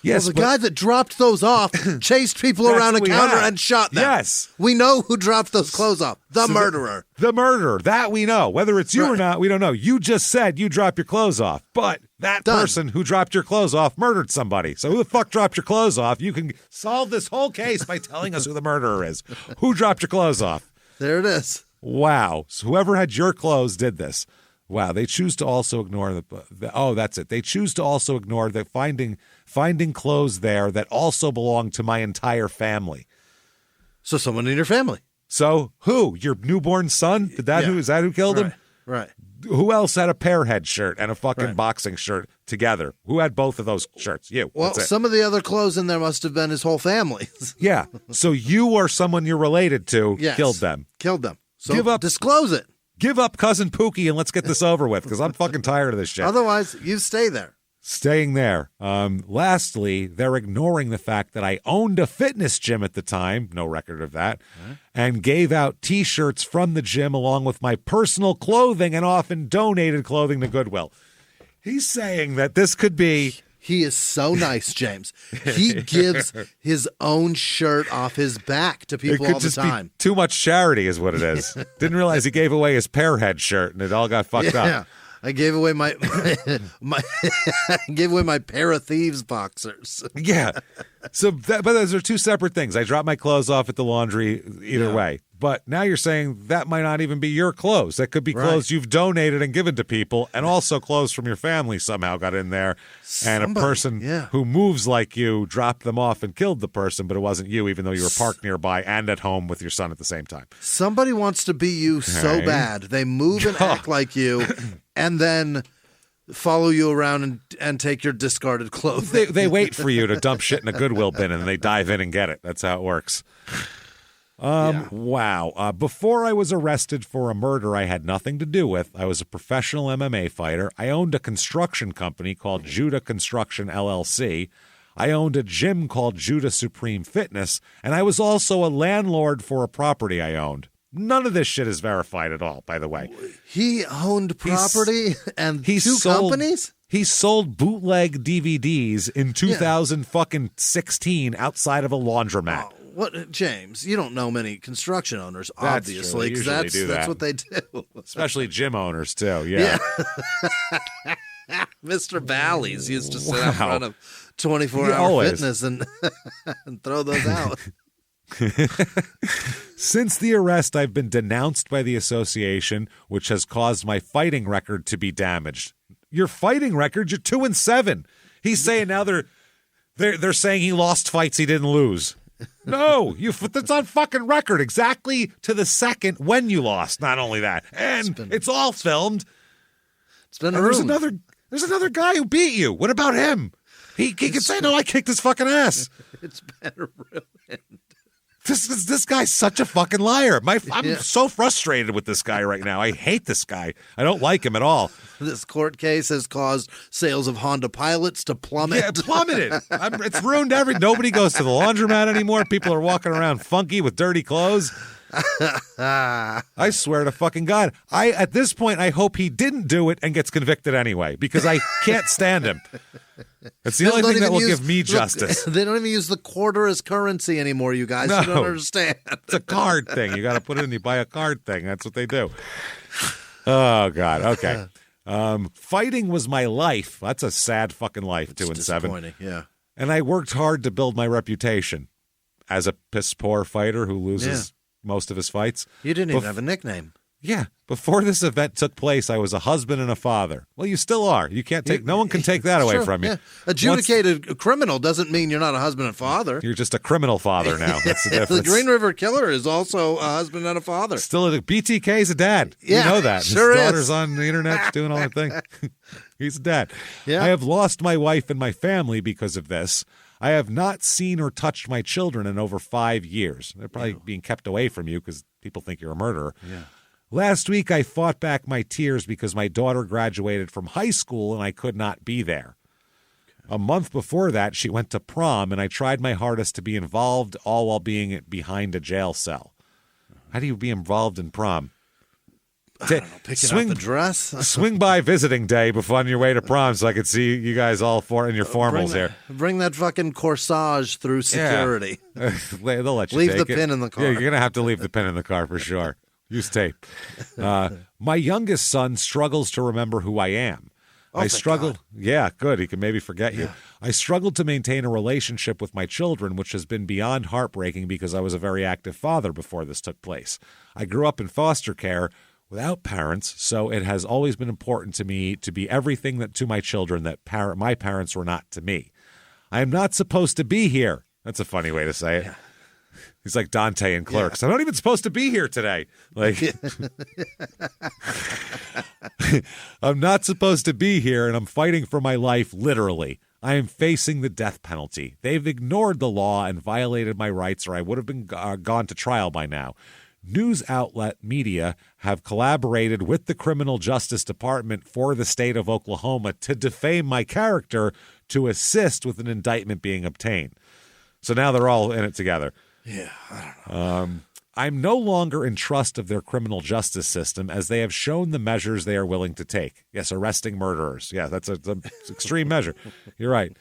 Yes, well, the guy that dropped those off chased people around a counter and shot them. Yes. We know who dropped those clothes off. The murderer. The murderer. That we know. Whether it's you or not, we don't know. You just said you dropped your clothes off, but that person who dropped your clothes off murdered somebody. So who the fuck dropped your clothes off? You can solve this whole case by telling us who the murderer is. Who dropped your clothes off? There it is. Wow. So whoever had your clothes did this. Wow. They choose to also ignore that's it. They choose to also ignore the finding clothes there that also belong to my entire family. So someone in your family. So who? Your newborn son? Is that who killed him? Right. Who else had a Pearhead shirt and a fucking boxing shirt together? Who had both of those shirts? You. Well, some of the other clothes in there must have been his whole family. Yeah. So you or someone you're related to killed them. Killed them. So give up. Disclose it. Give up Cousin Pookie and let's get this over with because I'm fucking tired of this shit. Otherwise, you stay there. Staying there. Lastly, they're ignoring the fact that I owned a fitness gym at the time, no record of that, and gave out T-shirts from the gym along with my personal clothing and often donated clothing to Goodwill. He's saying that this could be... He is so nice, James. He gives his own shirt off his back to people all the time. Be too much charity is what it is. Didn't realize he gave away his Pearhead shirt and it all got fucked up. Yeah. I gave away my pair of thieves boxers. Yeah. So, but those are two separate things. I dropped my clothes off at the laundry either way. But now you're saying that might not even be your clothes. That could be clothes you've donated and given to people, and also clothes from your family somehow got in there. And a person who moves like you dropped them off and killed the person, but it wasn't you, even though you were parked nearby and at home with your son at the same time. Somebody wants to be you so bad. They move and act like you, and then follow you around and take your discarded clothes. They wait for you to dump shit in a Goodwill bin, and they dive in and get it. That's how it works. Wow. Before I was arrested for a murder I had nothing to do with, I was a professional MMA fighter. I owned a construction company called Judah Construction LLC. I owned a gym called Judah Supreme Fitness, and I was also a landlord for a property I owned. None of this shit is verified at all, by the way. He owned property and two companies? He sold bootleg DVDs in 2016 outside of a laundromat. What, James? You don't know many construction owners, obviously, because that's what they do. Especially gym owners, too. Yeah. Mr. Bally's used to sit out front of 24-hour fitness and throw those out. Since the arrest, I've been denounced by the association, which has caused my fighting record to be damaged. Your fighting record? You're 2-7. He's saying now they're They're saying he lost fights he didn't lose. No, that's on fucking record exactly to the second when you lost. Not only that, and it's all filmed. It's been there's another guy who beat you. What about him? He can say, no, I kicked his fucking ass. It's been ruined. This guy's such a fucking liar. I'm so frustrated with this guy right now. I hate this guy. I don't like him at all. This court case has caused sales of Honda Pilots to plummet. Yeah, plummeted. It's ruined nobody goes to the laundromat anymore. People are walking around funky with dirty clothes. I swear to fucking God. At this point, I hope he didn't do it and gets convicted anyway, because I can't stand him. It's the only thing that will give me justice. They don't even use the quarter as currency anymore, you guys. No, you don't understand. It's a card thing. You got to put it in, you buy a card thing. That's what they do. Oh, God. Okay. Fighting was my life. That's a sad fucking life, 2 and 7. Yeah. And I worked hard to build my reputation as a piss-poor fighter who loses most of his fights. You didn't even have a nickname. Yeah. Before this event took place, I was a husband and a father. Well, you still are. You can't take. No one can take that away from you. Yeah. Adjudicated criminal doesn't mean you're not a husband and father. You're just a criminal father now. That's the difference. The Green River Killer is also a husband and a father. Still, BTK is a dad. Yeah, you know that. Sure His is. daughter's on the internet doing all that thing. He's a dad. Yeah. I have lost my wife and my family because of this. I have not seen or touched my children in over 5 years. They're probably being kept away from you because people think you're a murderer. Yeah. Last week, I fought back my tears because my daughter graduated from high school and I could not be there. Okay. A month before that, she went to prom, and I tried my hardest to be involved, all while being behind a jail cell. How do you be involved in prom? I don't know, picking up the dress? Swing by visiting day before on your way to prom so I could see you guys all in your formals here. Bring that fucking corsage through security. Yeah. They'll let you leave take the pin in the car. Yeah, you're going to have to leave the pin in the car for sure. Use tape. My youngest son struggles to remember who I am. I struggle. God. Yeah, good. He can maybe forget you. I struggled to maintain a relationship with my children, which has been beyond heartbreaking because I was a very active father before this took place. I grew up in foster care without parents, so it has always been important to me to be everything that to my children that my parents were not to me. I am not supposed to be here. That's a funny way to say it. Yeah. He's like Dante in Clerks. I'm not even supposed to be here today. Like, I'm not supposed to be here, and I'm fighting for my life, literally. I am facing the death penalty. They've ignored the law and violated my rights, or I would have been gone to trial by now. News outlet media have collaborated with the Criminal Justice Department for the state of Oklahoma to defame my character to assist with an indictment being obtained. So now they're all in it together. Yeah, I don't know. I'm no longer in trust of their criminal justice system as they have shown the measures they are willing to take. Yes, arresting murderers. Yeah, that's an extreme measure. You're right.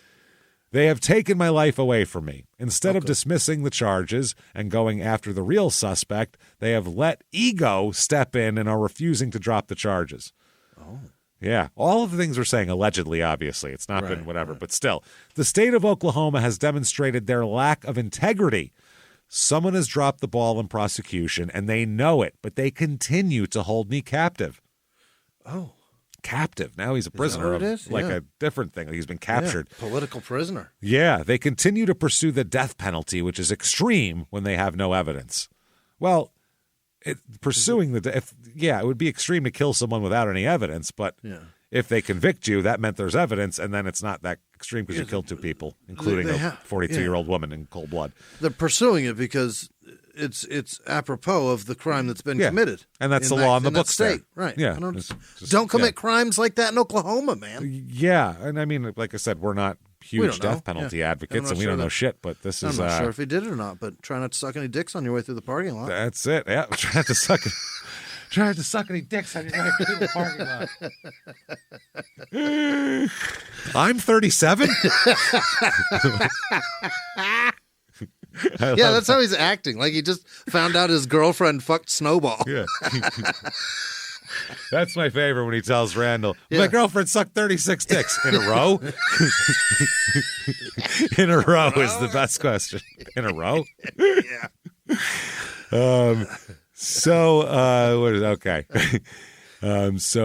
They have taken my life away from me. Instead of dismissing the charges and going after the real suspect, they have let ego step in and are refusing to drop the charges. Oh. Yeah, all of the things we're saying, allegedly, obviously. It's not been whatever, but still. The state of Oklahoma has demonstrated their lack of integrity. Someone has dropped the ball in prosecution, and they know it, but they continue to hold me captive. Oh. Captive. Now he's a prisoner of a different thing. He's been captured. Yeah, political prisoner. Yeah, they continue to pursue the death penalty, which is extreme when they have no evidence. Well, it would be extreme to kill someone without any evidence, but if they convict you, that meant there's evidence, and then it's not that extreme because you killed 2 people, including a 42-year-old woman in cold blood. They're pursuing it because it's apropos of the crime that's been committed. And that's the law in the books state. There. Right. Yeah. Don't commit crimes like that in Oklahoma, man. Yeah, and I mean, like I said, we're not huge death penalty advocates, and we don't know shit, but this is... I'm not sure if he did it or not, but try not to suck any dicks on your way through the parking lot. That's it, yeah. Try to suck any dicks on your way through the parking lot. I'm 37? Yeah, that's how he's acting. Like he just found out his girlfriend fucked Snowball. Yeah. That's my favorite when he tells Randall, my girlfriend sucked 36 dicks in a row. In a row is the best question. In a row? Yeah. So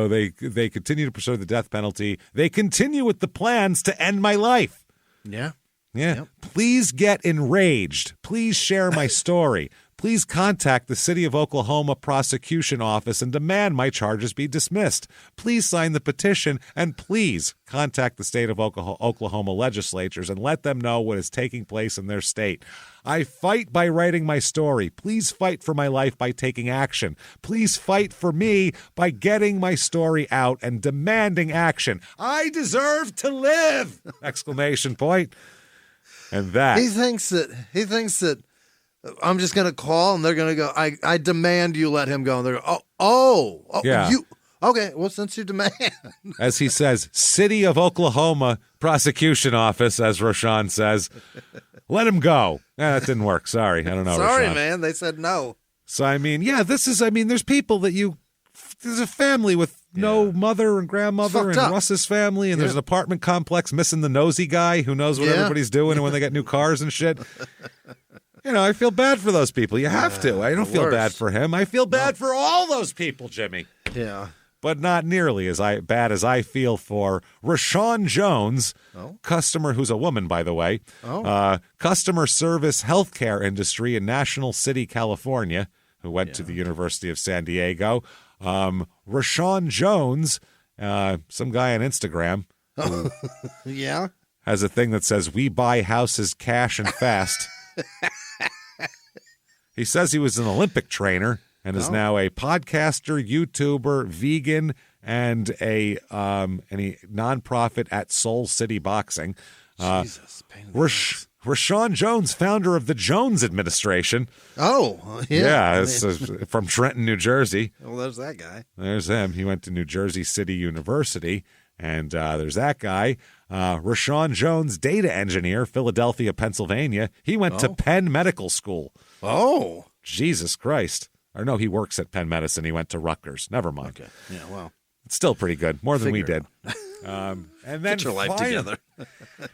they continue to pursue the death penalty. They continue with the plans to end my life. Yeah. Yeah. Yep. Please get enraged. Please share my story. Please contact the City of Oklahoma Prosecution Office and demand my charges be dismissed. Please sign the petition, and please contact the state of Oklahoma legislatures and let them know what is taking place in their state. I fight by writing my story. Please fight for my life by taking action. Please fight for me by getting my story out and demanding action. I deserve to live! Exclamation point. And that. He thinks that I'm just going to call and they're going to go, I demand you let him go. And they're going, oh, yeah. Okay, well, since you demand. As he says, City of Oklahoma Prosecution Office, as Roshaun says, let him go. That didn't work. Sorry. I don't know. Sorry, Roshaun. man. They said no. So, there's people that there's a family with no mother and grandmother and Russ's family, and there's an apartment complex missing the nosy guy who knows what everybody's doing and when they get new cars and shit. I feel bad for those people. You have to. I don't feel bad for him. I feel bad for all those people, Jimmy. Yeah. But not nearly as bad as I feel for Roshaun Jones, customer who's a woman, by the way, customer service healthcare industry in National City, California, who went to the University of San Diego. Roshaun Jones, some guy on Instagram, who has a thing that says, "We buy houses cash and fast." He says he was an Olympic trainer and is now a podcaster, YouTuber, vegan, and a nonprofit at Soul City Boxing. Jesus, Roshaun Jones, founder of the Jones Administration. Oh, yeah. It's from Trenton, New Jersey. Well, there's that guy. There's him. He went to New Jersey City University. And there's that guy. Roshaun Jones, data engineer, Philadelphia, Pennsylvania. He went to Penn Medical School. Oh. Jesus Christ. Or no, he works at Penn Medicine. He went to Rutgers. Never mind. Okay. Yeah, well. It's still pretty good. More than we did. And then Get your life together.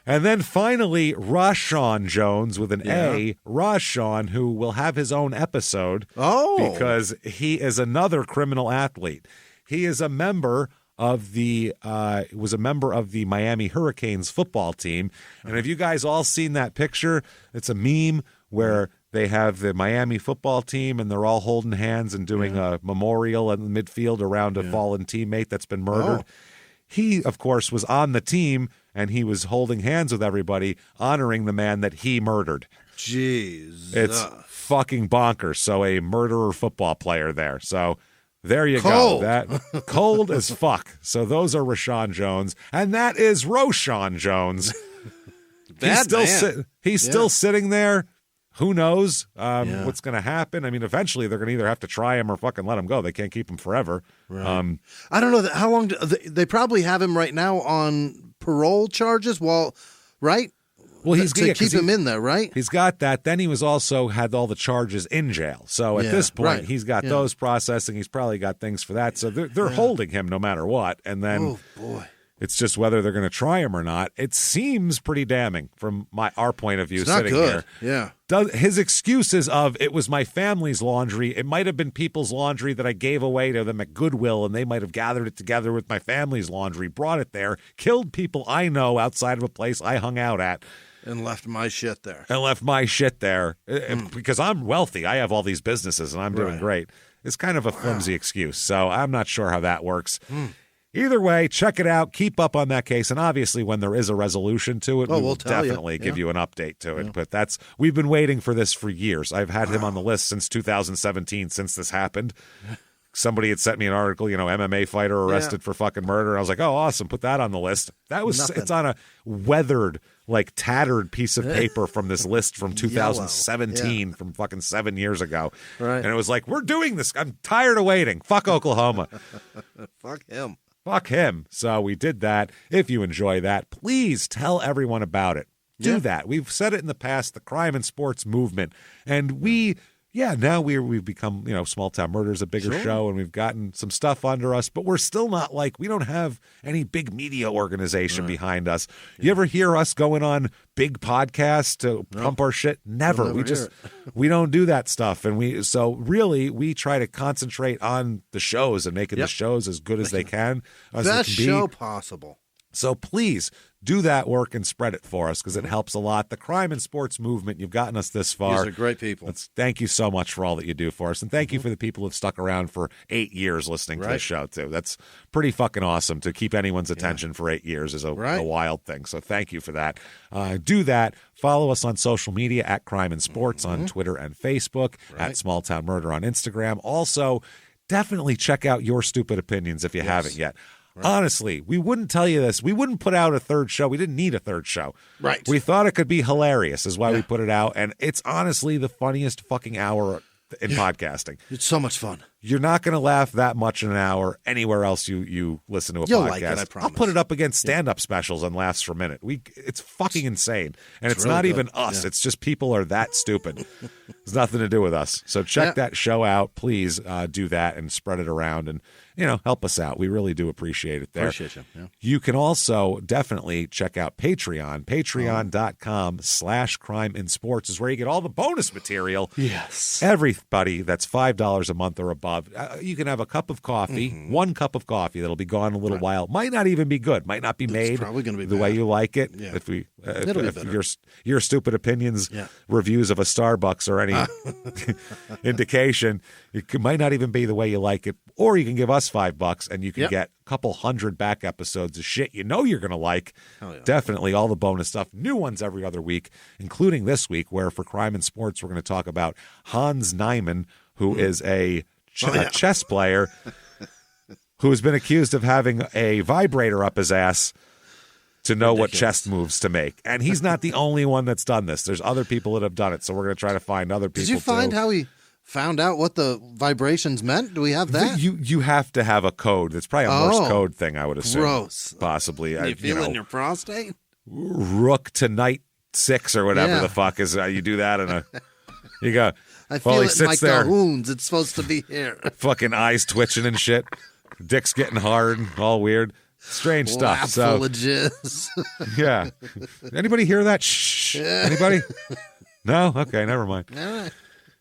And then finally, Roshaun Jones with an A. Roshaun, who will have his own episode. Oh. Because he is another criminal athlete. He is a member of the Miami Hurricanes football team. And have you guys all seen that picture? It's a meme where they have the Miami football team and they're all holding hands and doing a memorial in the midfield around a fallen teammate that's been murdered. He, of course, was on the team and he was holding hands with everybody, honoring the man that he murdered. Jeez. It's fucking bonkers. So a murderer football player there. So there you go. That cold as fuck. So those are Roshaun Jones, and that is Roshaun Jones. He's still sitting there. Who knows what's going to happen? I mean, eventually they're going to either have to try him or fucking let him go. They can't keep him forever. Right. I don't know how long. They probably have him right now on parole charges. Right? Well, he's to keep him in there, right? He's got that. Then he was also had all the charges in jail. So at this point, he's got those processing. He's probably got things for that. So they're holding him no matter what. And then it's just whether they're going to try him or not. It seems pretty damning from our point of view. It's not sitting good. here. His excuses of it was my family's laundry. It might have been people's laundry that I gave away to them at Goodwill, and they might have gathered it together with my family's laundry, brought it there, killed people I know outside of a place I hung out at. And left my shit there. Because I'm wealthy. I have all these businesses and I'm doing great. It's kind of a flimsy excuse. So I'm not sure how that works. Either way, check it out. Keep up on that case. And obviously, when there is a resolution to it, we will definitely give you an update to it. But we've been waiting for this for years. I've had him on the list since 2017, since this happened. Somebody had sent me an article, MMA fighter arrested for fucking murder. I was like, oh, awesome. Put that on the list. It's on a weathered, tattered piece of paper from this list from 2017 from fucking 7 years ago. Right. And it was like, we're doing this. I'm tired of waiting. Fuck Oklahoma. Fuck him. So we did that. If you enjoy that, please tell everyone about it. Do that. We've said it in the past, the crime and sports movement. And now we've become, Small Town Murder is a bigger show, and we've gotten some stuff under us, but we're still not we don't have any big media organization behind us. You ever hear us going on big podcasts to pump our shit? Never. We don't do that stuff. And we try to concentrate on the shows and making the shows as good as they can. Best show possible. So please do that work and spread it for us because it helps a lot. The crime and sports movement, you've gotten us this far. These are great people. Thank you so much for all that you do for us. And thank you for the people who've stuck around for 8 years listening to the show, too. That's pretty fucking awesome. To keep anyone's attention for 8 years is a wild thing. So thank you for that. Do that. Follow us on social media at Crime and Sports on Twitter and Facebook, at Small Town Murder on Instagram. Also, definitely check out Your Stupid Opinions if you haven't yet. Honestly, we wouldn't tell you this. We wouldn't put out a third show. We didn't need a third show. Right. We thought it could be hilarious is why we put it out. And it's honestly the funniest fucking hour in podcasting. It's so much fun. You're not going to laugh that much in an hour anywhere else you listen to a You'll podcast. like it, I promise. I'll put it up against stand-up specials and laughs per minute. It's fucking insane. And it's really not good. even us. It's just people are that stupid. It's nothing to do with us. So check that show out. Please do that and spread it around and, help us out. We really do appreciate it there. Appreciate you. Yeah. You can also definitely check out Patreon. Patreon.com/crimeinsports is where you get all the bonus material. Yes. Everybody that's $5 a month or above, you can have a cup of coffee, 1 cup of coffee that'll be gone in a little while. Might not even be good. Might not be made probably gonna be the way you like it. Yeah. If we, It'll be if better. your stupid opinions reviews of a Starbucks or any indication, it might not even be the way you like it. Or you can give us $5 and you can get a couple hundred back episodes of shit you're going to like. Definitely all the bonus stuff. New ones every other week, including this week, where for Crime and Sports, we're going to talk about Hans Niemann, who is a chess player who has been accused of having a vibrator up his ass to know what chess moves to make. And he's not the only one that's done this. There's other people that have done it. So we're going to try to find other people. Did you find how he found out what the vibrations meant? Do we have that? You have to have a code. That's probably a Morse code thing, I would assume. Gross. Possibly. You feel it in your prostate? Rook to knight 6 or whatever the fuck is. You do that and you go. I feel it in my cahoons. It's supposed to be here. Fucking eyes twitching and shit. Dick's getting hard, all weird. Strange stuff. Lap So full of jizz. yeah. Anybody hear that? Shh. Anybody? No? Okay, never mind. All right.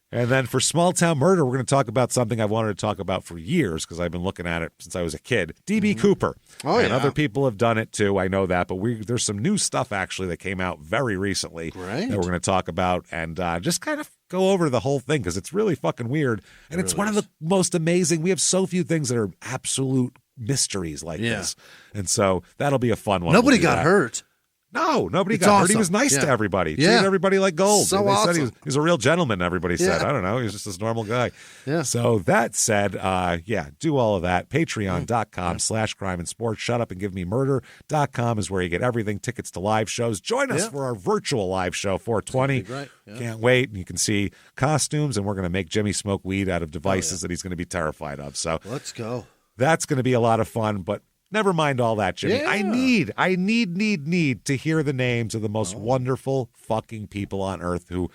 And then for Small Town Murder, we're going to talk about something I've wanted to talk about for years because I've been looking at it since I was a kid. D.B. Cooper. Oh, and other people have done it too. I know that. But there's some new stuff actually that came out very recently that we're going to talk about and just kind of go over the whole thing because it's really fucking weird. And it's one of the most amazing. We have so few things that are absolute mysteries like this. And so that'll be a fun one. Nobody got hurt. No, nobody It's got hurt. He awesome. was nice Yeah. to everybody. Yeah. Treated everybody like gold. So They said awesome. he was a real gentleman, everybody said. Yeah. I don't know. He was just this normal guy. Yeah. So that said, do all of that. Patreon.com/crime-and-sports. Shut up and give me murder.com is where you get everything. Tickets to live shows. Join us for our virtual live show, 420. Right. Yeah. Can't wait. You can see costumes, and we're going to make Jimmie smoke weed out of devices that he's going to be terrified of. So Let's go. that's going to be a lot of fun, but never mind all that, Jimmie. Yeah. I need to hear the names of the most wonderful fucking people on earth who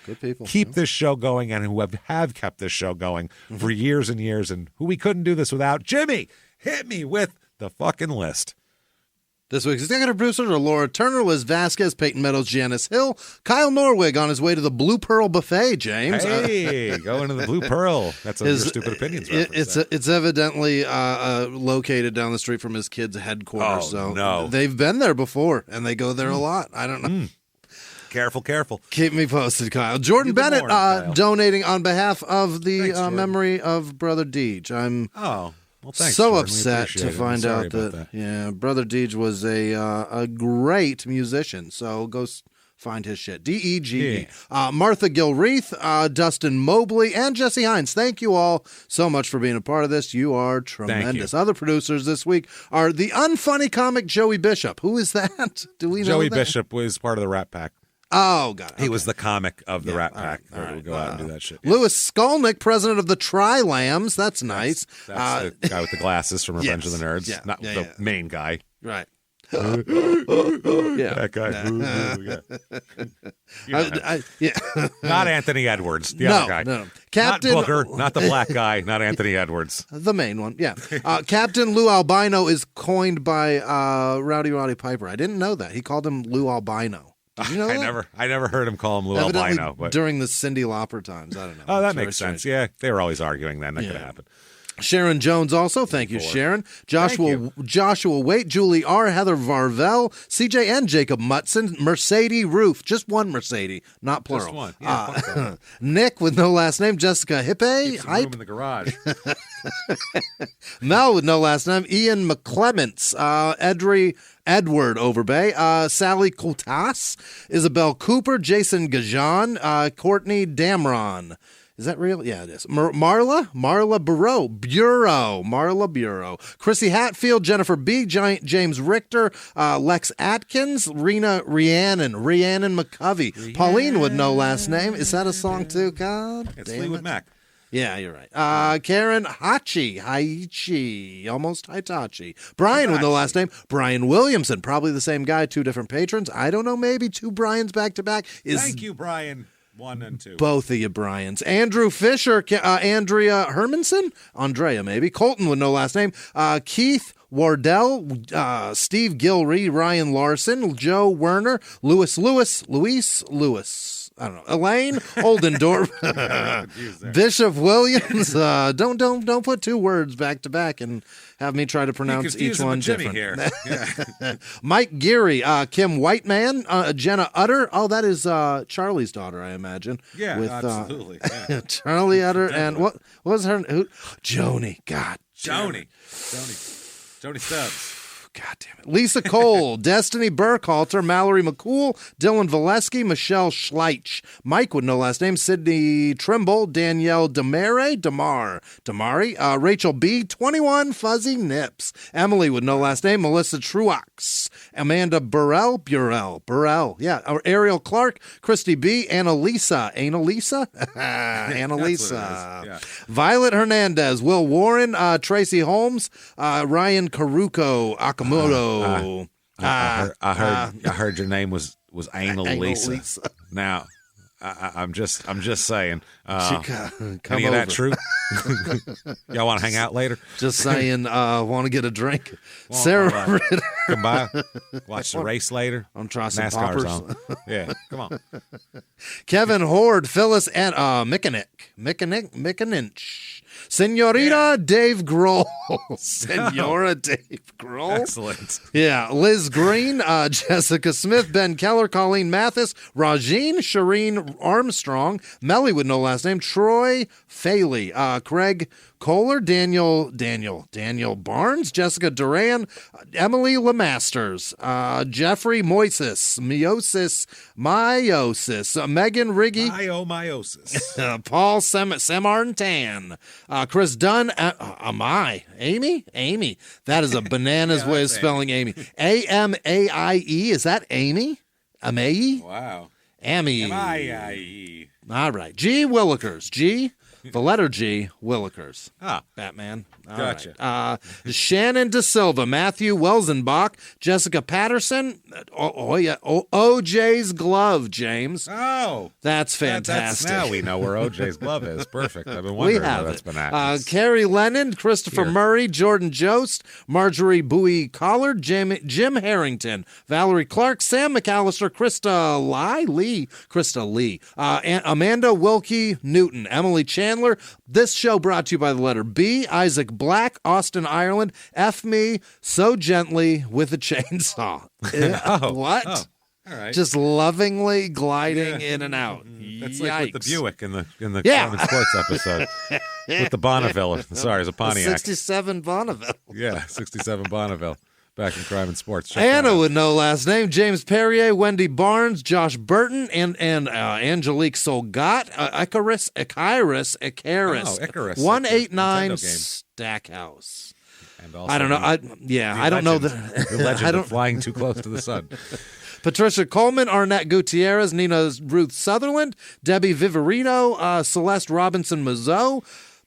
keep this show going and who have kept this show going for years and years and who we couldn't do this without. Jimmie, hit me with the fucking list. This week's executive producers are Laura Turner, Liz Vasquez, Peyton Meadows, Janice Hill, Kyle Norwig on his way to the Blue Pearl Buffet, James. Hey, going to the Blue Pearl. That's a Your Stupid Opinions reference. It's evidently located down the street from his kids' headquarters. Oh, so no. they've been there before, and they go there a lot. I don't know. Careful. Keep me posted, Kyle. Jordan Bennett donating on behalf of the memory of Brother Deej. I'm well, thanks, so Jordan. We upset appreciate to it. find Sorry out about that Brother Deej was a great musician. So go find his shit. DEGE. Martha Gilreath, Dustin Mobley, and Jesse Hines. Thank you all so much for being a part of this. You are tremendous. Other producers this week are the unfunny comic Joey Bishop. Who is that? Do we know Joey that? Bishop was part of the Rat Pack. Oh, got it. He was the comic of the Rat Pack. Right. Would go out and do that shit. Louis Skolnick, president of the Tri-Lambs. That's nice. That's the guy with the glasses from Revenge of the Nerds. Yeah. Not the main guy. Right. That guy. Not Anthony Edwards, the other guy. No. Captain not Booker, not the black guy, not Anthony Edwards. The main one, yeah. Captain Lou Albino is coined by Rowdy Piper. I didn't know that. He called him Lou Albino. Did you know that? I never heard him call him Lou Evidently Albino. But during the Cyndi Lauper times. I don't know. Oh, that makes sense. Yeah, they were always arguing then. That could happen. Sharon Jones also. Thank you, Sharon. Joshua Waite, Julie R., Heather Varvel, CJ and Jacob Mutson, Mercedes Roof. Just one Mercedes, not plural. Just one. Yeah, Nick with no last name, Jessica Hippe. Keep some room in the garage. Mel with no last name, Ian McClements, Edward Overbay, Sally Kultas, Isabel Cooper, Jason Gajan, Courtney Damron. Is that real? Yeah, it is. Marla Bureau, Chrissy Hatfield, Jennifer B, James Richter, Lex Atkins, Rhiannon McCovey, Pauline with no last name. Is that a song too? God, it's Fleetwood Mac. Yeah, you're right. Karen Haichi, almost Hitachi. Brian with no last name. Brian Williamson, probably the same guy, two different patrons. I don't know, maybe two Brians back to back. Thank you, Brian. 1 and 2. Both of you, Bryans. Andrew Fisher, Andrea Hermanson, Andrea maybe. Colton with no last name. Keith Wardell, Steve Gilrey, Ryan Larson, Joe Werner, Luis Lewis. I don't know. Elaine Oldendorf, Bishop Williams. Don't put two words back to back and have me try to pronounce each one different. Here. Yeah. Mike Geary, Kim Whiteman, Jenna Utter. Oh, that is Charlie's daughter, I imagine. Yeah, with, absolutely. Yeah. Charlie Utter and what was her? Joni. God, Joni Stubbs. God damn it. Lisa Cole, Destiny Burkhalter, Mallory McCool, Dylan Valesky, Michelle Schleich, Mike with no last name, Sydney Trimble, Danielle Damari, Rachel B, 21 Fuzzy Nips, Emily with no last name, Melissa Truax, Amanda Burrell, yeah, Ariel Clark, Christy B, Annalisa, Yeah. Violet Hernandez, Will Warren, Tracy Holmes, Ryan Caruco, Akamoto. I heard your name was Annalisa. Now, I'm just saying. Any of that true? Y'all want to hang out later? Just saying. Want to get a drink? Sarah Ritter. Come by. Watch the race later. I'm trying some NASCAR's poppers. on. Yeah, come on. Kevin Horde, Phyllis and Mickaninch. Senorita Dave Grohl. Senora Dave Grohl. Excellent. Yeah. Liz Green, Jessica Smith, Ben Keller, Colleen Mathis, Rajeen, Shireen Armstrong, Melly with no last name, Troy Faley, Craig Kohler, Daniel Barnes, Jessica Duran, Emily Lemasters, Jeffrey Moises, Meiosis, Megan Riggy, Meiosis, Paul Semartan, Chris Dunn, Amy. That is a bananas way of spelling Amy. Amaie. Is that Amy? Amaie? Wow. Amy. Amaie. All right. G. Willikers. G. The letter G. Willikers. Ah. Batman. All Gotcha. Right. Shannon De Silva, Matthew Welzenbach, Jessica Patterson. OJ's glove, James. Oh. That's fantastic. Now we know where OJ's glove is. Perfect. I've been wondering where that's been at. Carrie Lennon, Christopher Murray, Jordan Jost, Marjorie Bowie Collard, Jim Harrington, Valerie Clark, Sam McAllister, Krista Lee, Amanda Wilkie Newton, Emily Chandler. This show brought to you by the letter B, Isaac Black, Austin, Ireland. F me so gently with a chainsaw. What? Oh, all right. Just lovingly gliding in and out. That's Yikes. like with the Buick in the Crime and Sports episode. With the Bonneville. Sorry, it was a Pontiac. 67 Bonneville. Yeah, 67 Bonneville. Back in Crime and Sports. Check Anna with no last name, James Perrier, Wendy Barnes, Josh Burton, and Angelique Solgat, Icarus, 189 Stackhouse. And also I don't know. I don't know the legend of flying too close to the sun. Patricia Coleman, Arnett Gutierrez, Nina Ruth Sutherland, Debbie Viverito, Celeste Robinson Mazot,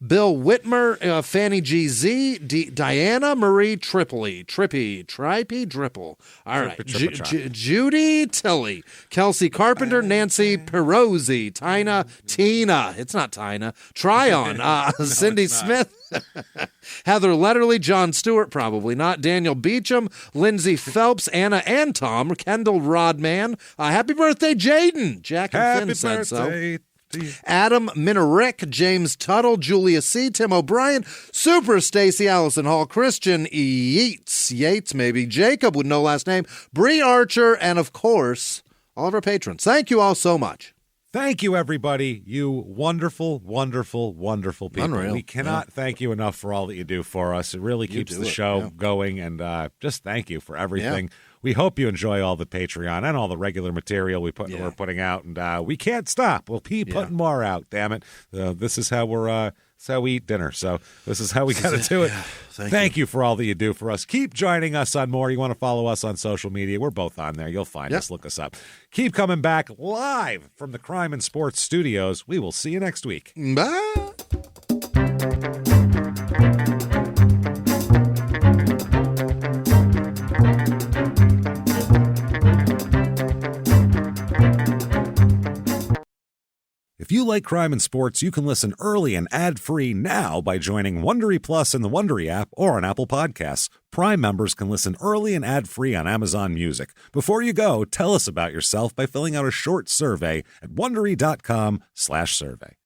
Bill Whitmer, Fanny G.Z., Diana Marie Dripple. All right. Judy Tilley, Kelsey Carpenter, Nancy Perozzi, Tina. It's not Tina. Tryon, Cindy Smith. Heather Letterly, John Stewart, probably not. Daniel Beecham, Lindsay Phelps, Anna and Tom, Kendall Rodman. Happy birthday, Jaden. Jack and Finn said so. Adam Minarek, James Tuttle, Julia C., Tim O'Brien, Super Stacy, Allison Hall, Christian Yates maybe, Jacob with no last name, Bree Archer, and of course, all of our patrons. Thank you all so much. Thank you, everybody. You wonderful, wonderful, wonderful people. Unreal. We cannot thank you enough for all that you do for us. It really keeps the show going, and just thank you for everything. Yeah. We hope you enjoy all the Patreon and all the regular material we're putting out, and we can't stop. We'll keep putting more out. Damn it! This is how we eat dinner. So this is how we got to do it. Thank you for all that you do for us. Keep joining us on more. You want to follow us on social media? We're both on there. You'll find us. Look us up. Keep coming back live from the Crime and Sports Studios. We will see you next week. Bye. If you like crime and sports, you can listen early and ad-free now by joining Wondery Plus in the Wondery app or on Apple Podcasts. Prime members can listen early and ad-free on Amazon Music. Before you go, tell us about yourself by filling out a short survey at Wondery.com/survey.